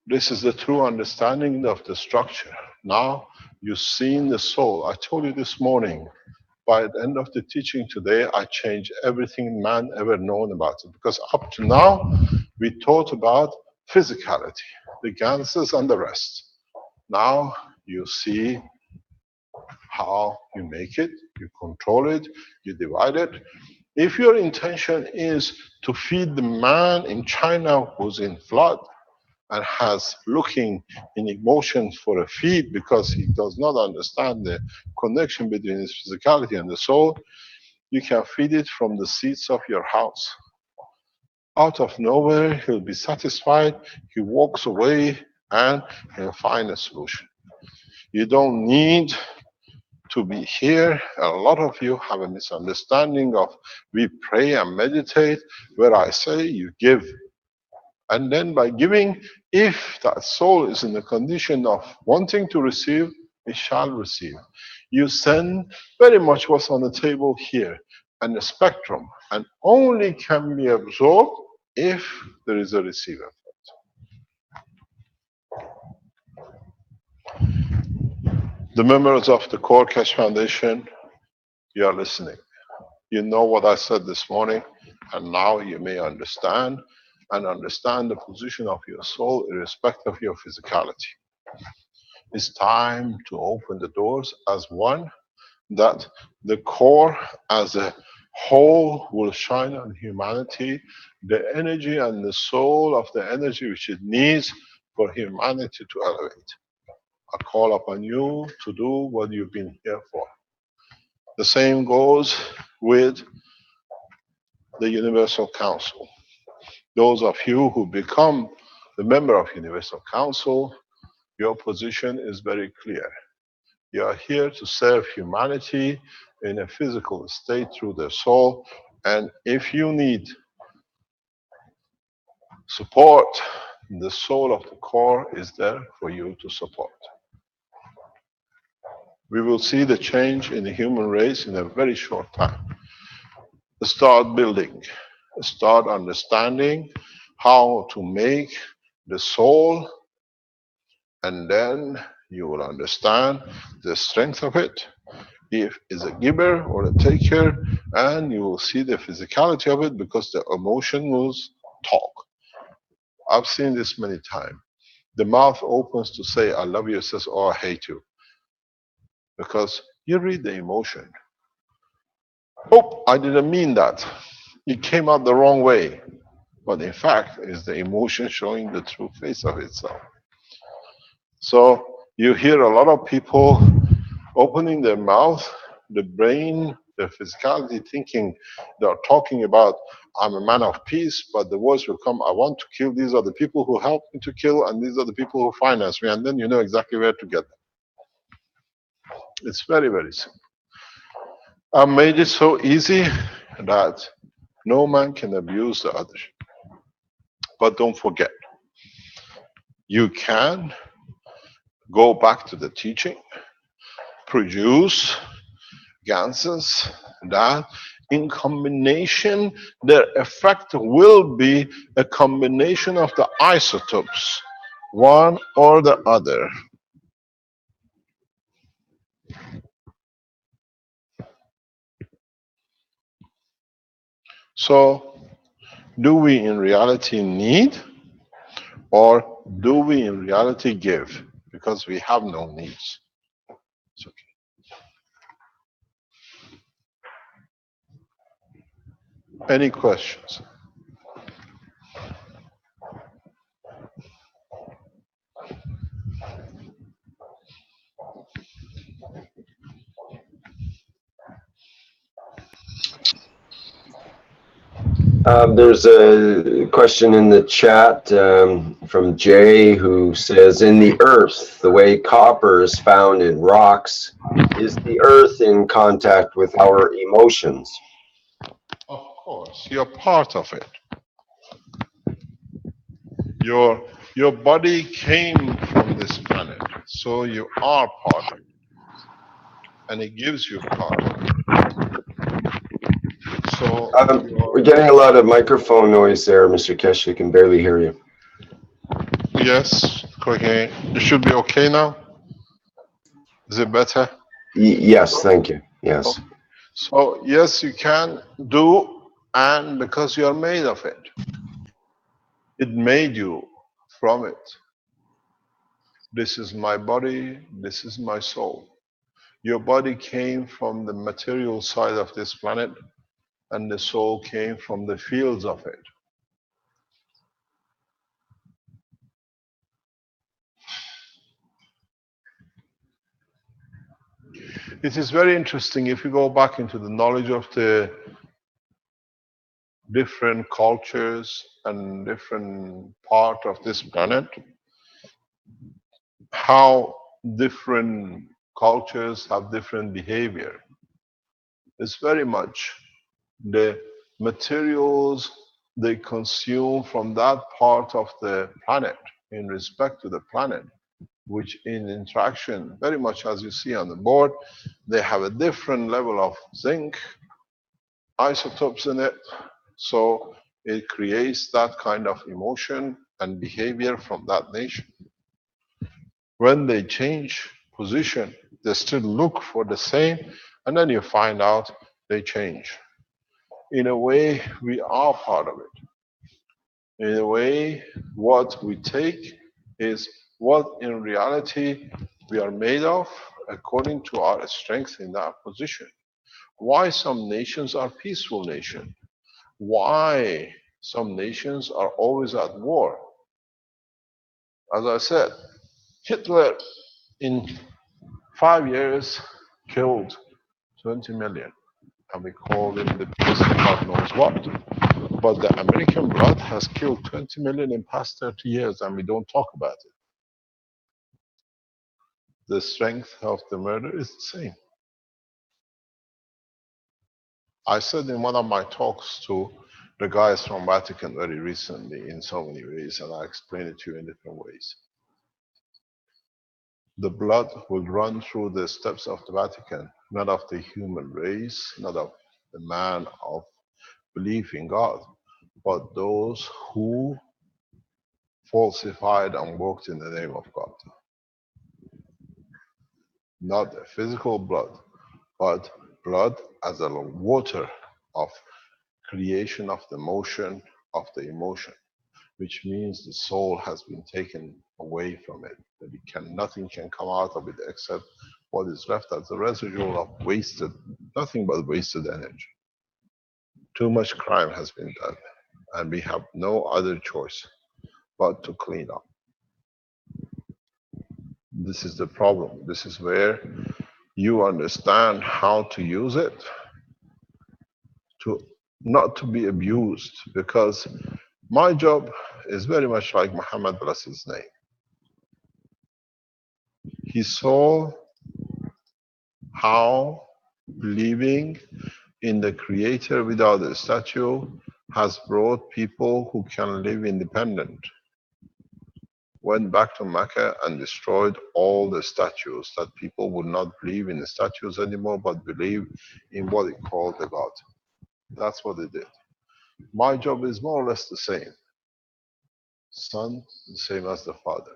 This is the true understanding of the structure. Now you've seen the soul. I told you this morning, by the end of the teaching today, I changed everything man ever known about it. Because up to now, we taught about physicality, the ganses and the rest. Now you see how you make it, you control it, you divide it. If your intention is to feed the man in China who's in flood and has looking in emotions for a feed because he does not understand the connection between his physicality and the soul, you can feed it from the seats of your house. Out of nowhere, he'll be satisfied, he walks away, and he'll find a solution. You don't need to be here. A lot of you have a misunderstanding of we pray and meditate, where I say you give. And then by giving, if that soul is in the condition of wanting to receive, it shall receive. You send very much what's on the table here, and the spectrum, and only can be absorbed if there is a receiver. The members of the core Keshe Foundation, you are listening. You know what I said this morning, and now you may understand, and understand the position of your soul irrespective of your physicality. It's time to open the doors as one, that the core as a whole will shine on humanity, the energy and the soul of the energy which it needs for humanity to elevate. I call upon you to do what you've been here for. The same goes with the Universal Council. Those of you who become the member of Universal Council, your position is very clear. You are here to serve humanity in a physical state through the soul, and if you need support, the soul of the core is there for you to support. We will see the change in the human race in a very short time. Start building, start understanding how to make the soul, and then you will understand the strength of it, if it's a giver or a taker, and you will see the physicality of it because the emotions talk. I've seen this many times. The mouth opens to say, I love you, it says, oh, I hate you. Because you read the emotion. Oh, I didn't mean that. It came out the wrong way. But in fact, it's the emotion showing the true face of itself. So you hear a lot of people opening their mouth, the brain, the physicality, thinking they're talking about, I'm a man of peace, but the words will come, I want to kill, these are the people who help me to kill, and these are the people who finance me, and then you know exactly where to get them. It's very, very simple. I made it so easy that no man can abuse the other. But don't forget, you can go back to the teaching, produce ganses that in combination, their effect will be a combination of the isotopes, one or the other. So, do we in reality need, or do we in reality give? Because we have no needs. It's okay. Any questions? There's a question in the chat from Jay who says, in the earth, the way copper is found in rocks, is the earth in contact with our emotions? Of course, you're part of it. Your body came from this planet, so you are part of it. And it gives you part of it. So We're getting a lot of microphone noise there, Mr. Keshe. I can barely hear you. yes, okay. It should be okay now. Is it better? Yes, thank you. Yes. Okay. So yes, you can do, and because you are made of it. It made you from it. This is my body, this is my soul. Your body came from the material side of this planet, and the soul came from the fields of it. It is very interesting if you go back into the knowledge of the different cultures and different part of this planet, how different cultures have different behavior. It's very much the materials they consume from that part of the planet in respect to the planet, which in interaction, very much as you see on the board, they have a different level of zinc isotopes in it. So it creates that kind of emotion and behavior from that nation. When they change position, they still look for the same, and then you find out they change. In a way, we are part of it. In a way, what we take is what in reality we are made of according to our strength in that position. Why some nations are peaceful nations? Why some nations are always at war? As I said, Hitler in 5 years killed 20 million. And we call him the beast of God knows what. But the American blood has killed 20 million in past 30 years, and we don't talk about it. The strength of the murder is the same. I said in one of my talks to the guys from Vatican very recently in so many ways, and I explained it to you in different ways. The blood will run through the steps of the Vatican, not of the human race, not of the man of belief in God, but those who falsified and worked in the name of God. Not the physical blood, but blood as a water of creation of the motion of the emotion, which means the soul has been taken away from it, that nothing can come out of it except what is left as a residual of wasted, nothing but wasted energy. Too much crime has been done, and we have no other choice but to clean up. This is the problem. This is where you understand how to use it, to not to be abused, because my job is very much like Muhammad bless his name. He saw how believing in the creator without a statue has brought people who can live independent. Went back to Mecca and destroyed all the statues, that people would not believe in the statues anymore, but believe in what he called the God. That's what he did. My job is more or less the same. Son, the same as the Father.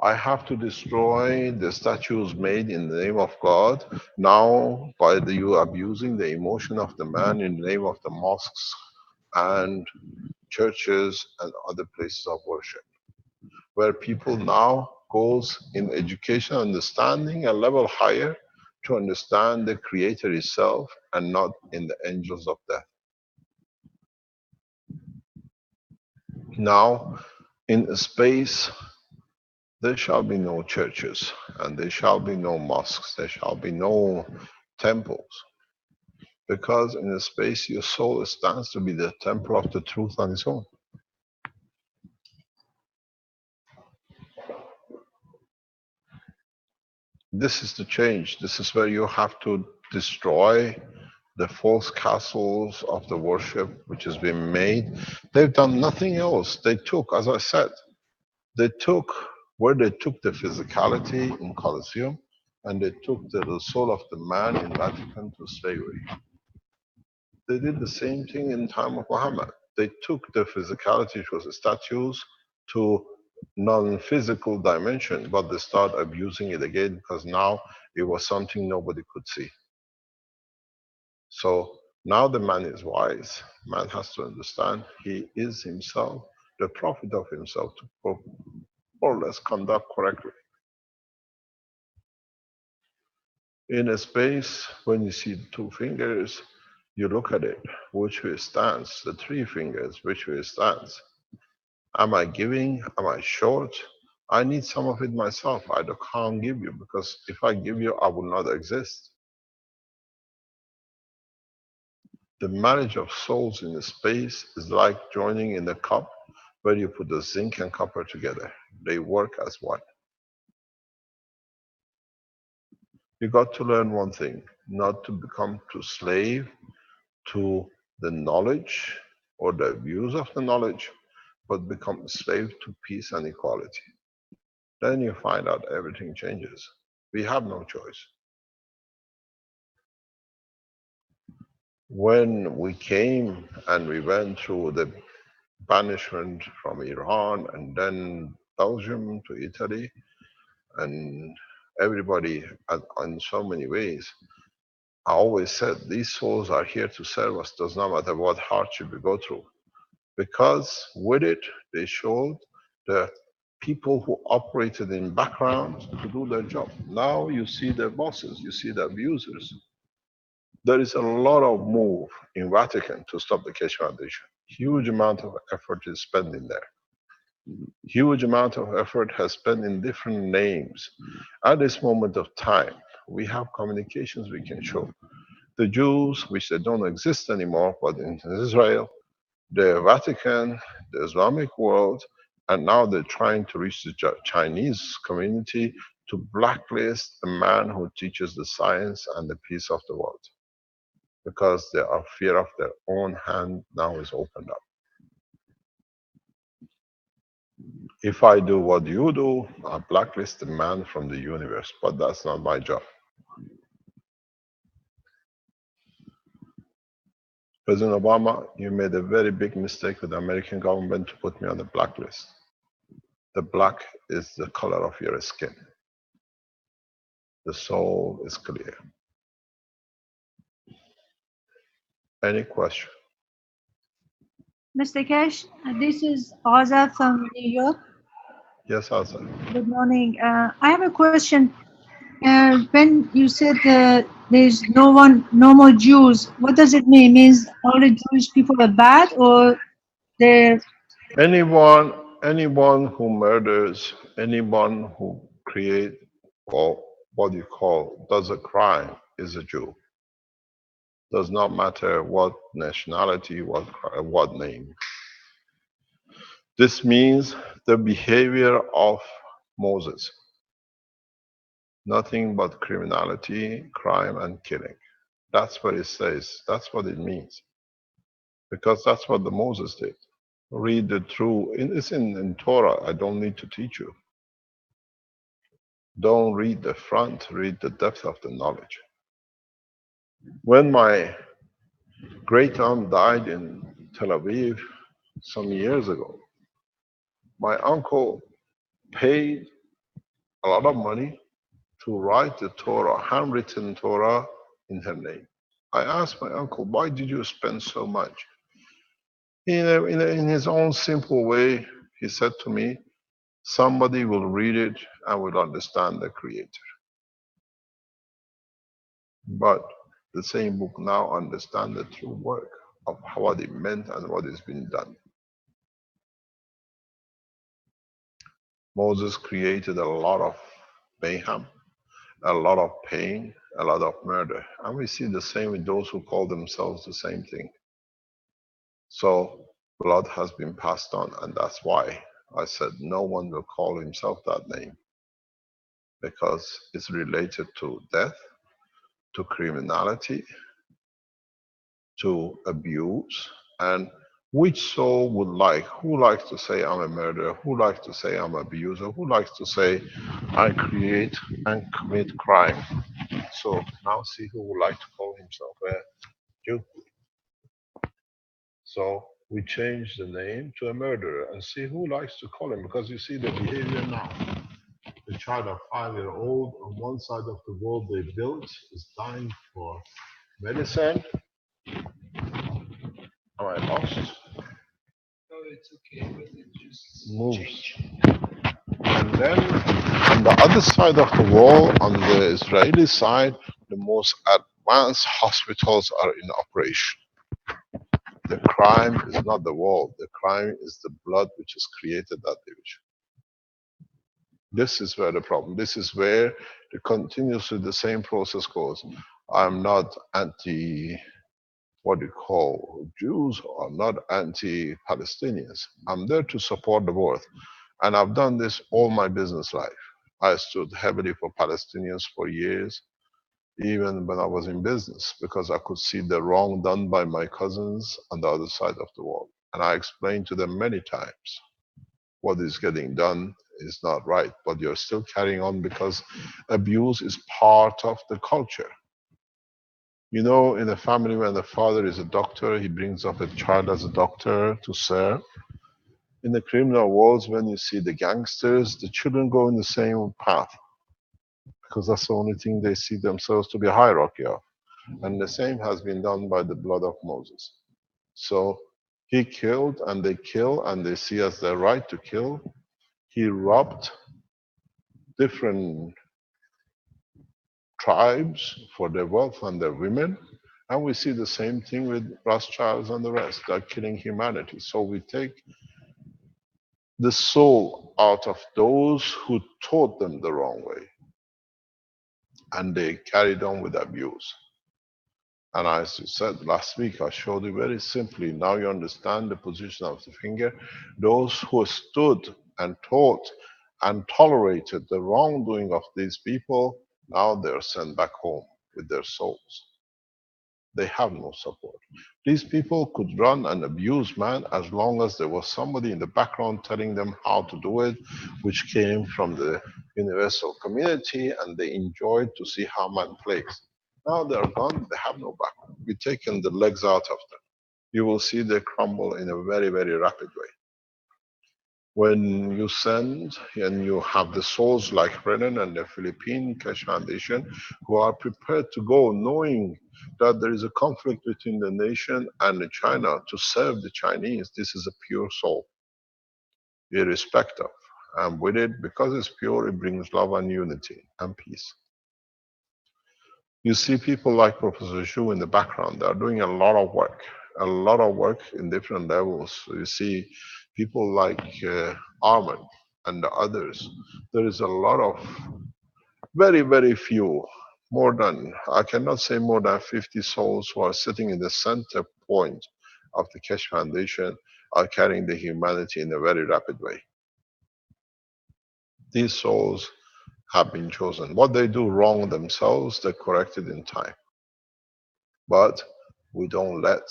I have to destroy the statues made in the name of God. Now, by you abusing the emotion of the man in the name of the mosques and churches and other places of worship, where people now goes in education, understanding a level higher to understand the Creator itself and not in the angels of death. Now, in space, there shall be no churches, and there shall be no mosques, there shall be no temples. Because in space, your soul stands to be the temple of the truth on its own. This is the change. This is where you have to destroy the false castles of the worship which has been made. They've done nothing else. They took, as I said, they took where they took the physicality in Colosseum, and they took the soul of the man in Vatican to slavery. They did the same thing in time of Muhammad. They took the physicality, which was the statues, to non-physical dimension, but they start abusing it again because now it was something nobody could see. So now the man is wise. Man has to understand he is himself, the prophet of himself, to more or less conduct correctly. In a space, when you see the two fingers, you look at it, which way it stands, the three fingers, which way it stands. Am I giving? Am I short? I need some of it myself. I can't give you because if I give you, I will not exist. The marriage of souls in the space is like joining in a cup where you put the zinc and copper together. They work as one. You got to learn one thing, not to become too slave to the knowledge or the abuse of the knowledge, but become a slave to peace and equality. Then you find out everything changes. We have no choice. When we came and we went through the banishment from Iran and then Belgium to Italy, and everybody in so many ways, I always said these souls are here to serve us, does not matter what hardship we go through. Because with it, they showed the people who operated in background to do their job. Now you see the bosses, you see the abusers. There is a lot of move in Vatican to stop the Keshe Foundation. Huge amount of effort is spent in there. Huge amount of effort has spent in different names. At this moment of time, we have communications we can show. The Jews, which they don't exist anymore, but in Israel, the Vatican, the Islamic world, and now they're trying to reach the Chinese community to blacklist the man who teaches the science and the peace of the world. Because their fear of their own hand now is opened up. If I do what you do, I blacklist the man from the universe, but that's not my job. President Obama, you made a very big mistake with the American government to put me on the blacklist. The black is the color of your skin. The soul is clear. Any question? Mr. Keshe, this is Azad from New York. Yes, Azad. Good morning. I have a question. When you said there's no more Jews, what does it mean? It means all the Jewish people are bad, or they're... Anyone who murders, anyone who create, or what you call, does a crime is a Jew. Does not matter what nationality, what name. This means the behavior of Moses. Nothing but criminality, crime, and killing. That's what it says. That's what it means. Because that's what the Moses did. Read the true, it's in Torah. I don't need to teach you. Don't read the front, read the depth of the knowledge. When my great aunt died in Tel Aviv some years ago, my uncle paid a lot of money to write the Torah, handwritten Torah, in her name. I asked my uncle, why did you spend so much? In his own simple way, he said to me, somebody will read it and will understand the Creator. But the same book now understands the true work of what it meant and what is being done. Moses created a lot of mayhem, a lot of pain, a lot of murder. And we see the same with those who call themselves the same thing. So blood has been passed on, and that's why I said no one will call himself that name, because it's related to death, to criminality, to abuse. And which soul would like, who likes to say I'm a murderer, who likes to say I'm an abuser, who likes to say I create and commit crime? So now see who would like to call himself a Jew. So we change the name to a murderer and see who likes to call him, because you see the behavior now. The child of 5-year-old on one side of the world they built is dying for medicine. Am I lost? No, it's okay, but it just Moves. changed. And then on the other side of the wall, on the Israeli side, the most advanced hospitals are in operation. The crime is not the wall, the crime is the blood which has created that division. This is where the problem, this is where the continuously the same process goes. I'm not anti, what you call Jews, or I'm not anti-Palestinians. I'm there to support the both. And I've done this all my business life. I stood heavily for Palestinians for years, even when I was in business, because I could see the wrong done by my cousins on the other side of the wall. And I explained to them many times, what is getting done is not right, but you're still carrying on because abuse is part of the culture. You know, in a family, when the father is a doctor, he brings up a child as a doctor to serve. In the criminal world, when you see the gangsters, the children go in the same path, because that's the only thing they see themselves to be a hierarchy of. And the same has been done by the blood of Moses. So he killed and they kill and they see as their right to kill. He robbed different tribes for their wealth and their women. And we see the same thing with Rothschilds and the rest. They're killing humanity. So we take the soul out of those who taught them the wrong way. And they carried on with abuse. And as you said last week, I showed you very simply, now you understand the position of the finger. Those who stood and taught and tolerated the wrongdoing of these people, now they're sent back home with their souls. They have no support. These people could run and abuse man as long as there was somebody in the background telling them how to do it, which came from the universal community, and they enjoyed to see how man plays. Now they're gone, they have no background. We've taken the legs out of them. You will see they crumble in a very, very rapid way. When you send and you have the souls like Brennan and the Philippine Keshe Foundation who are prepared to go knowing that there is a conflict between the nation and China to serve the Chinese, this is a pure soul, irrespective. And with it, because it's pure, it brings love and unity and peace. You see people like Professor Xu in the background, they are doing a lot of work in different levels. So you see people like Armin and the others. There is a lot of very, very few, more than, I cannot say more than 50 souls who are sitting in the center point of the Keshe Foundation are carrying the humanity in a very rapid way. These souls have been chosen. What they do wrong themselves, they correct it in time. But we don't let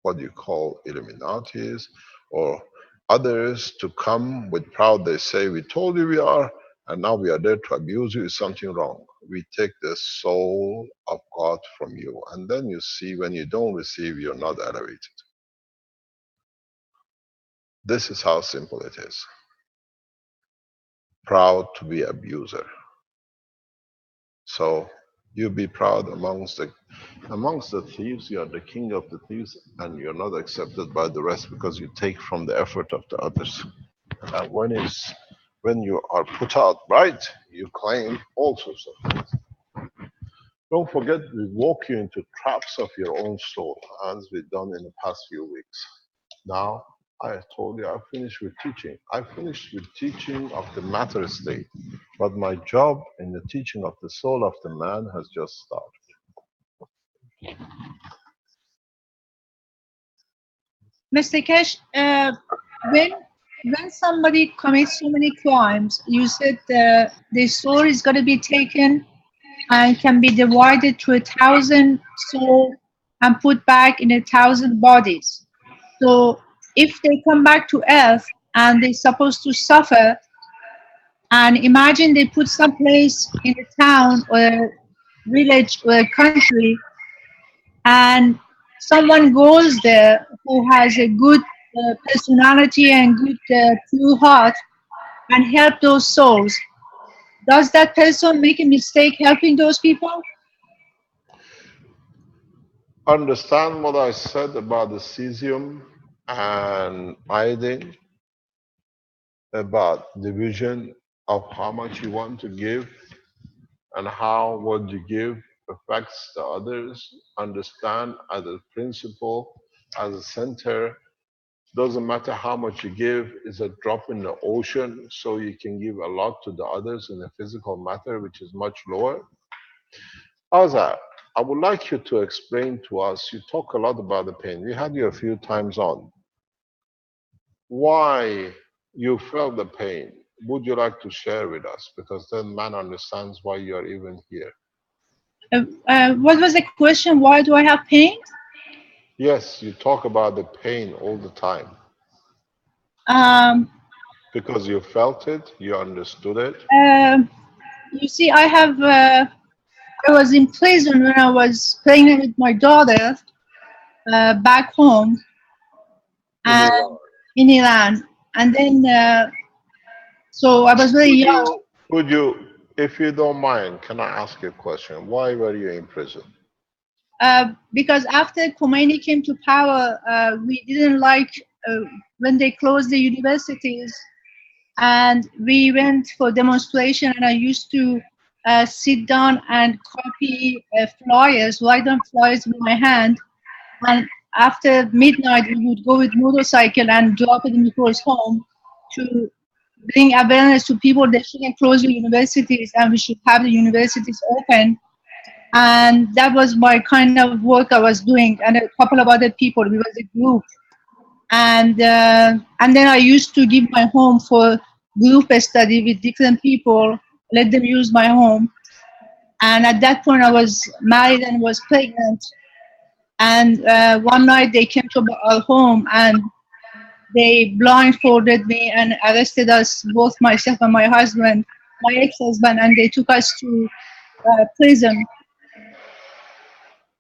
what you call Illuminatis or others to come with proud, they say, we told you we are, and now we are there to abuse you, is something wrong. We take the soul of God from you, and then you see when you don't receive, you're not elevated. This is how simple it is. Proud to be abuser. So you be proud amongst the thieves, you are the king of the thieves, and you're not accepted by the rest because you take from the effort of the others. And when you are put out right, you claim all sorts of things. Don't forget, we walk you into traps of your own soul, as we've done in the past few weeks. Now, I told you I finished with teaching. I finished with teaching of the matter state, but my job in the teaching of the soul of the man has just started. Mr. Keshe, when somebody commits so many crimes, you said the soul is going to be taken and can be divided to 1,000 souls and put back in 1,000 bodies. So if they come back to Earth and they're supposed to suffer, and imagine they put someplace in a town or a village or a country, and someone goes there who has a good personality and good true heart and help those souls, does that person make a mistake helping those people? Understand what I said about the cesium and iodine, about division of how much you want to give and how what you give affects the others. Understand as a principle, as a center, doesn't matter how much you give, is a drop in the ocean, so you can give a lot to the others in the physical matter, which is much lower. Azar, I would like you to explain to us, you talk a lot about the pain. We had you a few times on. Why you felt the pain? Would you like to share with us? Because then man understands why you are even here. What was the question? Why do I have pain? Yes, you talk about the pain all the time. Because you felt it, you understood it. You see, I was in prison when I was pregnant with my daughter back home and in Iran. And then, so I was very young. Would you, if you don't mind, can I ask you a question? Why were you in prison? Because after Khomeini came to power, we didn't like when they closed the universities, and we went for demonstration, and I used to sit down and copy flyers, write down flyers with my hand, and after midnight we would go with motorcycle and drop it in people's home to bring awareness to people that shouldn't close the universities and we should have the universities open. And that was my kind of work I was doing, and a couple of other people. We was a group, and then I used to give my home for group study with different people, let them use my home. And at that point, I was married and was pregnant. And one night they came to our home and they blindfolded me and arrested us, both myself and my husband, my ex-husband, and they took us to prison.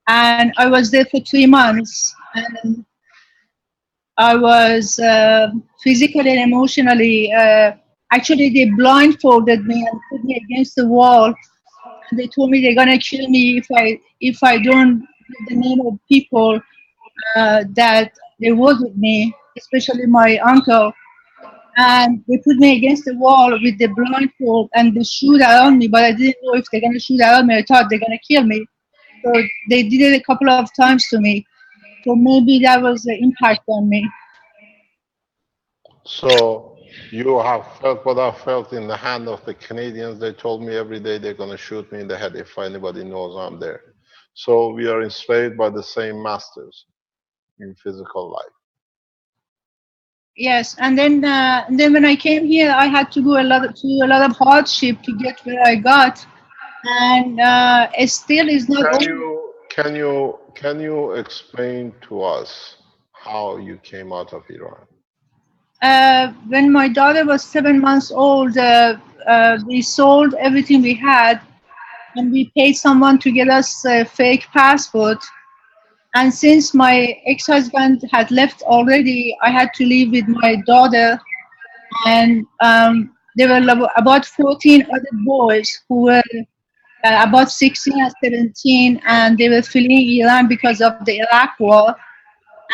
And I was there for 3 months, and I was physically and emotionally. Actually, they blindfolded me and put me against the wall, and they told me they're gonna kill me if I don't give the name of people that they work with me, especially my uncle. And they put me against the wall with the blindfold and they shoot around me, but I didn't know if they're gonna shoot around me. I thought they're gonna kill me. So they did it a couple of times to me. So maybe that was the impact on me. So you have felt what I felt in the hand of the Canadians. They told me every day they're going to shoot me in the head if anybody knows I'm there. So we are enslaved by the same masters in physical life. Yes, and then when I came here, I had to go a lot of hardship to get where I got, and it still is not over. Can you explain to us how you came out of Iran? When my daughter was 7 months old, we sold everything we had, and we paid someone to get us a fake passport. And since my ex-husband had left already, I had to live with my daughter, and there were about 14 other boys who were about 16 and 17, and they were fleeing Iran because of the Iraq war.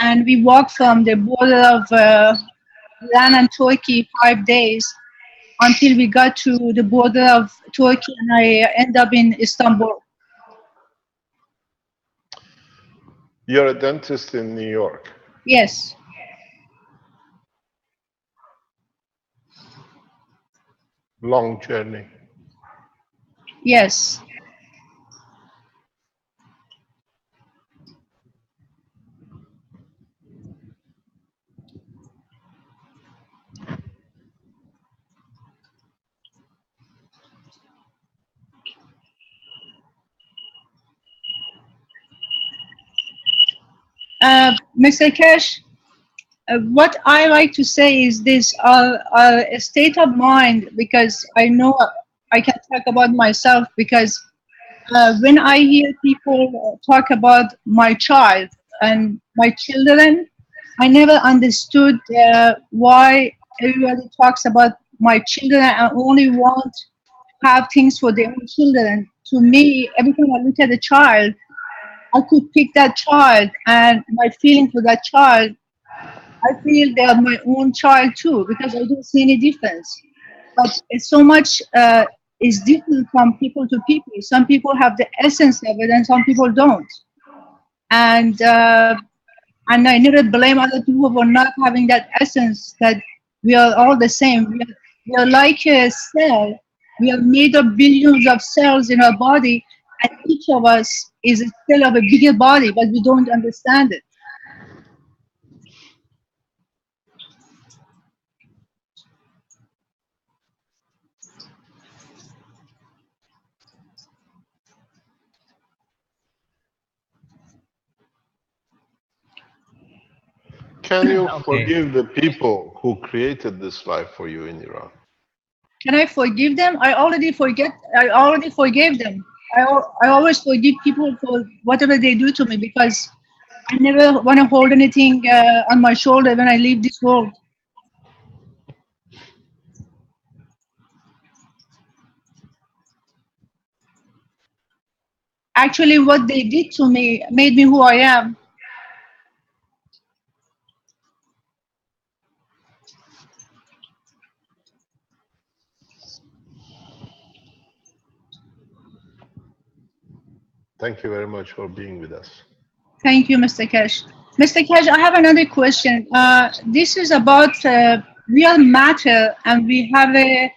And we walked from the border of Iran and Turkey 5 days until we got to the border of Turkey, and I ended up in Istanbul. You're a dentist in New York. Yes. long journey. Yes. Mr. Cash, what I like to say is this, a state of mind, because I know I can talk about myself, because when I hear people talk about my child and my children, I never understood why everybody talks about my children and only want to have things for their own children. To me, every time I look at a child, I could pick that child, and my feeling for that child, I feel they are my own child too, because I don't see any difference. But it's so much is different from people to people. Some people have the essence of it, and some people don't. And and I never blame other people for not having that essence. That we are all the same. We are like a cell. We are made of billions of cells in our body, and each of us is a cell of a bigger body, but we don't understand it. Can you Okay. forgive the people who created this life for you in Iran? Can I forgive them? I already forget. I already forgave them. I always forgive people for whatever they do to me, because I never want to hold anything on my shoulder when I leave this world. Actually, what they did to me made me who I am. Thank you very much for being with us. Thank you, Mr. Cash. Mr. Cash, I have another question. This is about real matter, and we have a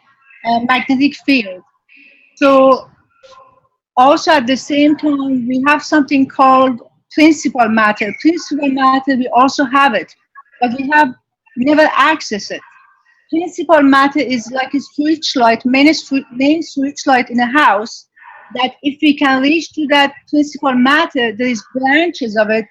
magnetic field. So also at the same time, we have something called principal matter. Principal matter, we also have it, but we have never access it. Principal matter is like a switch light, main switch light in a house, that if we can reach to that principal matter, there is branches of it.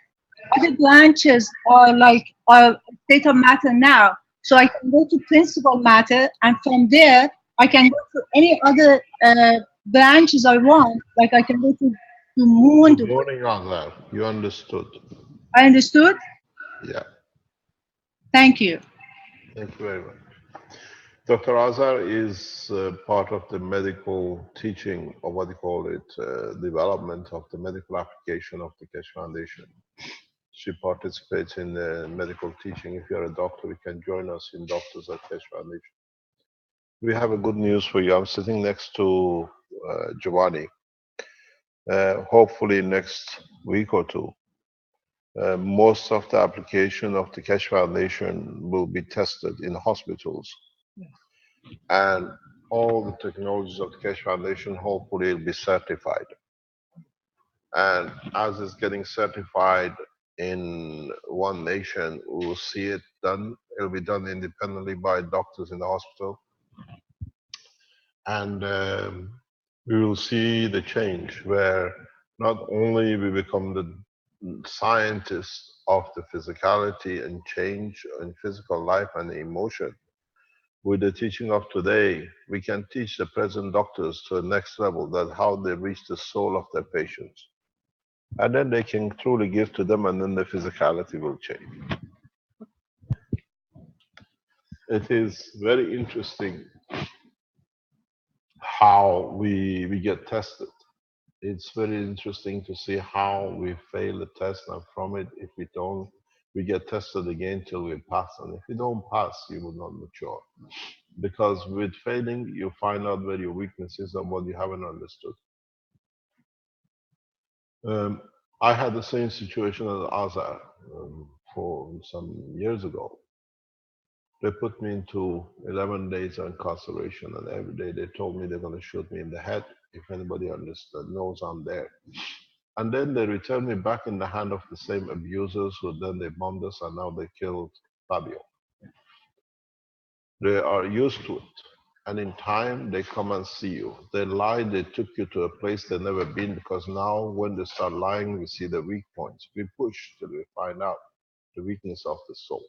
Other branches are like a state of matter now. So I can go to principal matter, and from there I can go to any other branches I want. Like I can go to moon. Good morning, Azhar. You understood. I understood. Yeah. Thank you. Thank you very much. Dr. Azhar is part of the medical teaching, or what do you call it, development of the medical application of the Keshe Foundation. She participates in the medical teaching. If you're a doctor, you can join us in Doctors at Keshe Foundation. We have a good news for you. I'm sitting next to Giovanni. Hopefully next week or two, most of the application of the Keshe Foundation will be tested in hospitals. And all the technologies of the Keshe Foundation hopefully will be certified. And as it's getting certified in one nation, we will see it done. It will be done independently by doctors in the hospital. And we will see the change where not only we become the scientists of the physicality and change in physical life and emotion. With the teaching of today, we can teach the present doctors to the next level, that how they reach the soul of their patients. And then they can truly give to them, and then the physicality will change. It is very interesting how we get tested. It's very interesting to see how we fail the test, and from it, if we don't, we get tested again till we pass. And if you don't pass, you will not mature. Because with failing, you find out where your weaknesses and what you haven't understood. I had the same situation as Azhar for some years ago. They put me into 11 days of incarceration, and every day they told me they're going to shoot me in the head if anybody knows I'm there. And then they returned me back in the hand of the same abusers who then they bombed us, and now they killed Fabio. They are used to it. And in time, they come and see you. They lie, they took you to a place they've never been, because now when they start lying, we see the weak points. We push till we find out the weakness of the soul.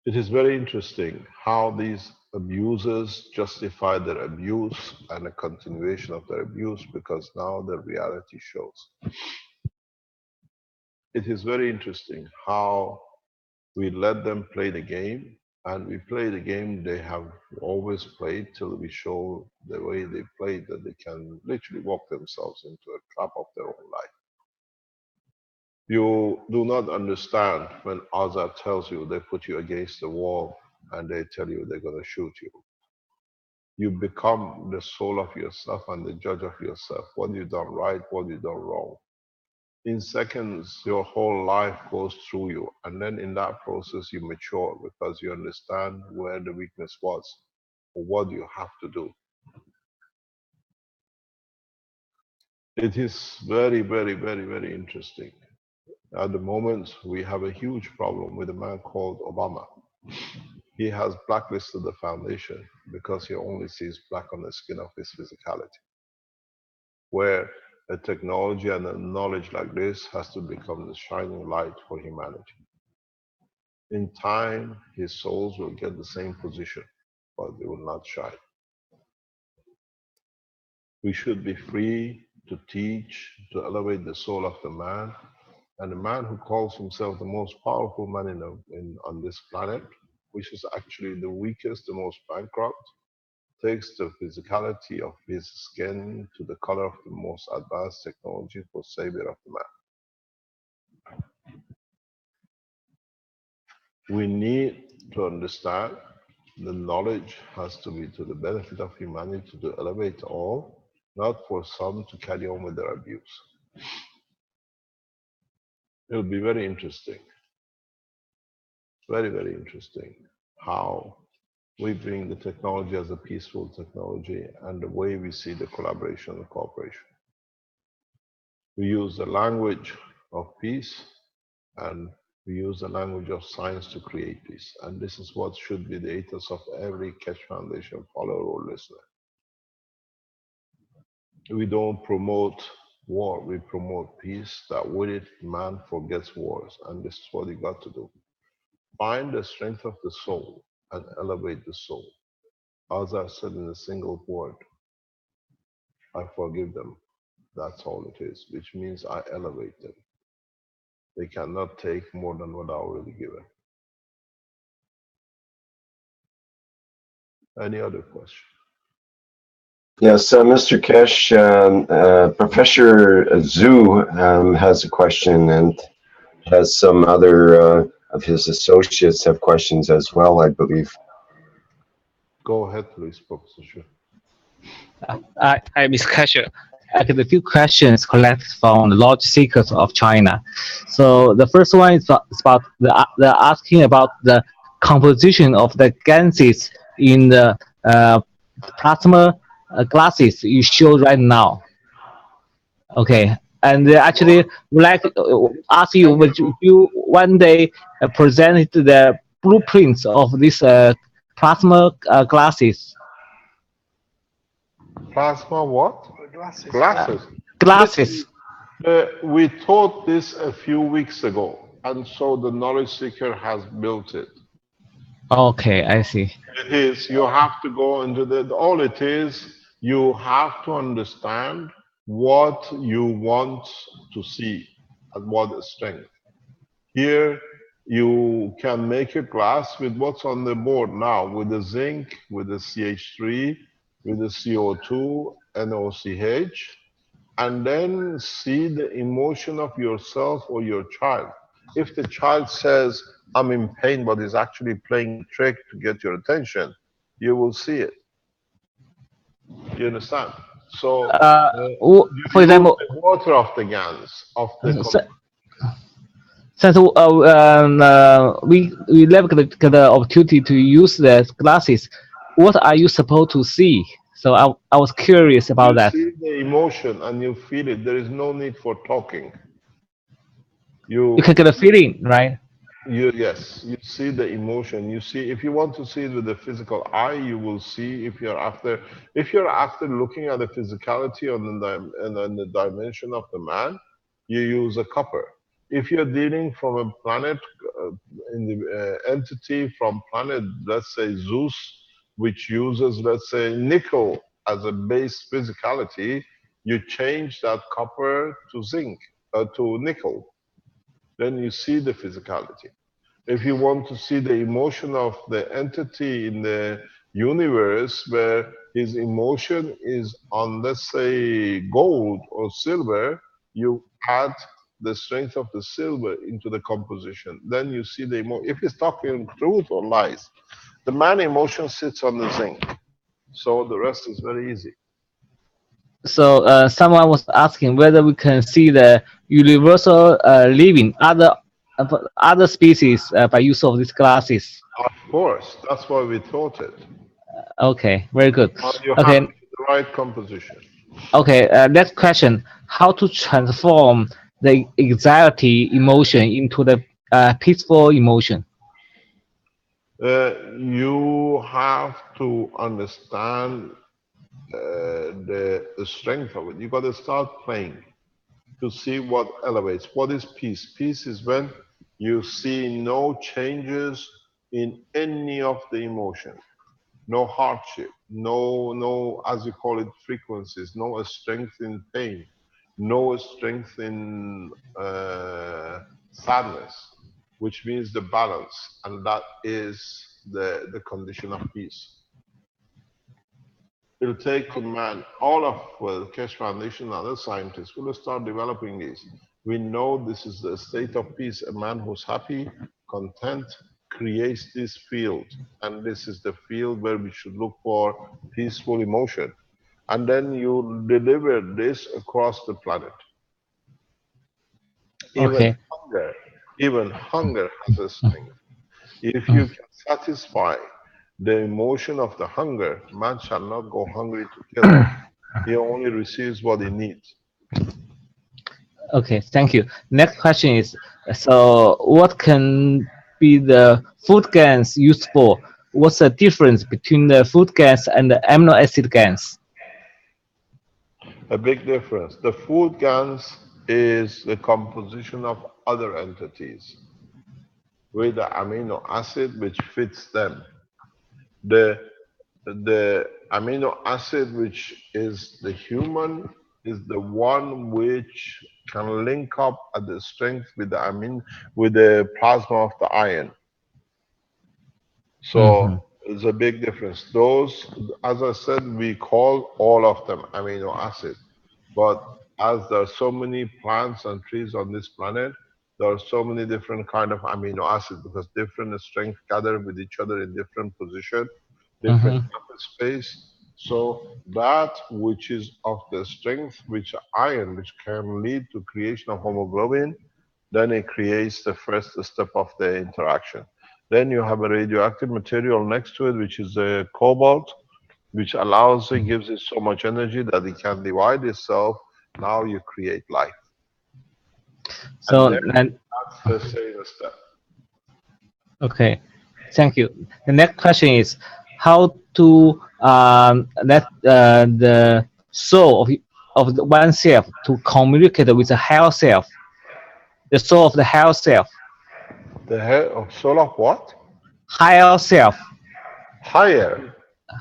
It is very interesting how these abusers justify their abuse and a continuation of their abuse, because now the reality shows. It is very interesting how we let them play the game, and we play the game they have always played till we show the way they played that they can literally walk themselves into a trap of their own life. You do not understand when Azar tells you they put you against the wall and they tell you they're going to shoot you. You become the soul of yourself and the judge of yourself. What you've done right, what you've done wrong. In seconds, your whole life goes through you. And then in that process, you mature because you understand where the weakness was or what you have to do. It is very, very, very, very interesting. At the moment, we have a huge problem with a man called Obama. He has blacklisted the foundation because he only sees black on the skin of his physicality, where a technology and a knowledge like this has to become the shining light for humanity. In time, his souls will get the same position, but they will not shine. We should be free to teach, to elevate the soul of the man. And the man who calls himself the most powerful man on this planet, which is actually the weakest, the most bankrupt, takes the physicality of his skin to the color of the most advanced technology for savior of the man. We need to understand the knowledge has to be to the benefit of humanity, to elevate all, not for some to carry on with their abuse. It'll be very interesting, very, very interesting how we bring the technology as a peaceful technology and the way we see the collaboration and cooperation. We use the language of peace and we use the language of science to create peace. And this is what should be the ethos of every Keshe Foundation follower or listener. We don't promote war, we promote peace, that with it man forgets wars. And this is what you got to do. Find the strength of the soul and elevate the soul. As I said in a single word, I forgive them. That's all it is, which means I elevate them. They cannot take more than what I already given. Any other question? Yes, Mr. Keshe, Professor Zhu has a question and has some other of his associates have questions as well, I believe. Go ahead, please, Professor Zhu. Hi, Ms. Keshe. I have a few questions collected from the Lord Seekers of China. So the first one is about the asking about the composition of the gases in the plasma glasses you show right now. Okay, and actually would like to ask you, would you one day present the blueprints of these plasma glasses? Plasma what? Glasses. Glasses. Glasses. We taught this a few weeks ago, and so the knowledge seeker has built it. Okay, I see. It is, you have to go into all it is, you have to understand what you want to see and what is strength. Here, you can make a glass with what's on the board now, with the zinc, with the CH3, with the CO2, NOCH, and then see the emotion of yourself or your child. If the child says, I'm in pain, but is actually playing a trick to get your attention, you will see it. You understand? So, you for remove example, the water of the gans, of the Since we never get the opportunity to use the glasses, what are you supposed to see? So I was curious about You that. see the emotion and you feel it. There is no need for talking. You can get a feeling, right? Yes, you see the emotion. You see, if you want to see it with the physical eye, you will see. If you're after looking at the physicality on the dimension of the man, you use a copper. If you're dealing from a planet, uh, in the entity from planet, let's say Zeus, which uses, let's say, nickel as a base physicality, you change that copper to zinc, to nickel. Then you see the physicality. If you want to see the emotion of the entity in the universe, where his emotion is on, let's say, gold or silver, you add the strength of the silver into the composition. Then you see the emotion. If he's talking truth or lies, the man emotion sits on the zinc. So the rest is very easy. So someone was asking whether we can see the universal living other species by use of these glasses. Of course, that's why we taught it. Okay, very good. You have Okay, the right composition. okay. Next question: how to transform the anxiety emotion into the peaceful emotion? You have to understand the strength of it. You got to start playing to see what elevates. What is peace? Peace is when you see no changes in any of the emotion, no hardship, no, as you call it, frequencies, no strength in pain, no strength in sadness, which means the balance, and that is the condition of peace. It'll take a man, all of the Keshe Foundation and other scientists will start developing these. We know this is the state of peace. A man who's happy, content, creates this field. And this is the field where we should look for peaceful emotion. And then you deliver this across the planet. Even Okay. hunger, even hunger has a strength. If you can satisfy the emotion of the hunger, man shall not go hungry to kill. He only receives what he needs. Okay, thank you. Next question is, so what can be the food GANs used for? What's the difference between the food GANs and the amino acid GANs? A big difference. The food GANs is the composition of other entities with the amino acid which fits them. The amino acid which is the human is the one which can link up at the strength with the with the plasma of the iron. So there's a big difference. Those, as I said, we call all of them amino acid. But as there are so many plants and trees on this planet, there are so many different kind of amino acids because different strength gather with each other in different position, different space. So that which is of the strength, which iron, which can lead to creation of hemoglobin, then it creates the first step of the interaction. Then you have a radioactive material next to it, which is a cobalt, which allows it, gives it so much energy that it can divide itself. Now you create life. So, And then and that's the second step. okay, thank you. The next question is how to let the soul of the oneself to communicate with the higher self, the soul of the higher self, The head of soul of what? higher self, Higher.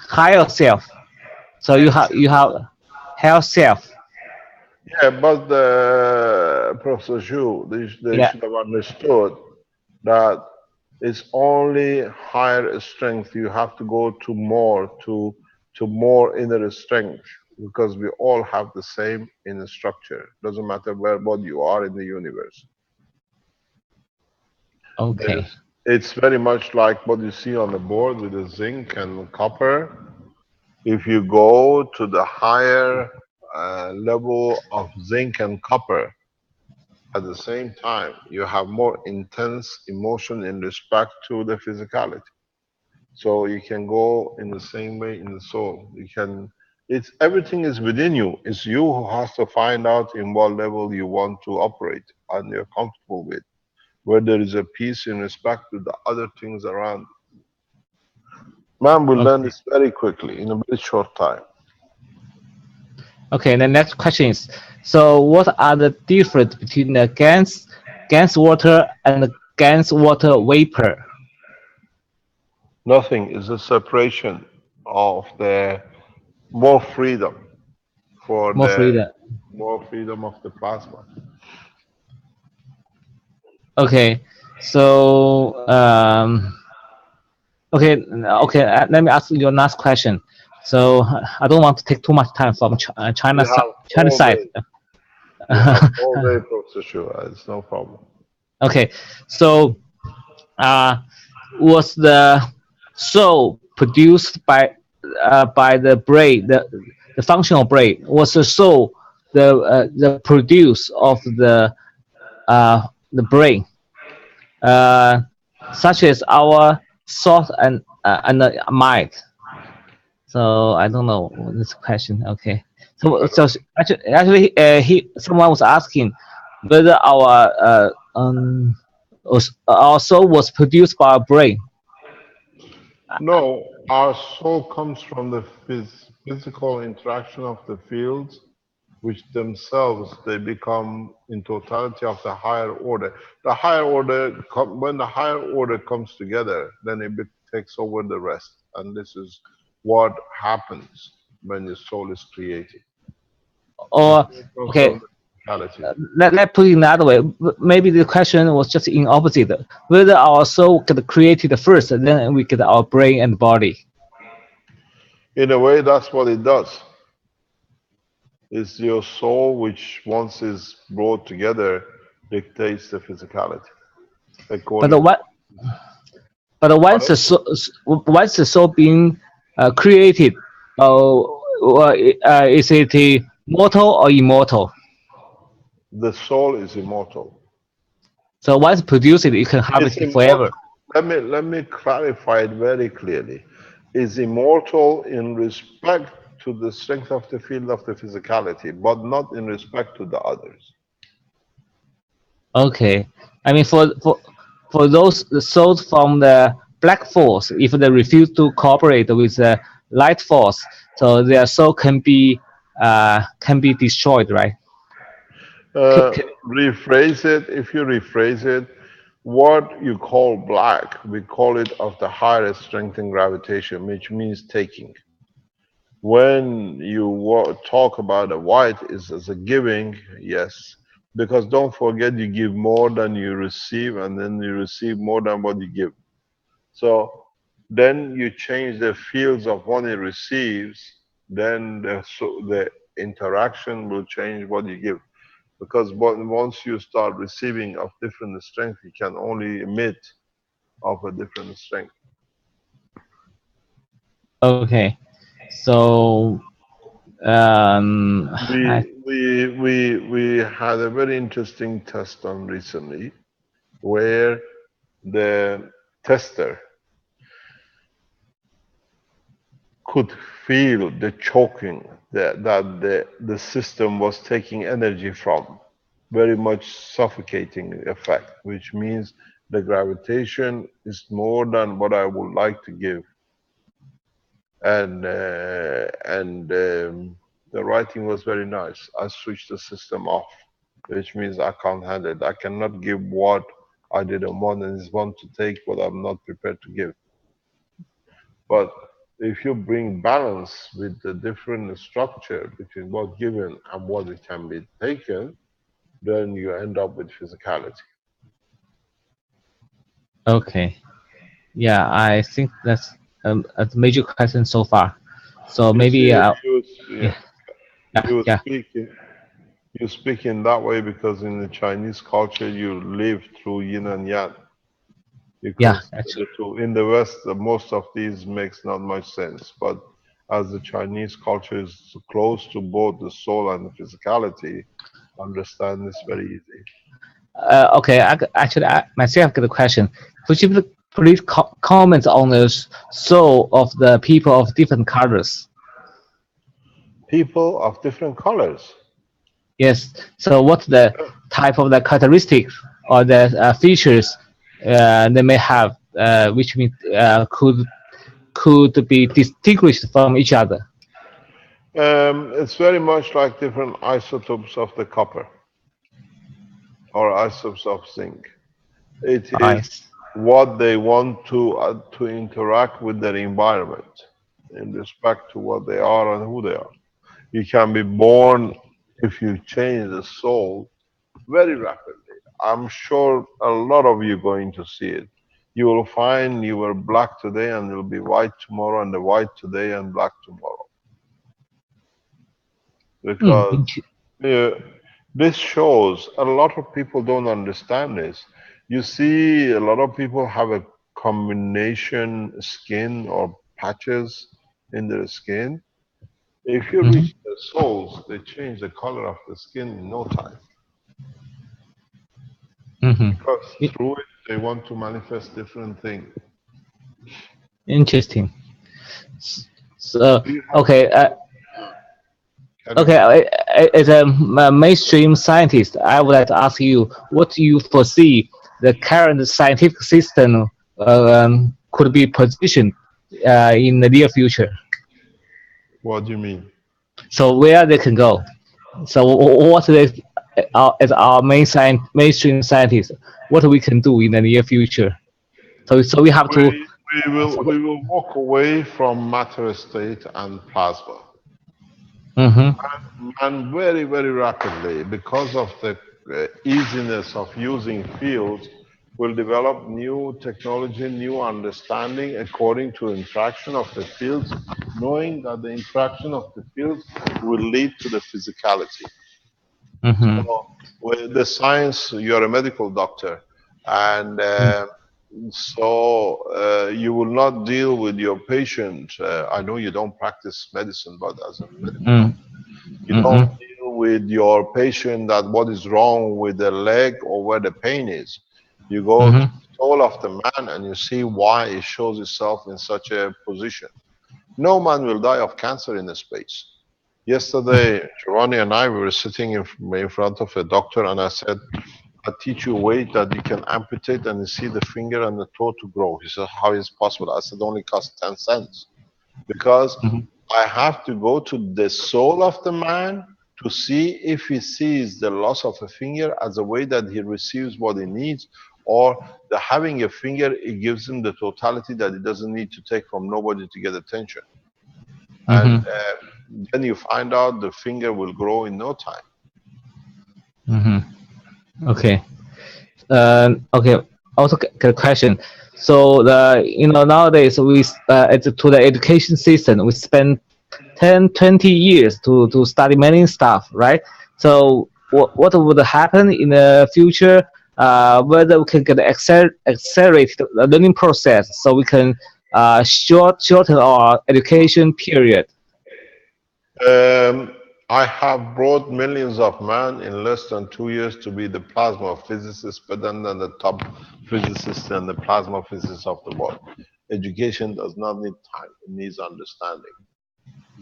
higher self. So you have higher self. Yeah, but Professor Zhu, they Yeah. should have understood that it's only higher strength. You have to go to more inner strength because we all have the same inner structure. Doesn't matter what you are in the universe. Okay. It's very much like what you see on the board with the zinc and copper. If you go to the higher level of zinc and copper, At the same time, you have more intense emotion in respect to the physicality. So you can go in the same way in the soul. You can, it's everything is within you. It's you who has to find out in what level you want to operate and you're comfortable with. Where there is a peace in respect to the other things around. Man will learn Okay. this very quickly in a very short time. Okay. The next question is: so, what are the difference between the gas water and the gas water vapor? Nothing is a separation of the more freedom for More the freedom. more freedom of the plasma. Okay. So, okay. Let me ask you your last question. So, I don't want to take too much time from You have China all side. day. You have all day, Professor Shua. It's no problem. Okay. So, uh, was the soul produced by the brain, the functional brain? Was the soul the produce of the brain, uh, such as our thought and the mind? So I don't know this question. Okay. So actually, someone was asking whether our soul was produced by our brain. No, our soul comes from the physical interaction of the fields, which themselves they become in totality of the higher order. The higher order, when the higher order comes together, then it takes over the rest, and this is what happens when the soul is created. The Or soul comes okay, from the physicality. let put it another way. Maybe the question was just in opposite. Whether our soul get created first, then we get our brain and body. In a way, that's what it does. It's your soul which, once is brought together, dictates the physicality But according to. what? But once the soul being created, is it mortal or immortal? The soul is immortal. So once produced, it can have It's it forever. immortal. Let me clarify it very clearly. Is immortal in respect to the strength of the field of the physicality, but not in respect to the others. Okay. I mean, for those souls from the black force, if they refuse to cooperate with the light force, so their soul can be destroyed, right? Rephrase it. If you rephrase it, what you call black, we call it of the highest strength in gravitation, which means taking. When you talk about a white is as a giving, yes, because don't forget you give more than you receive, and then you receive more than what you give. So then you change the fields of what it receives, then the interaction will change what you give. Because once you start receiving of different strength, you can only emit of a different strength. Okay. So I, We had a very interesting test on recently where the tester could feel the choking that the system was taking energy from. Very much suffocating effect, which means the gravitation is more than what I would like to give. And the writing was very nice. I switched the system off, which means I can't handle it. I cannot give what I didn't want and want to take what I'm not prepared to give. But if you bring balance with the different structure between what given and what it can be taken, then you end up with physicality. okay. Yeah, I think that's a major question so far. So You maybe see, yeah, you yeah, speak you speak in that way because in the Chinese culture you live through yin and yang. You yeah. consider Actually, the two. In the West, most of these makes not much sense. But as the Chinese culture is close to both the soul and the physicality, understand this very easy. Okay, actually, I myself got a question. Could you please comment on the soul of the people of different colors? People of different colors. Yes. So, what's the type of the characteristics or the features they may have, which means could be distinguished from each other? It's very much like different isotopes of the copper or isotopes of zinc. It is Nice. what they want to interact with their environment in respect to what they are and who they are. You can be born if you change the soul very rapidly. I'm sure a lot of you going to see it. You will find you were black today and you'll be white tomorrow, and the white today and black tomorrow. Because Mm, uh, this shows a lot of people don't understand this. You see, a lot of people have a combination skin or patches in their skin. If you mm-hmm, reach their souls, they change the color of the skin in no time. Because mm-hmm. through it, they want to manifest different things. Interesting. So, Do you have, okay, can okay. you, As a mainstream scientist, I would like to ask you, what do you foresee the current scientific system could be positioned in the near future? what do you mean? So, where they can go? So, what is as our mainstream scientists, what we can do in the near future? So we have to. We will walk away from matter state and plasma. Mm-hmm, And very, very rapidly, because of the easiness of using fields, will develop new technology, new understanding according to interaction of the fields, knowing that the interaction of the fields will lead to the physicality. mm-hmm, So with the science, you're a medical doctor, and you will not deal with your patient. I know you don't practice medicine, but as a medical mm-hmm, doctor, you don't deal with your patient that what is wrong with the leg or where the pain is. You go to mm-hmm, the soul of the man and you see why it shows itself in such a position. No man will die of cancer in the space. Yesterday, Giovanni and I we were sitting in front of a doctor, and I said, "I teach you a way that you can amputate and you see the finger and the toe to grow." He said, "How is possible?" I said, "Only costs 10 cents." Because I have to go to the soul of the man to see if he sees the loss of a finger as a way that he receives what he needs, or the having a finger, it gives him the totality that he doesn't need to take from nobody to get attention. And mm-hmm, then you find out the finger will grow in no time. mm-hmm. Okay. Okay. Also, get a question. So nowadays to the education system we spend 10, 20 years to study many stuff, right? So what would happen in the future? Whether we can get accelerate the learning process so we can shorten our education period. Um, I have brought millions of men in less than 2 years to be the plasma physicists, better than the top physicists and the plasma physicists of the world. Education does not need time; it needs understanding.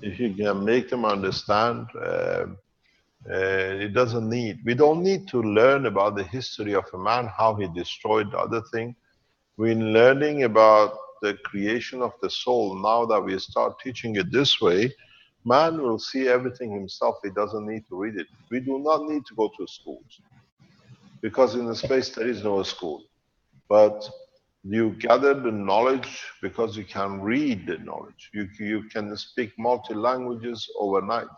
If you can make them understand, it doesn't need. We don't need to learn about the history of a man, how he destroyed the other thing. We're learning about the creation of the soul. Now that we start teaching it this way, man will see everything himself. He doesn't need to read it. We do not need to go to schools because in the space there is no school. But you gather the knowledge because you can read the knowledge. You can speak multi languages overnight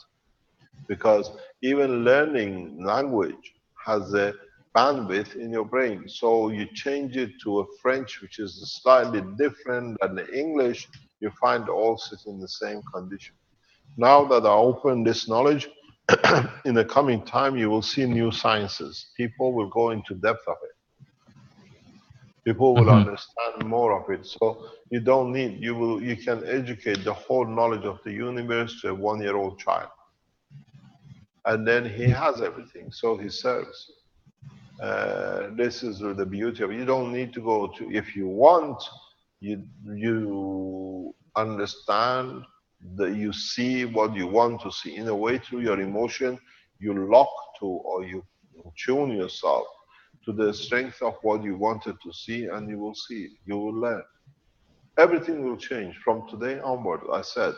because even learning language has a bandwidth in your brain. So you change it to a French, which is slightly different than the English, you find all sit in the same condition. Now that I open this knowledge, in the coming time, you will see new sciences. People will go into depth of it. People will Mhm. understand more of it. So you don't need, you can educate the whole knowledge of the universe to a 1-year-old child. and then he has everything, so he serves. This is the beauty of it. You don't need to go to, if you want, you understand that you see what you want to see. In a way, through your emotion, you lock to, or you tune yourself to the strength of what you wanted to see, and you will see it. You will learn. Everything will change from today onward. I said,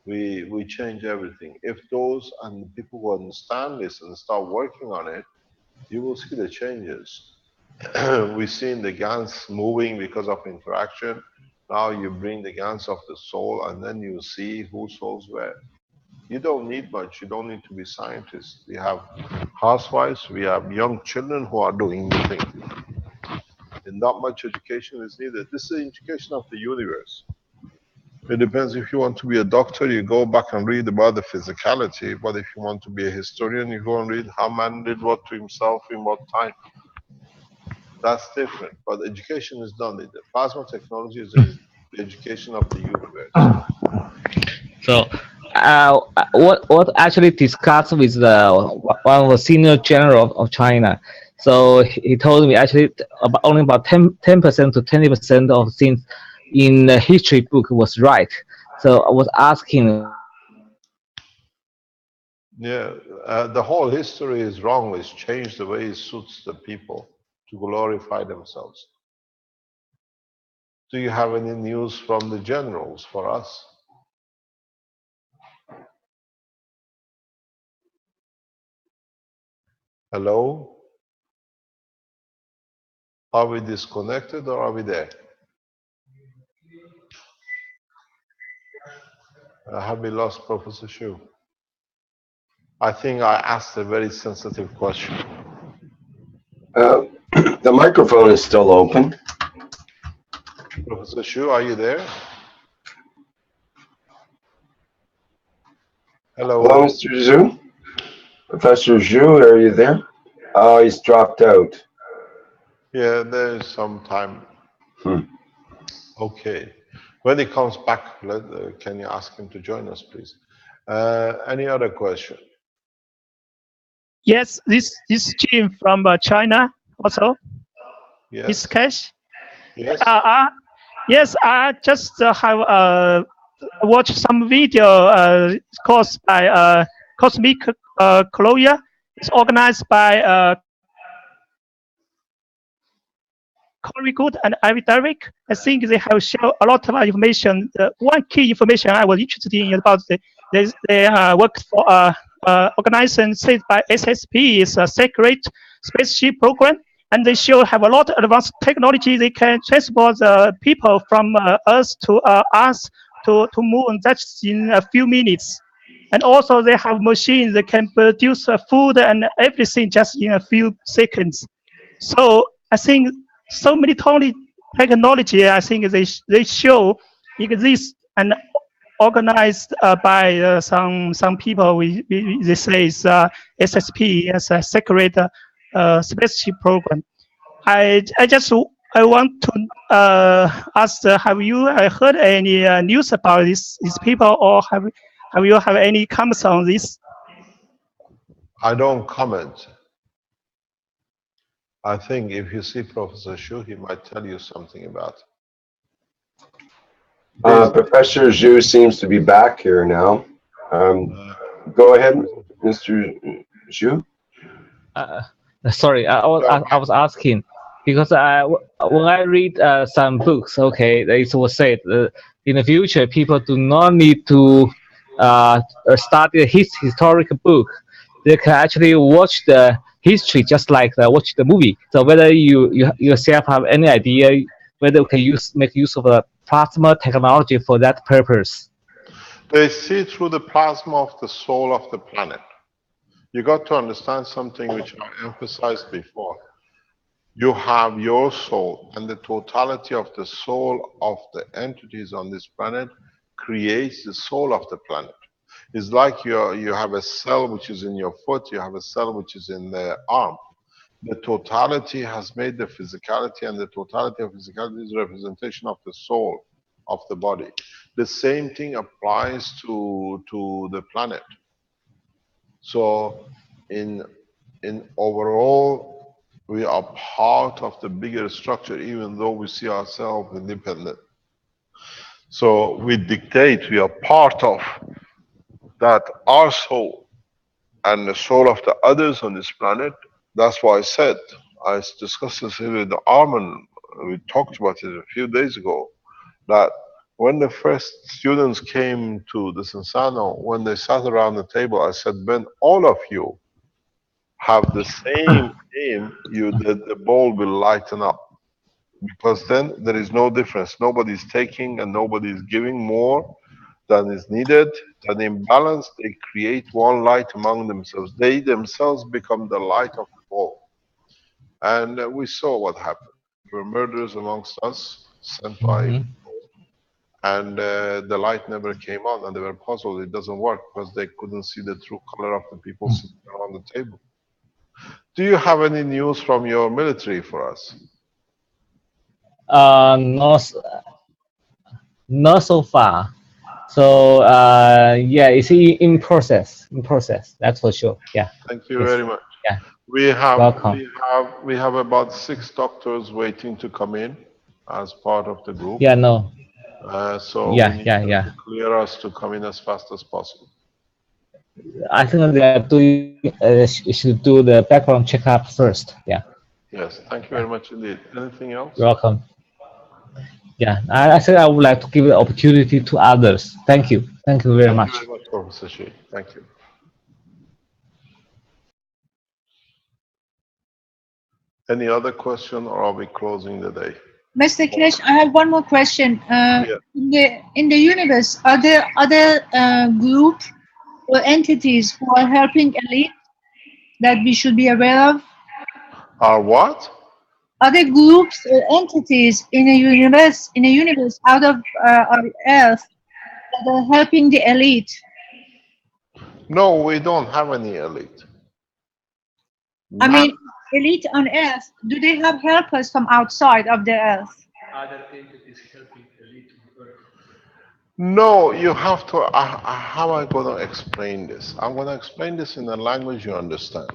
we change everything. If those and people who understand this and start working on it, you will see the changes. We've seen the GANs moving because of interaction. Now you bring the GANs of the soul, and then you see who souls were. You don't need much. You don't need to be scientists. We have housewives. We have young children who are doing the thing. And not much education is needed. This is the education of the universe. It depends. If you want to be a doctor, you go back and read about the physicality. But if you want to be a historian, you go and read how man did what to himself in what time. That's different. But education is done. The plasma technology is the education of the universe. So, what actually discussed with one of the senior general of China. So he told me actually about only about 10% to 20% of things in the history book was right. So I was asking. Yeah, the whole history is wrong. It's changed the way it suits the people to glorify themselves. Do you have any news from the generals for us? Hello? Are we disconnected or are we there? Have we lost Professor Shu? I think I asked a very sensitive question. The microphone is still open. Professor Shu, are you there? Hello. Hello, Mr. Zhu? Professor Zhu, are you there? Oh, he's dropped out. Yeah, there's some time. Okay. When he comes back, can you ask him to join us, please? Any other question? Yes, this Jim from China also. Yes. It's Keshe. Yes. Yes, I just have watched some video caused by Cosmic Colonia. It's organized by Corey Good and Ivy Derrick. I think they have shown a lot of information. One key information I was interested in about they work for organization said by SSP is a secret spaceship program, and they show have a lot of advanced technology. They can transport the people from Earth to us to Moon. That's in a few minutes. And also they have machines that can produce food and everything just in a few seconds. So I think so many technology, I think they show exist and organized by some people. They say it's SSP as a secret spaceship program. I want to ask, have you heard any news about these people, or have you have any comments on this? I don't comment. I think if you see Professor Shu, he might tell you something about it. Professor Zhu seems to be back here now. Go ahead, Mr. Zhu. Sorry, I was asking because when I read some books, okay, it was said in the future people do not need to study a historical book. They can actually watch the history just like watch the movie. So whether you yourself have any idea whether you can make use of the plasma technology for that purpose. They see through the plasma of the soul of the planet. You got to understand something which I emphasized before. You have your soul, and the totality of the soul of the entities on this planet creates the soul of the planet. It's like you have a cell which is in your foot, you have a cell which is in the arm. The totality has made the physicality, and the totality of physicality is a representation of the soul of the body. The same thing applies to the planet. So in overall, we are part of the bigger structure, even though we see ourselves independent. So we dictate, we are part of that, our soul and the soul of the others on this planet. That's why I said, I discussed this with Armin, we talked about it a few days ago, that when the first students came to the Sensano, when they sat around the table, I said, when all of you have the same aim, the ball will lighten up. Because then there is no difference. Nobody's taking and nobody's giving more than is needed. An imbalance, they create one light among themselves. They themselves become the light of the ball. And we saw what happened. There were murders amongst us, sent by, and the light never came on, and they were puzzled. It doesn't work because they couldn't see the true color of the people sitting around the table. Do you have any news from your military for us? Not not so far. So yeah, it's in process. In process, that's for sure. Yeah. Thank you Yes. very much. Yeah. We Welcome. have about 6 doctors waiting to come in as part of the group. Yeah. No. So we Yeah. need Yeah. them Yeah. to clear us to come in as fast as possible. I think they are doing. Should do the background checkup first. Yeah. Yes, thank you very much indeed. Anything else? You're welcome. Yeah. I said I would like to give the opportunity to others. Thank you. Thank you very Thank you much. very much, Professor Shi. Thank you. Any other question, or are we closing the day? Mr. Keshe, I have one more question. Yeah. In the universe, are there other groups or entities who are helping elite that we should be aware of? Are what? Other groups or entities in a universe out of our Earth that are helping the elite? No, we don't have any elite. I mean, elite on Earth, do they have helpers from outside of the Earth? Other entities helping elite on Earth. No, you have to. How am I going to explain this? I'm going to explain this in a language you understand.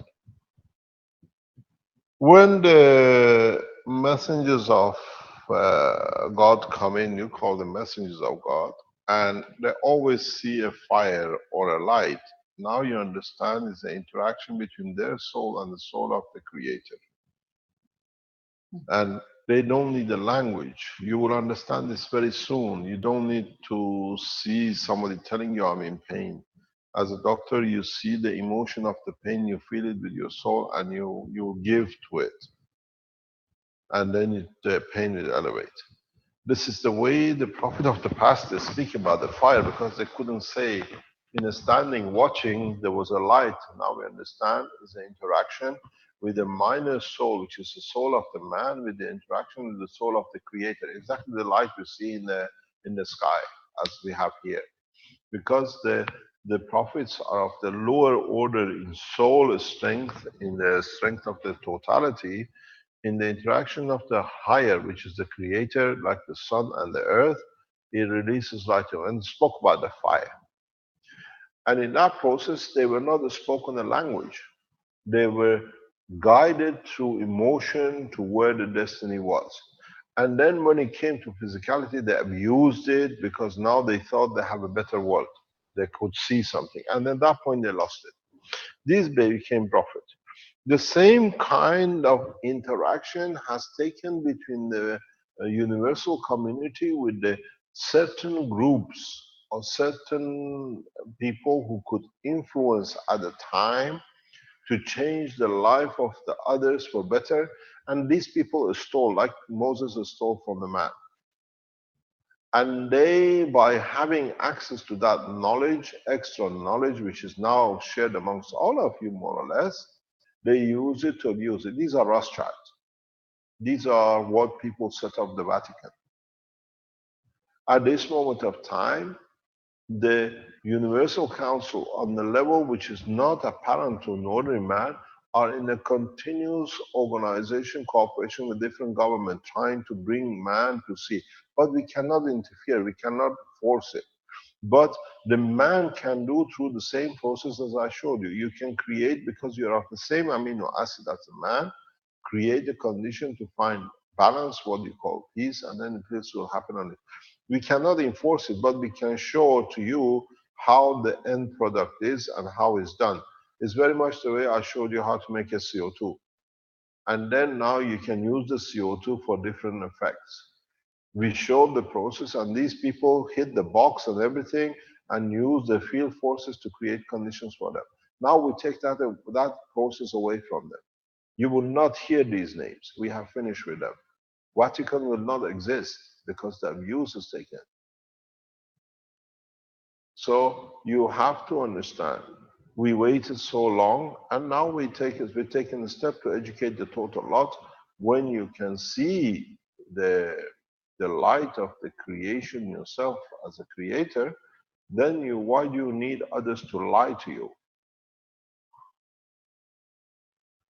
When the messengers of God come in, you call them messengers of God, and they always see a fire or a light. Now you understand is the interaction between their soul and the soul of the Creator. And they don't need a language. You will understand this very soon. You don't need to see somebody telling you I'm in pain. As a doctor, you see the emotion of the pain, you feel it with your soul, and you give to it. And then the pain will elevate. This is the way the prophet of the past they speak about the fire, because they couldn't say in a standing watching there was a light. Now we understand is the interaction with the minor soul, which is the soul of the man, with the interaction with the soul of the Creator. Exactly the light we see in the sky as we have here. Because the prophets are of the lower order in soul strength, in the strength of the totality, in the interaction of the higher, which is the Creator, like the sun and the earth, it releases light and spoke about the fire. And in that process, they were not spoken a language. They were guided through emotion to where the destiny was. And then when it came to physicality, they abused it because now they thought they have a better world. They could see something. And at that point, they lost it. These became prophets. The same kind of interaction has taken between the universal community with the certain groups or certain people who could influence at the time to change the life of the others for better. And these people stole, like Moses stole from the man. And they, by having access to that knowledge, extra knowledge, which is now shared amongst all of you more or less, they use it to abuse it. These are Rothschilds. These are what people set up the Vatican. At this moment of time, the Universal Council, on the level which is not apparent to an ordinary man, are in a continuous organization, cooperation with different governments, trying to bring man to see. But we cannot interfere, we cannot force it. But the man can do through the same process as I showed you. You can create, because you're of the same amino acid as the man, create a condition to find balance, what you call peace, and then this will happen on it. We cannot enforce it, but we can show to you how the end product is and how it's done. It's very much the way I showed you how to make a CO2. And then now you can use the CO2 for different effects. We showed the process, and these people hit the box and everything and use the field forces to create conditions for them. Now we take that process away from them. You will not hear these names. We have finished with them. Vatican will not exist because the abuse is taken. So you have to understand, we waited so long, and now we're taking a step to educate the total lot. When you can see the light of the creation yourself as a creator, then why do you need others to lie to you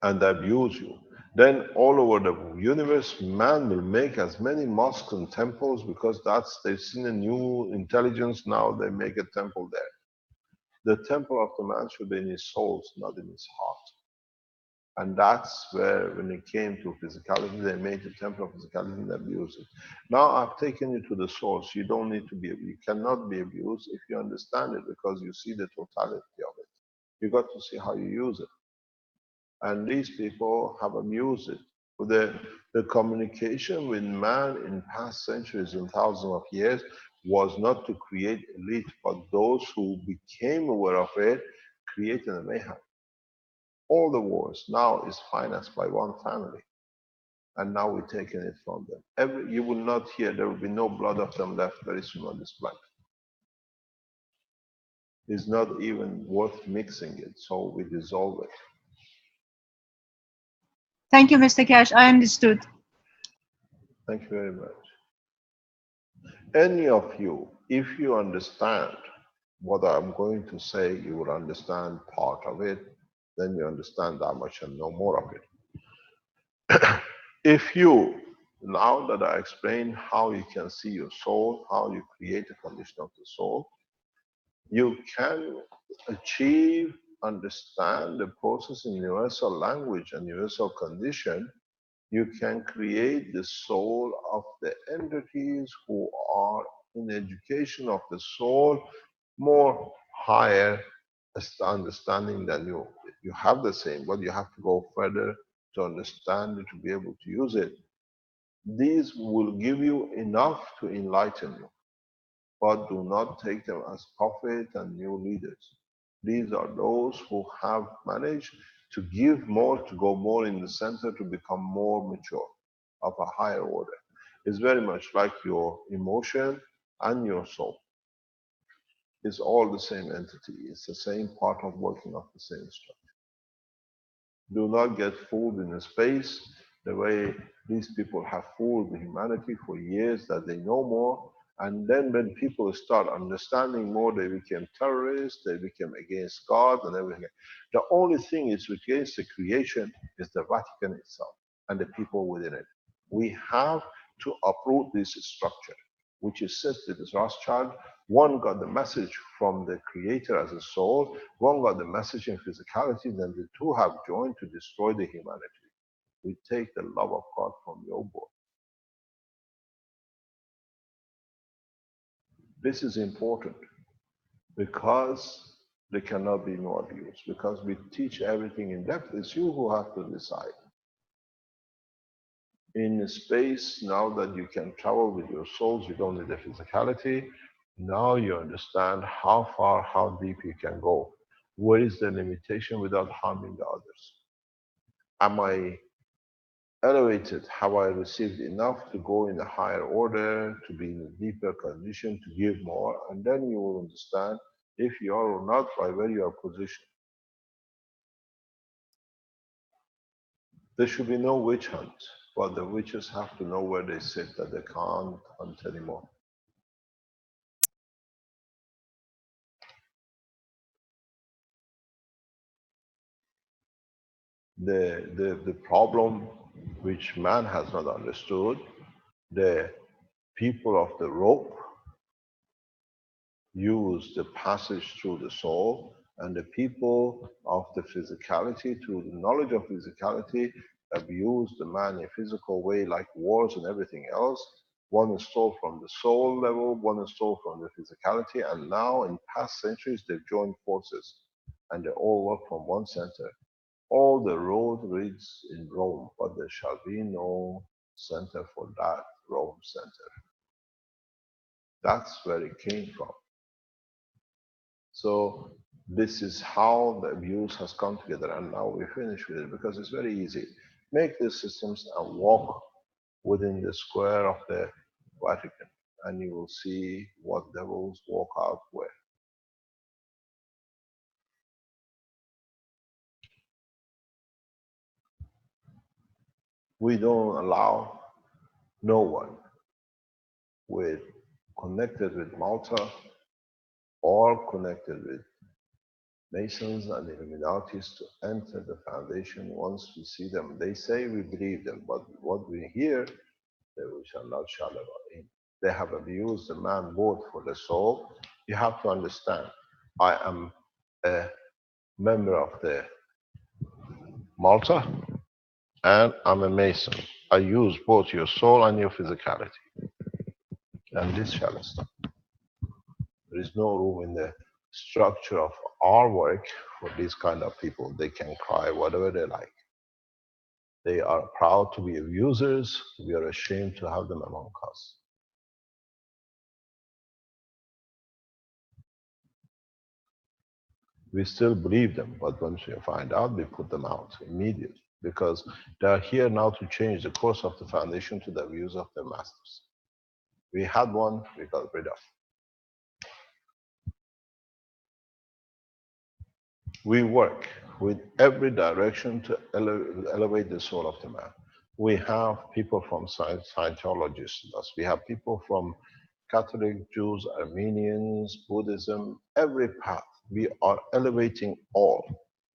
and abuse you? Then all over the universe, man will make as many mosques and temples because they've seen a new intelligence. Now they make a temple there. The temple of the man should be in his soul, not in his heart. And that's where, when it came to physicality, they made the temple of physicality and abused it. Now I've taken you to the source. You don't need to be, you cannot be abused if you understand it, because you see the totality of it. You got to see how you use it. And these people have abused it. The communication with man in past centuries and thousands of years was not to create elite, but those who became aware of it created a mayhem. All the wars now is financed by one family, and now we're taking it from them. You will not hear, there will be no blood of them left very soon on this planet. It's not even worth mixing it, so we dissolve it. Thank you, Mr. Keshe. I understood. Thank you very much. Any of you, if you understand what I'm going to say, you will understand part of it, then you understand that much and know more of it. If you, now that I explained how you can see your soul, how you create a condition of the soul, you can achieve, understand the process in universal language and universal condition. You can create the soul of the entities who are in education of the soul, more higher understanding than you. You have the same, but you have to go further to understand it, to be able to use it. These will give you enough to enlighten you, but do not take them as prophet and new leaders. These are those who have managed to give more, to go more in the center, to become more mature, of a higher order. It's very much like your emotion and your soul. It's all the same entity. It's the same part of working of the same structure. Do not get fooled in a space the way these people have fooled humanity for years, that they know more. And then when people start understanding more, they became terrorists, they became against God and everything. The only thing is against the creation is the Vatican itself and the people within it. We have to uproot this structure, which is system, is Rothschild. One got the message from the creator as a soul, one got the message in physicality, then the two have joined to destroy the humanity. We take the love of God from your board. This is important because there cannot be no abuse, because we teach everything in depth. It's you who have to decide. In a space now that you can travel with your souls, you don't need the physicality. Now you understand how far, how deep you can go. Where is the limitation without harming the others? Am I elevated? Have I received enough to go in a higher order, to be in a deeper condition, to give more? And then you will understand if you are or not, by where you are positioned. There should be no witch hunt, but the witches have to know where they sit, that they can't hunt anymore. The problem which man has not understood, the people of the rope use the passage through the soul, and the people of the physicality, through the knowledge of physicality, abuse the man in a physical way, like wars and everything else. One is stole from the soul level, one is stole from the physicality, and now in past centuries they've joined forces, and they all work from one center. All the road leads in Rome, but there shall be no center for that Rome center. That's where it came from. So this is how the abuse has come together, and now we finish with it because it's very easy. Make these systems and walk within the square of the Vatican, and you will see what devils walk out where. We don't allow no one connected with Malta or connected with Masons and Illuminatis to enter the foundation once we see them. They say we believe them, but what we hear, that we shall not shallow in. They have abused the man both for the soul. You have to understand, I am a member of the Malta and I'm a Mason. I use both your soul and your physicality. And this shall stop. There is no room in the structure of our work for these kind of people. They can cry whatever they like. They are proud to be abusers. We are ashamed to have them among us. We still believe them, but once we find out, we put them out immediately because they are here now to change the course of the foundation to the views of their masters. We had one, we got rid of. We work with every direction to elevate the soul of the man. We have people from Scientologists, we have people from Catholic, Jews, Armenians, Buddhism, every path. We are elevating all,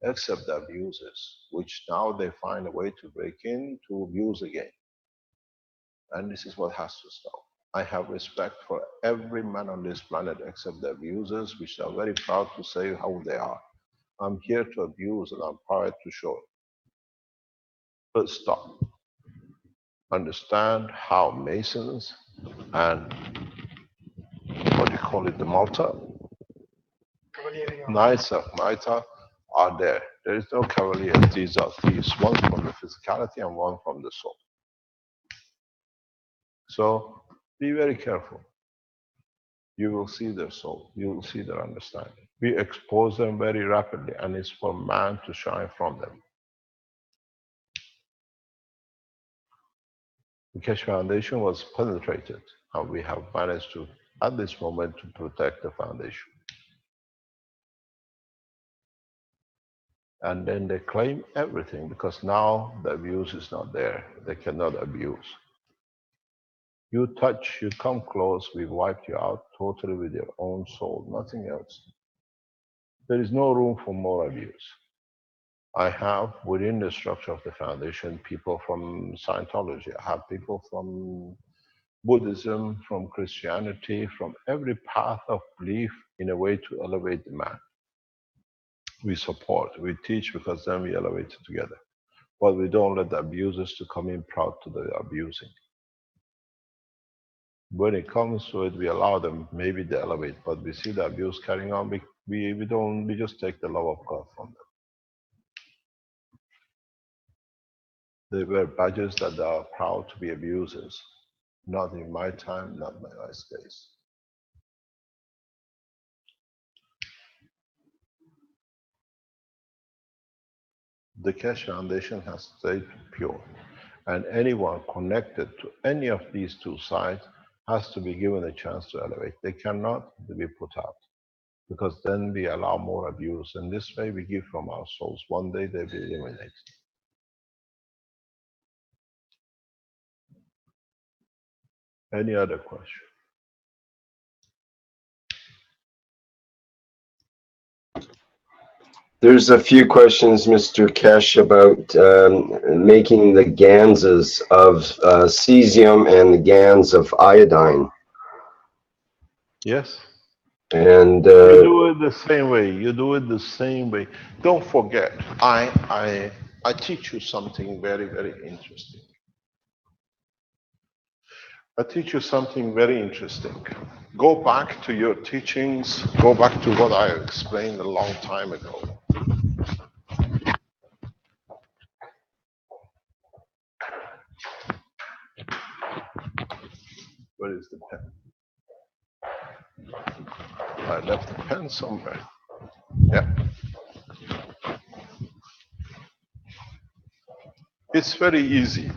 except the abusers, which now they find a way to break in to abuse again. And this is what has to stop. I have respect for every man on this planet except the abusers, which are very proud to say how they are. I'm here to abuse and I'm proud to show it. But stop. Understand how Masons and what do you call it, the Malta? Knights of Malta are there. There is no cavaliers, these are thieves, one from the physicality and one from the soul. So be very careful. You will see their soul, you will see their understanding. We expose them very rapidly, and it's for man to shine from them. The Keshe Foundation was penetrated, and we have managed to, at this moment, to protect the foundation. And then they claim everything, because now the abuse is not there. They cannot abuse. You touch, you come close, we wiped you out totally with your own soul, nothing else. There is no room for more abuse. I have, within the structure of the foundation, people from Scientology. I have people from Buddhism, from Christianity, from every path of belief in a way to elevate the man. We support, we teach, because then we elevate it together. But we don't let the abusers to come in proud to the abusing. When it comes to it, we allow them, maybe they elevate, but we see the abuse carrying on, we just take the love of God from them. They wear badges that they are proud to be abusers. Not in my time, not in my last days. The Keshe Foundation has stayed pure, and anyone connected to any of these two sides has to be given a chance to elevate. They cannot be put out, because then we allow more abuse. And this way we give from our souls. One day they'll be eliminated. Any other question? There's a few questions, Mr. Keshe, about making the ganses of cesium and the gans of iodine. Yes. And You do it the same way. You do it the same way. Don't forget, I teach you something very, very interesting. I teach you something very interesting. Go back to your teachings. Go back to what I explained a long time ago. Where is the pen? I left the pen somewhere. Yeah. It's very easy.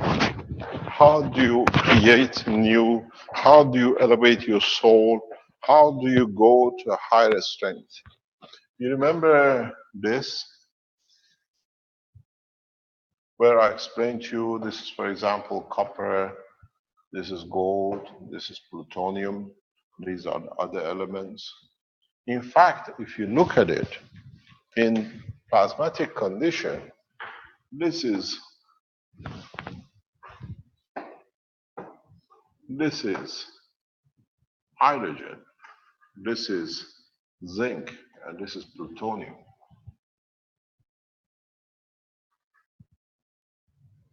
How do you create new? How do you elevate your soul? How do you go to a higher strength? You remember this, where I explained to you, this is, for example, copper, this is gold, this is plutonium, these are the other elements. In fact, if you look at it in plasmatic condition, this is hydrogen, this is zinc, and this is plutonium.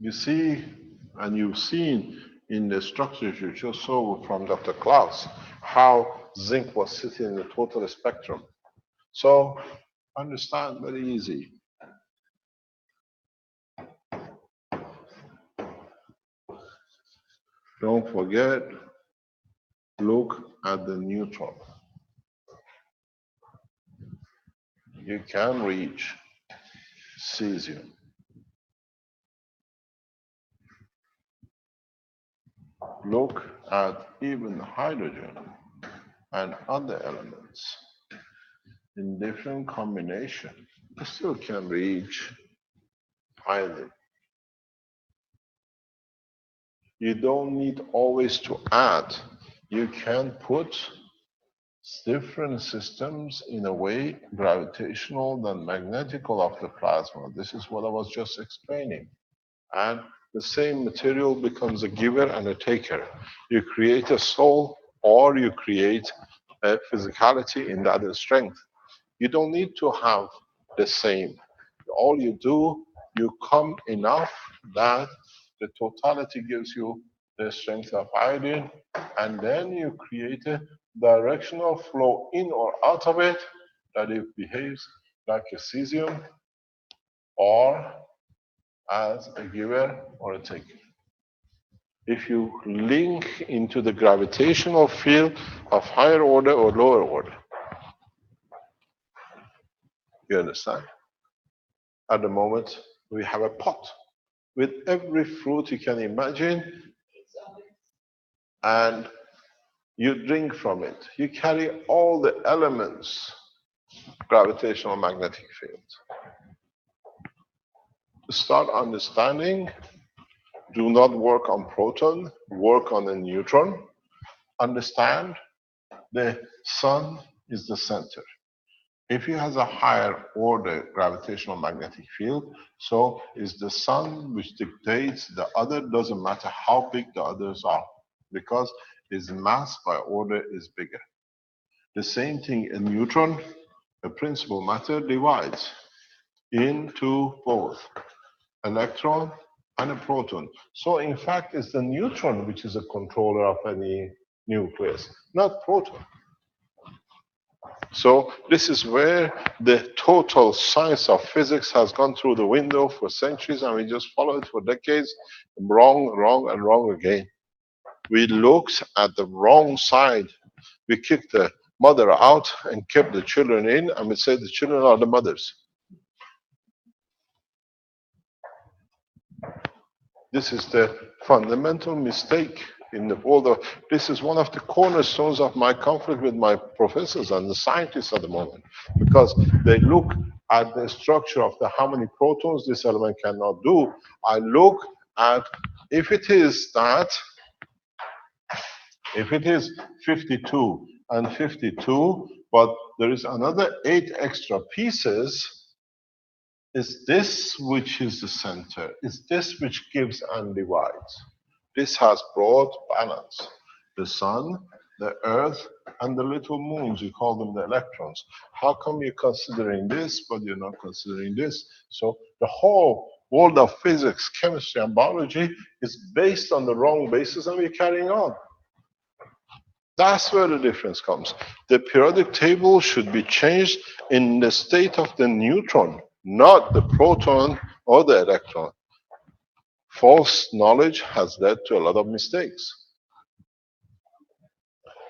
You see, and you've seen in the structures you just saw from Dr. Klaus, how zinc was sitting in the total spectrum. So, understand very easy. Don't forget, look at the neutron. You can reach cesium. Look at even hydrogen and other elements in different combination. You still can reach iodine. You don't need always to add. You can put different systems in a way gravitational than magnetical of the plasma. This is what I was just explaining. And the same material becomes a giver and a taker. You create a soul or you create a physicality in the other strength. You don't need to have the same. All you do, you come enough that the totality gives you the strength of iodine, and then you create a directional flow in or out of it that it behaves like a cesium or as a giver or a taker. If you link into the gravitational field of higher order or lower order, you understand? At the moment, we have a pot with every fruit you can imagine, and you drink from it. You carry all the elements, gravitational magnetic field. Start understanding, do not work on proton, work on a neutron. Understand the sun is the center. If it has a higher order gravitational magnetic field, so is the sun which dictates the other, doesn't matter how big the others are, because its mass by order is bigger. The same thing, a neutron, a principal matter, divides into both electron and a proton. So in fact, it's the neutron which is a controller of any nucleus, not proton. So this is where the total science of physics has gone through the window for centuries, and we just follow it for decades. Wrong, wrong, and wrong again. We looked at the wrong side. We kicked the mother out and kept the children in, and we said the children are the mothers. This is the fundamental mistake in the world of, this is one of the cornerstones of my conflict with my professors and the scientists at the moment, because they look at the structure of the how many protons this element cannot do. I look at if it is 52 and 52, but there is another 8 extra pieces, is this which is the center, is this which gives and divides. This has brought balance. The sun the Earth and the little moons, you call them the electrons. How come you're considering this, but you're not considering this? So the whole world of physics, chemistry, and biology is based on the wrong basis, and we're carrying on. That's where the difference comes. The periodic table should be changed in the state of the neutron, not the proton or the electron. False knowledge has led to a lot of mistakes.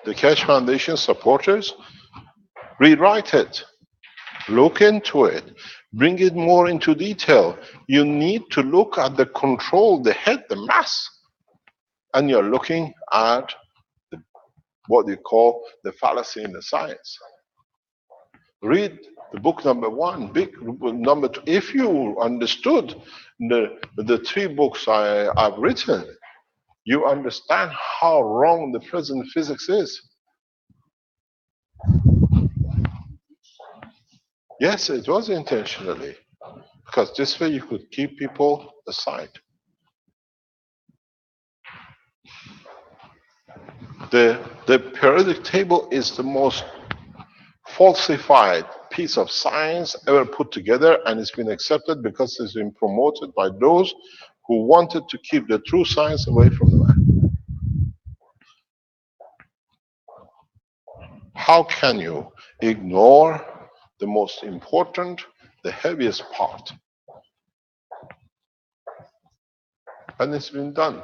The Keshe Foundation supporters, rewrite it, look into it, bring it more into detail. You need to look at the control, the head, the mass, and you're looking at what you call the fallacy in the science. Read the book number 1, big number 2. If you understood the 3 books I've written, you understand how wrong the present physics is. Yes, it was intentionally, because this way you could keep people aside. The periodic table is the most falsified piece of science ever put together, and it's been accepted because it's been promoted by those who wanted to keep the true science away from the man. How can you ignore the most important, the heaviest part? And it's been done.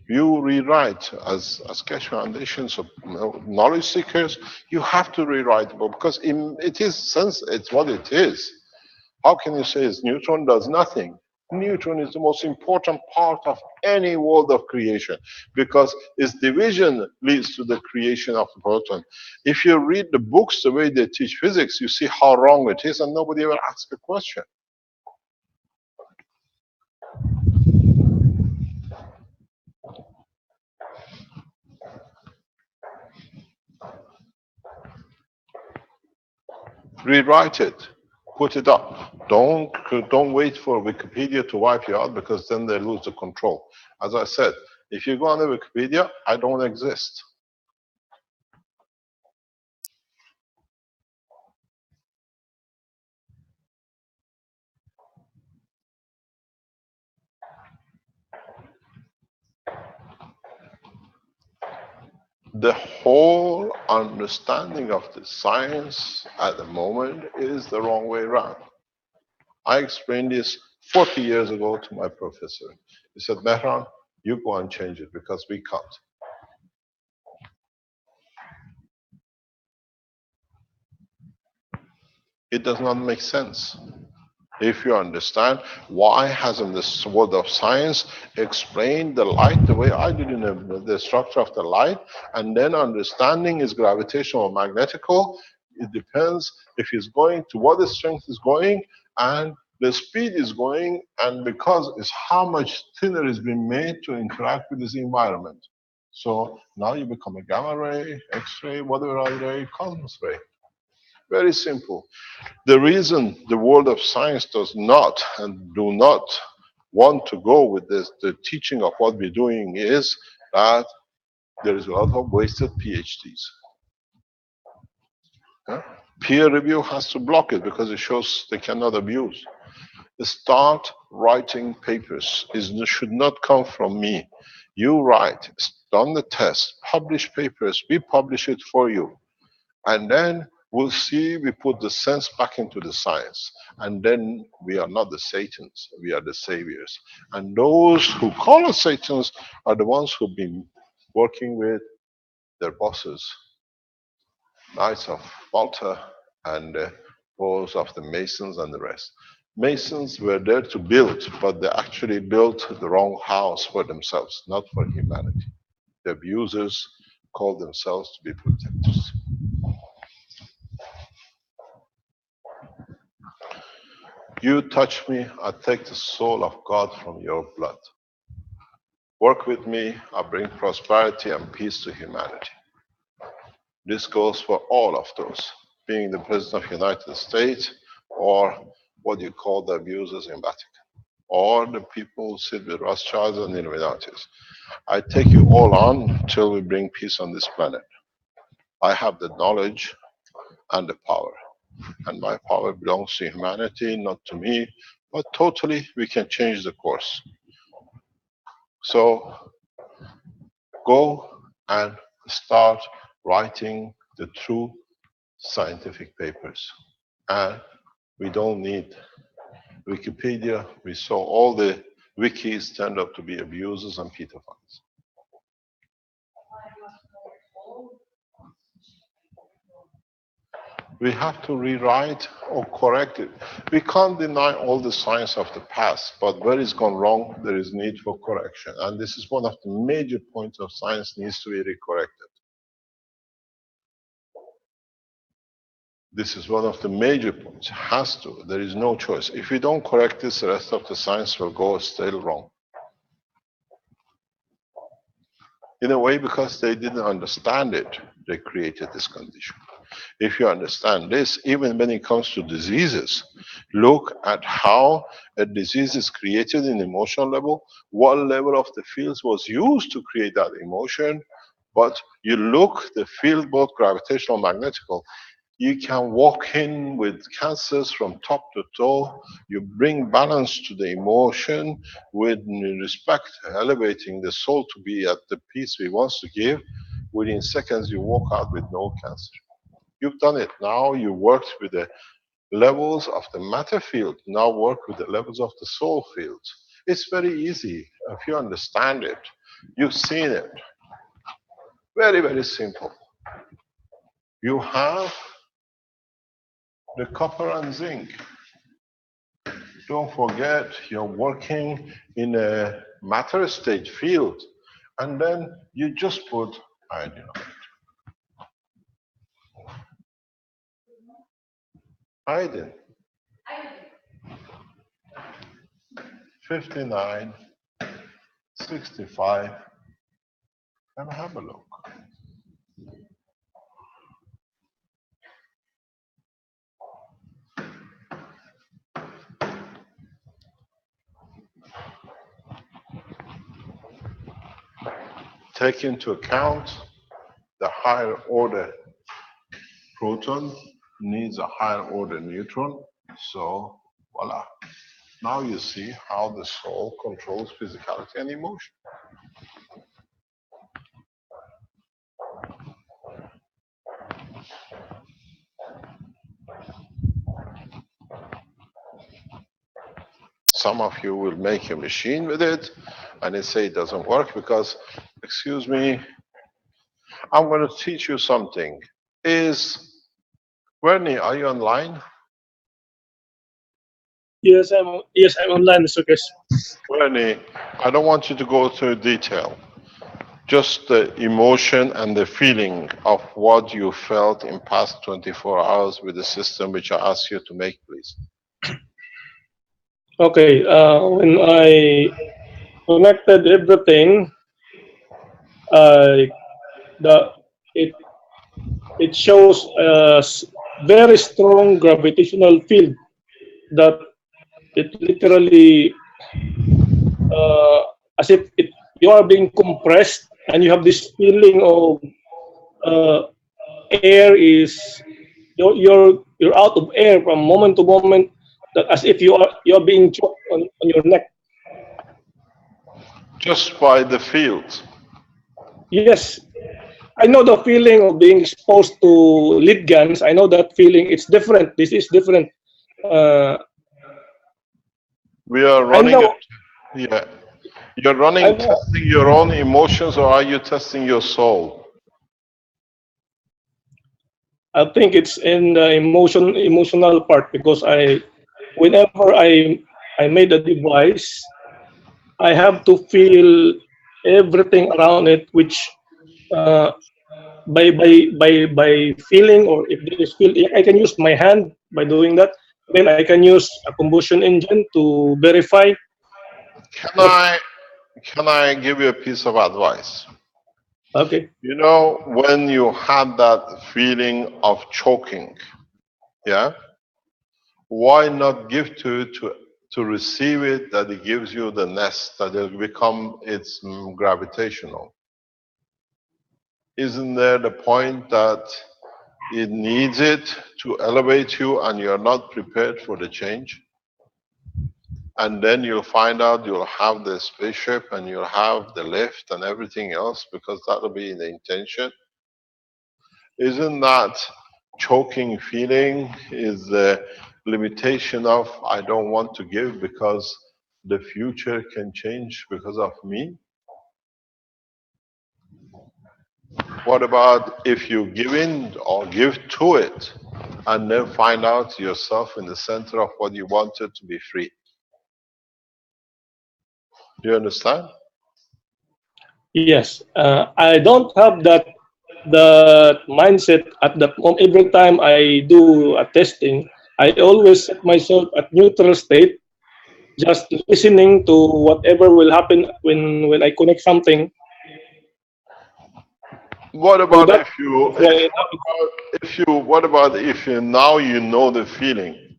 You rewrite, as Keshe Foundations of knowledge seekers, you have to rewrite the book, because it is sense, it's what it is. How can you say it's neutron does nothing? Neutron is the most important part of any world of creation, because its division leads to the creation of the proton. If you read the books the way they teach physics, you see how wrong it is, and nobody ever asks a question. Rewrite it, put it up. Don't wait for Wikipedia to wipe you out, because then they lose the control. As I said, if you go on the Wikipedia, I don't exist. The whole understanding of the science at the moment is the wrong way around. I explained this 40 years ago to my professor. He said, Mehran, you go and change it, because we can't. It does not make sense. If you understand, why hasn't this world of science explained the light the way I did in the structure of the light, and then understanding is gravitational or magnetical? It depends if it's going to what the strength is going and the speed is going, and because it's how much thinner is being made to interact with this environment. So now you become a gamma ray, X-ray, whatever other ray, cosmos ray. Very simple. The reason the world of science does not and do not want to go with this, the teaching of what we're doing, is that there is a lot of wasted PhDs. Yeah? Peer review has to block it, because it shows they cannot abuse. Start writing papers. It should not come from me. You write, done the test, publish papers, we publish it for you. And then we'll see, we put the sense back into the science. And then we are not the Satans, we are the saviors. And those who call us Satans are the ones who've been working with their bosses, Knights of Malta, and those of the Masons and the rest. Masons were there to build, but they actually built the wrong house for themselves, not for humanity. The abusers call themselves to be protectors. You touch me, I take the soul of God from your blood. Work with me, I bring prosperity and peace to humanity. This goes for all of those, being the President of the United States or what you call the abusers in Vatican. or the people who sit with Rothschilds and Illuminatis. I take you all on till we bring peace on this planet. I have the knowledge and the power. And my power belongs to humanity, not to me, but totally we can change the course. So go and start writing the true scientific papers. And we don't need Wikipedia. We saw all the wikis turned out to be abuses and pedophiles. We have to rewrite or correct it. We can't deny all the science of the past, but where it's gone wrong, there is need for correction. And this is one of the major points of science needs to be recorrected. This is one of the major points. Has to. There is no choice. If we don't correct this, the rest of the science will go still wrong. In a way, because they didn't understand it, they created this condition. If you understand this, even when it comes to diseases, look at how a disease is created in emotional level, what level of the fields was used to create that emotion. But you look, the field, both gravitational and magnetical, you can walk in with cancers from top to toe. You bring balance to the emotion with respect, elevating the soul to be at the peace we want to give. Within seconds, you walk out with no cancer. You've done it. Now you worked with the levels of the matter field. Now work with the levels of the soul field. It's very easy if you understand it. You've seen it. Very, very simple. You have the copper and zinc. Don't forget, you're working in a matter state field, and then you just put iodine on it. Iodine. 59, 65, and have a look. Take into account the higher order proton needs a higher order neutron. So, voila. Now you see how the soul controls physicality and emotion. Some of you will make a machine with it and they say it doesn't work because, excuse me, I'm going to teach you something. Wernie, are you online? Yes, I'm online, Mr. Keshe. Wernie, I don't want you to go through detail. Just the emotion and the feeling of what you felt in past 24 hours with the system which I asked you to make, please. Okay, when I connected everything, it shows a very strong gravitational field that it literally as if you are being compressed and you have this feeling of air is you're out of air from moment to moment, that as if you're being choked on your neck. Just by the field? Yes. I know the feeling of being exposed to lead guns. I know that feeling. It's different. This is different. We are running yeah. You're running testing your own emotions, or are you testing your soul? I think it's in the emotional part, because whenever I made a device, I have to feel everything around it, which by feeling, or if there is feel, I can use my hand by doing that. Then I can use a combustion engine to verify. Can I give you a piece of advice? Okay. You know, when you have that feeling of choking, yeah, why not give to to receive it, that it gives you the nest, that it will become its gravitational. Isn't there the point that it needs it to elevate you and you're not prepared for the change? And then you'll find out you'll have the spaceship and you'll have the lift and everything else because that'll be the intention. Isn't that choking feeling is the limitation of I don't want to give because the future can change because of me? What about if you give in or give to it and then find out yourself in the center of what you wanted to be free? Do you understand? Yes, I don't have that mindset at that moment. Every time I do a testing, I always set myself at neutral state, just listening to whatever will happen when I connect something. What So about that if you, is why it what about if you now you know the feeling?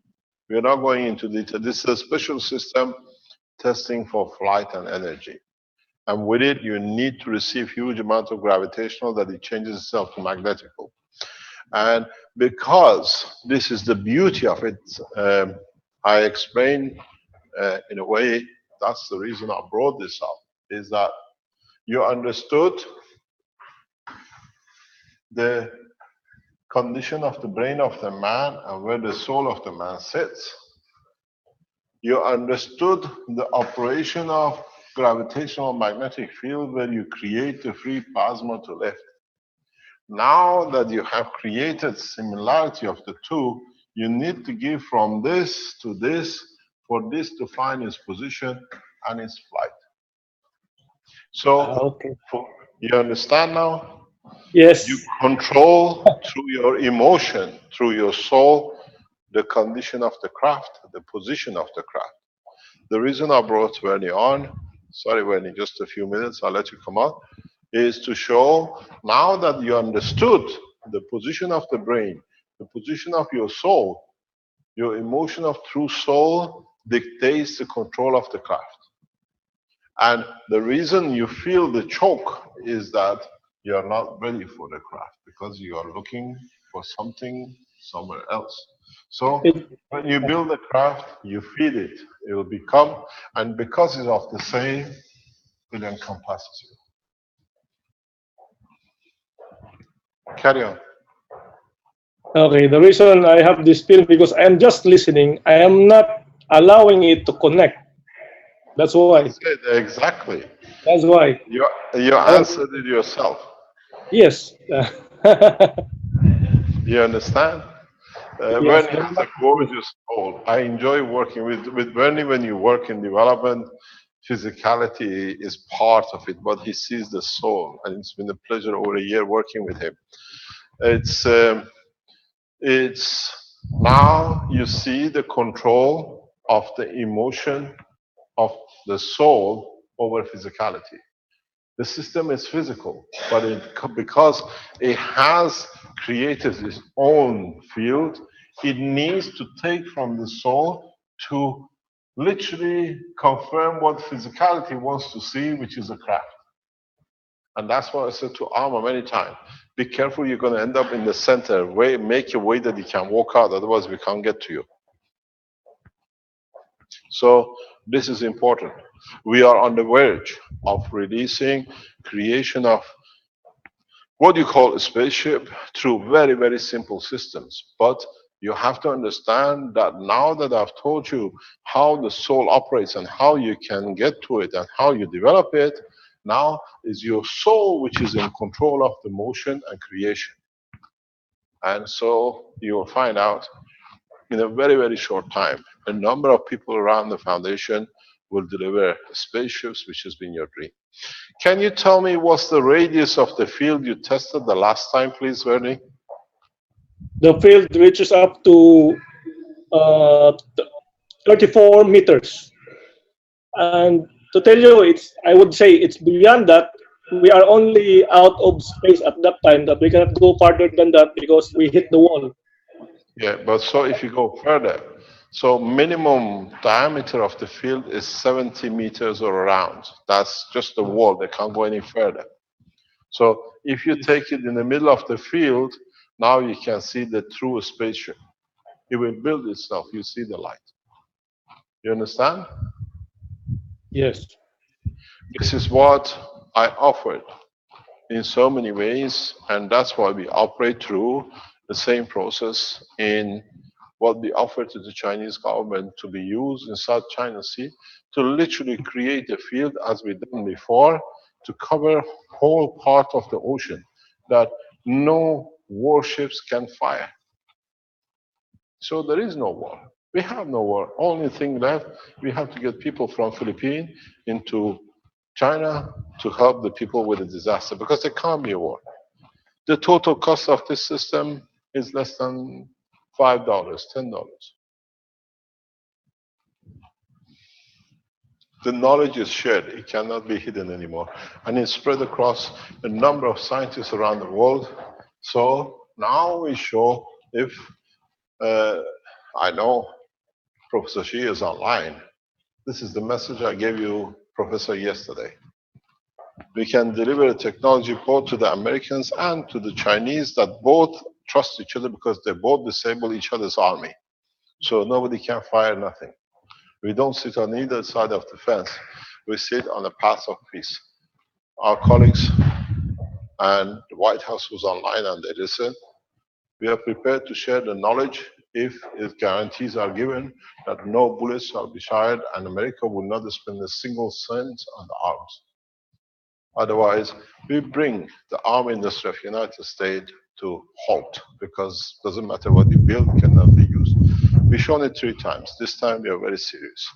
We're not going into detail. This is a special system testing for flight and energy. And with it, you need to receive huge amount of gravitational that it changes itself to magnetical. And because this is the beauty of it, I explained in a way, that's the reason I brought this up, is that you understood the condition of the brain of the man and where the soul of the man sits. You understood the operation of gravitational magnetic field where you create the free plasma to lift. Now that you have created similarity of the two, you need to give from this to this for this to find its position and its flight. So, okay. You understand now? Yes. You control through your emotion, through your soul, the condition of the craft, the position of the craft. The reason I brought Wernie on, sorry Wernie, just a few minutes, I'll let you come on, is to show now that you understood the position of the brain, the position of your soul, your emotion of true soul dictates the control of the craft. And the reason you feel the choke is that you are not ready for the craft because you are looking for something somewhere else. So when you build a craft, you feed it. It will become, and because it's of the same, it encompasses you. Carry on. Okay, the reason I have this feeling because I am just listening. I am not allowing it to connect. That's why. That's it, exactly. That's why. You answered it yourself. Yes. You understand? Yes, Bernie has a gorgeous soul. I enjoy working with Bernie. When you work in development, physicality is part of it, but he sees the soul, and it's been a pleasure over a year working with him. It's now you see the control of the emotion of the soul over physicality. The system is physical, but because it has created its own field, it needs to take from the soul to literally confirm what physicality wants to see, which is a craft. And that's what I said to Alma many times. Be careful, you're going to end up in the center. Make a way that you can walk out, otherwise we can't get to you. So this is important. We are on the verge of releasing creation of what you call a spaceship through very, very simple systems. But you have to understand that now that I've told you how the soul operates and how you can get to it and how you develop it, now is your soul which is in control of the motion and creation. And so you will find out in a very, very short time, a number of people around the foundation will deliver spaceships, which has been your dream. Can you tell me what's the radius of the field you tested the last time, please, Wernie? The field reaches up to 34 meters. And to tell you, I would say it's beyond that. We are only out of space at that time, that we cannot go farther than that because we hit the wall. Yeah, but so if you go further, So minimum diameter of the field is 70 meters or around. That's just the wall. They can't go any further. So if you take it in the middle of the field, now you can see the true spaceship. It will build itself. You see the light. You understand? Yes. This is what I offered in so many ways, and that's why we operate through the same process in what we offer to the Chinese government to be used in South China Sea to literally create a field as we've done before to cover whole part of the ocean that no warships can fire. So there is no war. We have no war. Only thing left, we have to get people from Philippines into China to help the people with the disaster because there can't be a war. The total cost of this system is less than $5, $10. The knowledge is shared. It cannot be hidden anymore. And it's spread across a number of scientists around the world. So now we show if, I know Professor Xi is online. This is the message I gave you, Professor, yesterday. We can deliver a technology both to the Americans and to the Chinese that both trust each other because they both disable each other's army. So nobody can fire nothing. We don't sit on either side of the fence. We sit on the path of peace. Our colleagues and the White House was online and they listen. We are prepared to share the knowledge if guarantees are given that no bullets shall be fired and America will not spend a single cent on the arms. Otherwise, we bring the arm industry of the United States to halt because it doesn't matter what you build, cannot be used. We've shown it 3 times. This time we are very serious.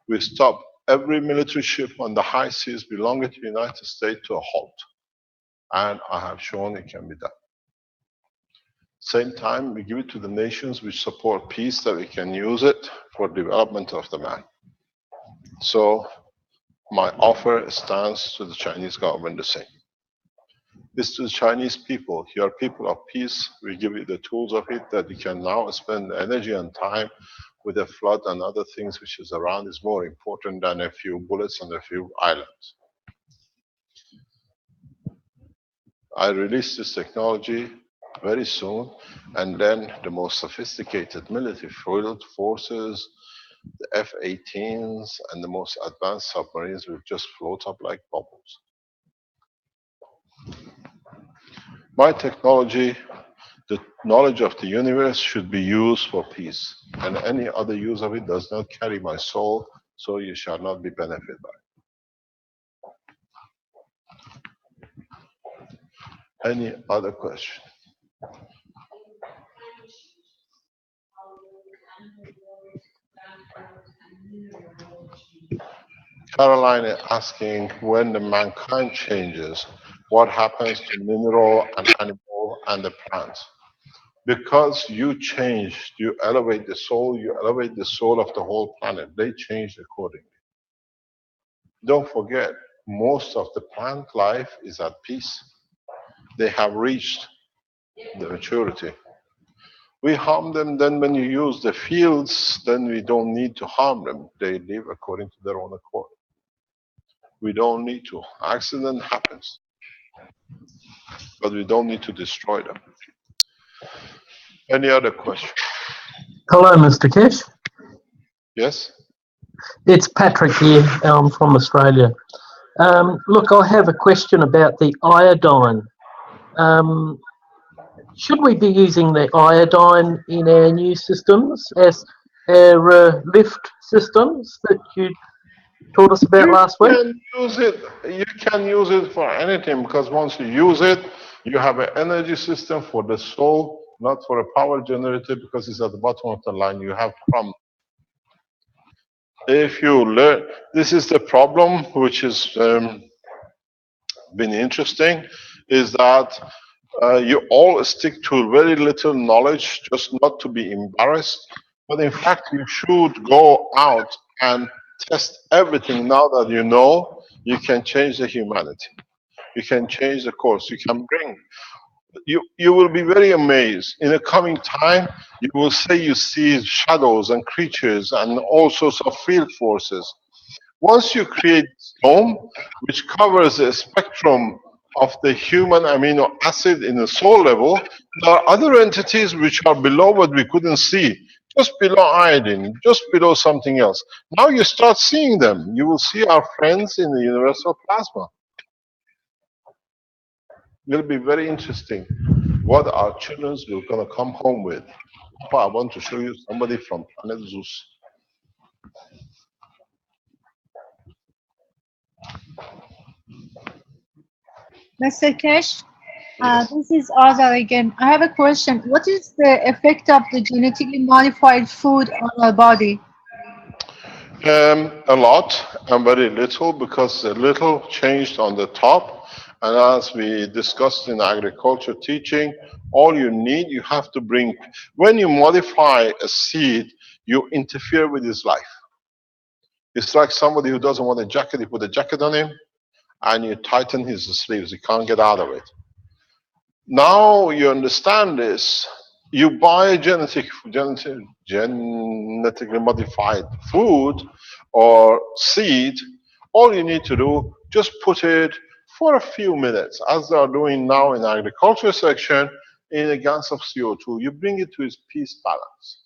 We stop every military ship on the high seas belonging to the United States to a halt. And I have shown it can be done. Same time, we give it to the nations which support peace that we can use it for development of the man. So my offer stands to the Chinese government the same. It's to the Chinese people. You are people of peace. We give you the tools of it that you can now spend energy and time with the flood and other things which is around is more important than a few bullets and a few islands. I release this technology very soon, and then the most sophisticated military field forces, the F-18s, and the most advanced submarines will just float up like bubbles. My technology, the knowledge of the universe should be used for peace, and any other use of it does not carry my soul, so you shall not be benefited by it. Any other question? Caroline is asking when the mankind changes, what happens to mineral and animal and the plants? Because you changed, you elevate the soul of the whole planet. They changed accordingly. Don't forget, most of the plant life is at peace. They have reached the maturity. We harm them, then when you use the fields, then we don't need to harm them. They live according to their own accord. We don't need to. Accident happens. But we don't need to destroy them. Any other question? Hello, Mr. Keshe. Yes? It's Patrick here from Australia. Look, I have a question about the iodine. Should we be using the iodine in our new systems as our lift systems that you taught us about last week? You can use it for anything because once you use it, you have an energy system for the soul, not for a power generator because it's at the bottom of the line. You have from. If you learn, this is the problem which has been interesting, is that you all stick to very little knowledge just not to be embarrassed. But in fact, you should go out and test everything. Now that you know, you can change the humanity. You can change the course. You can bring You will be very amazed. In the coming time, you will say you see shadows and creatures and all sorts of field forces. Once you create dome, which covers a spectrum of the human amino acid in the soul level, there are other entities which are below what we couldn't see, just below iodine, just below something else. Now you start seeing them. You will see our friends in the universal plasma. It'll be very interesting what our children will gonna come home with. I want to show you somebody from planet Zeus. Mr. Kesh, Yes. this is Azar again. I have a question. What is the effect of the genetically modified food on our body? A lot and very little, because a little changed on the top. And as we discussed in agriculture teaching, all you need, you have to bring, when you modify a seed, you interfere with his life. It's like somebody who doesn't want a jacket, you put a jacket on him and you tighten his sleeves, he can't get out of it. Now you understand this. You buy genetically modified food or seed. All you need to do, just put it for a few minutes, as they are doing now in the agriculture section, in a gas of CO2. You bring it to its peace balance.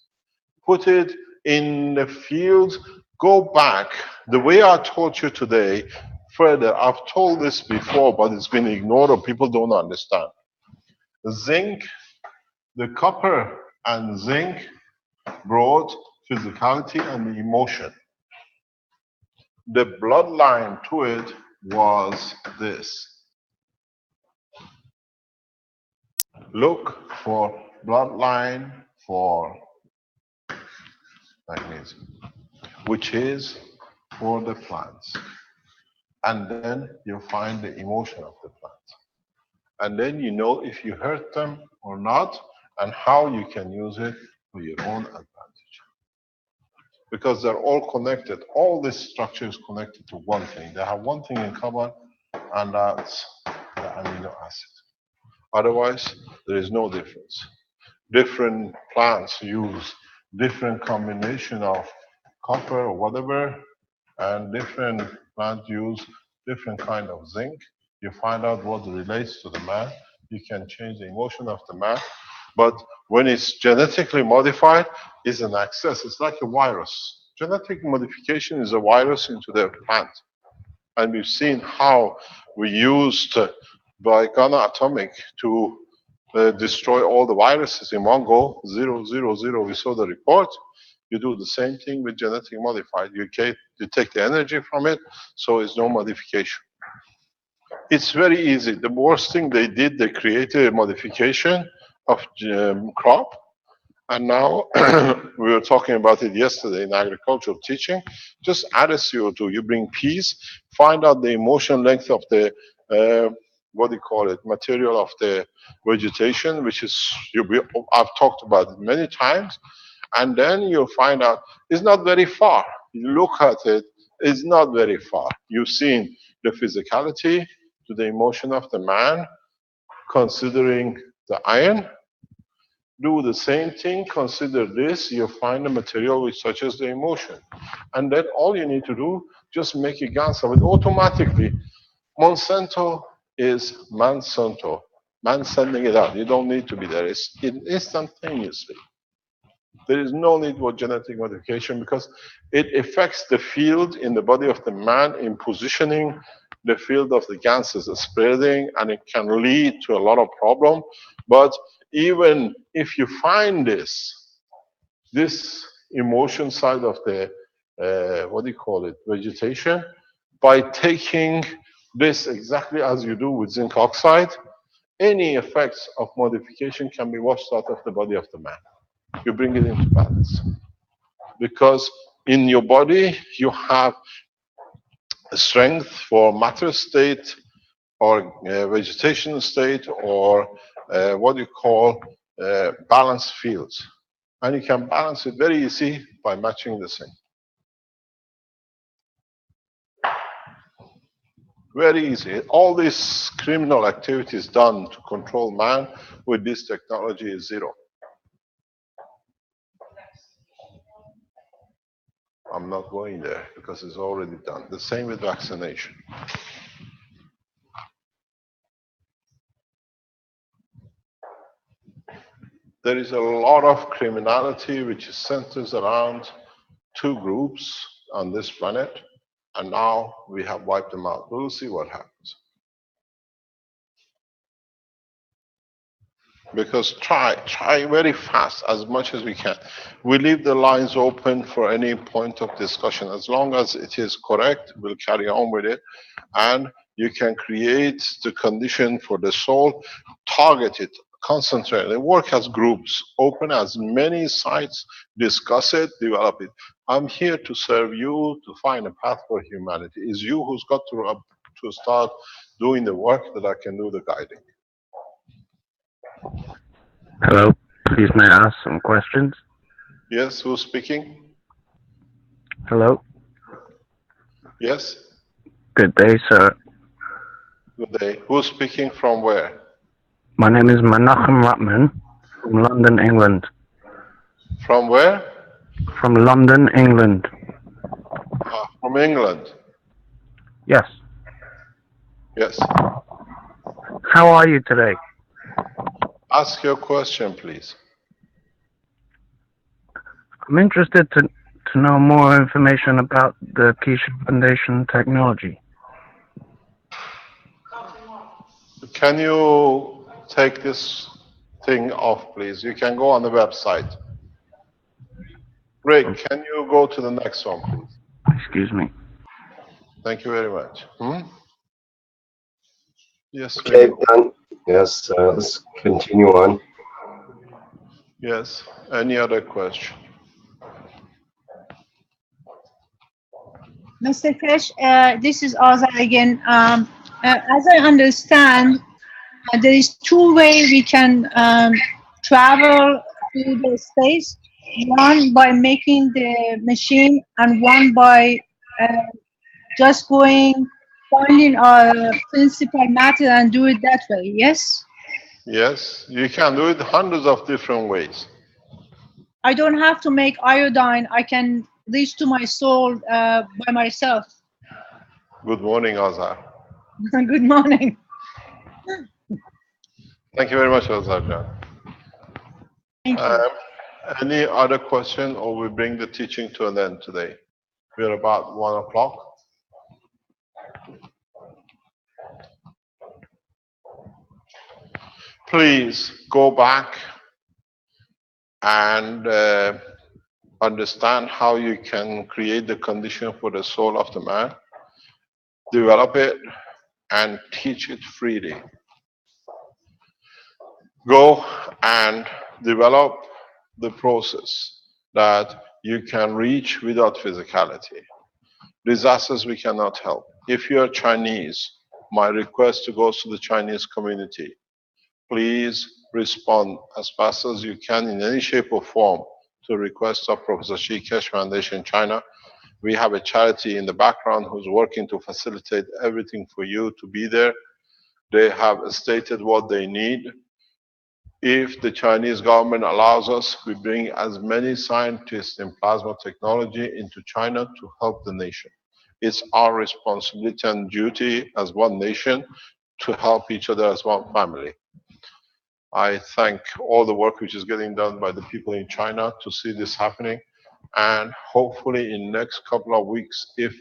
Put it in the field. Go back. The way I taught you today, further, I've told this before, but it's been ignored or people don't understand. Zinc, the copper and zinc brought physicality and the emotion. The bloodline to it was this. Look for bloodline for magnesium, which is for the plants. And then you find the emotion of the plants. And then you know if you hurt them or not, and how you can use it for your own advantage. Because they're all connected. All this structure is connected to one thing. They have one thing in common, and that's the amino acid. Otherwise, there is no difference. Different plants use different combination of copper or whatever, and different plants use different kind of zinc. You find out what relates to the man. You can change the emotion of the man. But when it's genetically modified, it's an access. It's like a virus. Genetic modification is a virus into the plant. And we've seen how we used by Ghana Atomic to destroy all the viruses in one go, 0, 0, 0. We saw the report. You do the same thing with genetic modified. You take the energy from it, so it's no modification. It's very easy. The worst thing they did, they created a modification of crop. And now, we were talking about it yesterday in agricultural teaching, just add a CO2. You bring peace, find out the emotion length of the, what do you call it, material of the vegetation, which is, I've talked about it many times. And then you'll find out it's not very far. You look at it, it's not very far. You've seen the physicality to the emotion of the man, considering the iron. Do the same thing, consider this, you find a material which touches the emotion. And then all you need to do, just make a gas of it automatically. Monsanto is Monsanto. Man sending it out. You don't need to be there. It's instantaneously. There is no need for genetic modification because it affects the field in the body of the man in positioning the field of the gases spreading, and it can lead to a lot of problem. But even if you find this emotion side of the, what do you call it, vegetation, by taking this exactly as you do with zinc oxide, any effects of modification can be washed out of the body of the man. You bring it into balance. Because in your body, you have strength for matter state or vegetation state or what you call balanced fields. And you can balance it very easy by matching the same. Very easy. All these criminal activities done to control man with this technology is zero. I'm not going there because it's already done. The same with vaccination. There is a lot of criminality which centers around two groups on this planet, and now we have wiped them out. We'll see what happens. Because try very fast as much as we can. We leave the lines open for any point of discussion. As long as it is correct, we'll carry on with it. And you can create the condition for the soul, target it, concentrate. They work as groups, open as many sites, discuss it, develop it. I'm here to serve you, to find a path for humanity. It's you who's got to start doing the work that I can do the guiding. Hello, please may I ask some questions? Yes, who's speaking? Hello? Yes? Good day, sir. Good day. Who's speaking from where? My name is Menachem Ratman from London, England. From where? From London, England. From England? Yes. Yes. How are you today? Ask your question, please. I'm interested to know more information about the Keshe Foundation technology. Can you take this thing off, please? You can go on the website. Rick, can you go to the next one, please? Excuse me. Thank you very much. Yes. Okay, done. Yes, let's continue on. Yes. Any other question? Mr. Keshe, this is Azar again. As I understand, there is two ways we can travel through the space. One by making the machine, and one by just finding our principal matter and do it that way. Yes? Yes, you can do it hundreds of different ways. I don't have to make iodine. I can reach to my soul by myself. Good morning, Azar. Good morning. Thank you very much, Azar. Thank you. Any other question, or we bring the teaching to an end today? We're about 1 o'clock. Please go back and understand how you can create the condition for the soul of the man, develop it, and teach it freely. Go and develop the process that you can reach without physicality. Disasters we cannot help. If you are Chinese, my request goes to the Chinese community. Please respond as fast as you can in any shape or form to request of Professor Xi Keshe Foundation China. We have a charity in the background who's working to facilitate everything for you to be there. They have stated what they need. If the Chinese government allows us, we bring as many scientists in plasma technology into China to help the nation. It's our responsibility and duty as one nation to help each other as one family. I thank all the work which is getting done by the people in China to see this happening. And hopefully in the next couple of weeks, if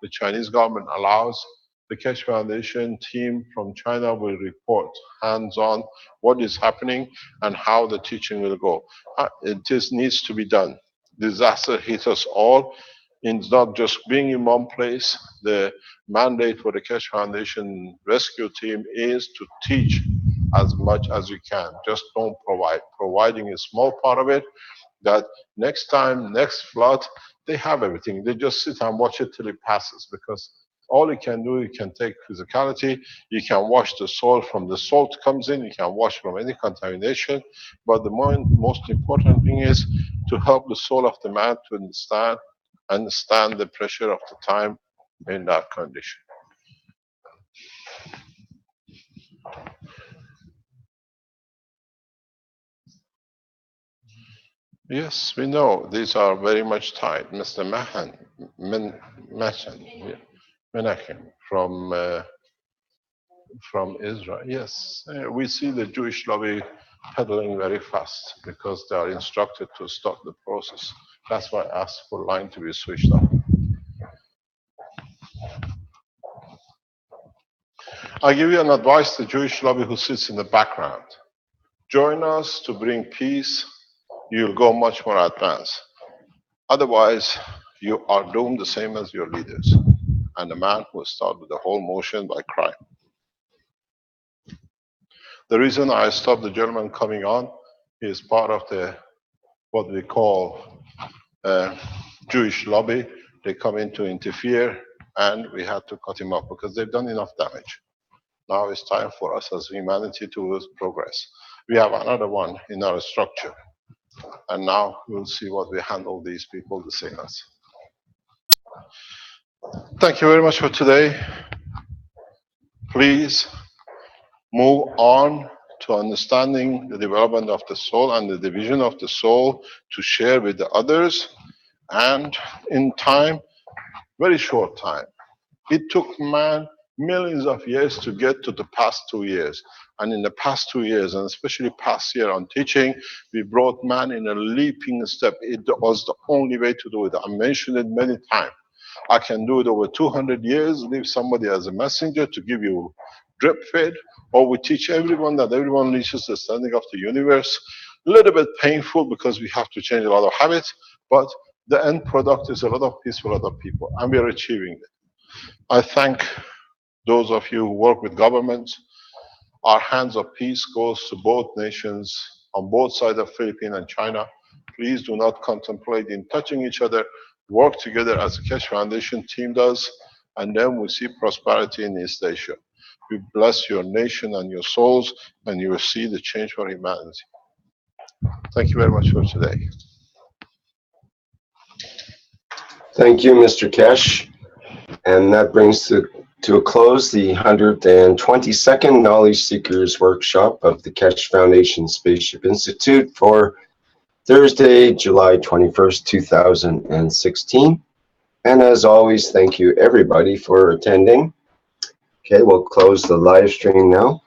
the Chinese government allows, the Keshe Foundation team from China will report hands-on what is happening and how the teaching will go. It just needs to be done. Disaster hits us all. It's not just being in one place. The mandate for the Keshe Foundation rescue team is to teach as much as you can. Just don't provide. Providing a small part of it, that next time, next flood, they have everything. They just sit and watch it till it passes, because all you can do, you can take physicality, you can wash the soil from the salt comes in, you can wash from any contamination, but the most important thing is to help the soul of the man to understand the pressure of the time in that condition. Yes, we know these are very much tied. Mr. Menachem from Israel. Yes, we see the Jewish lobby pedaling very fast because they are instructed to stop the process. That's why I asked for line to be switched off. I give you an advice to the Jewish lobby who sits in the background. Join us to bring peace. You'll go much more advanced. Otherwise, you are doomed the same as your leaders. And the man will start with the whole motion by crying. The reason I stopped the gentleman coming on is part of the what we call Jewish lobby. They come in to interfere, and we had to cut him off because they've done enough damage. Now it's time for us as humanity to progress. We have another one in our structure, and now we'll see what we handle these people the same as. Thank you very much for today. Please move on to understanding the development of the soul and the division of the soul to share with the others. And in time, very short time, it took man millions of years to get to the past 2 years. And in the past 2 years, and especially past year on teaching, we brought man in a leaping step. It was the only way to do it. I mentioned it many times. I can do it over 200 years, leave somebody as a messenger to give you drip feed, or we teach everyone that everyone reaches the standing of the universe. A little bit painful because we have to change a lot of habits, but the end product is a lot of peace for a lot of people, and we are achieving it. I thank those of you who work with governments. Our hands of peace goes to both nations on both sides of Philippines and China. Please do not contemplate in touching each other. Work together as the Keshe Foundation team does, and then we see prosperity in East Asia. We bless your nation and your souls, and you will see the change for humanity. Thank you very much for today. Thank you, Mr. Keshe. And that brings to a close the 122nd Knowledge Seekers Workshop of the Keshe Foundation Spaceship Institute for Thursday, July 21st, 2016. And as always, thank you everybody for attending. Okay, we'll close the live stream now.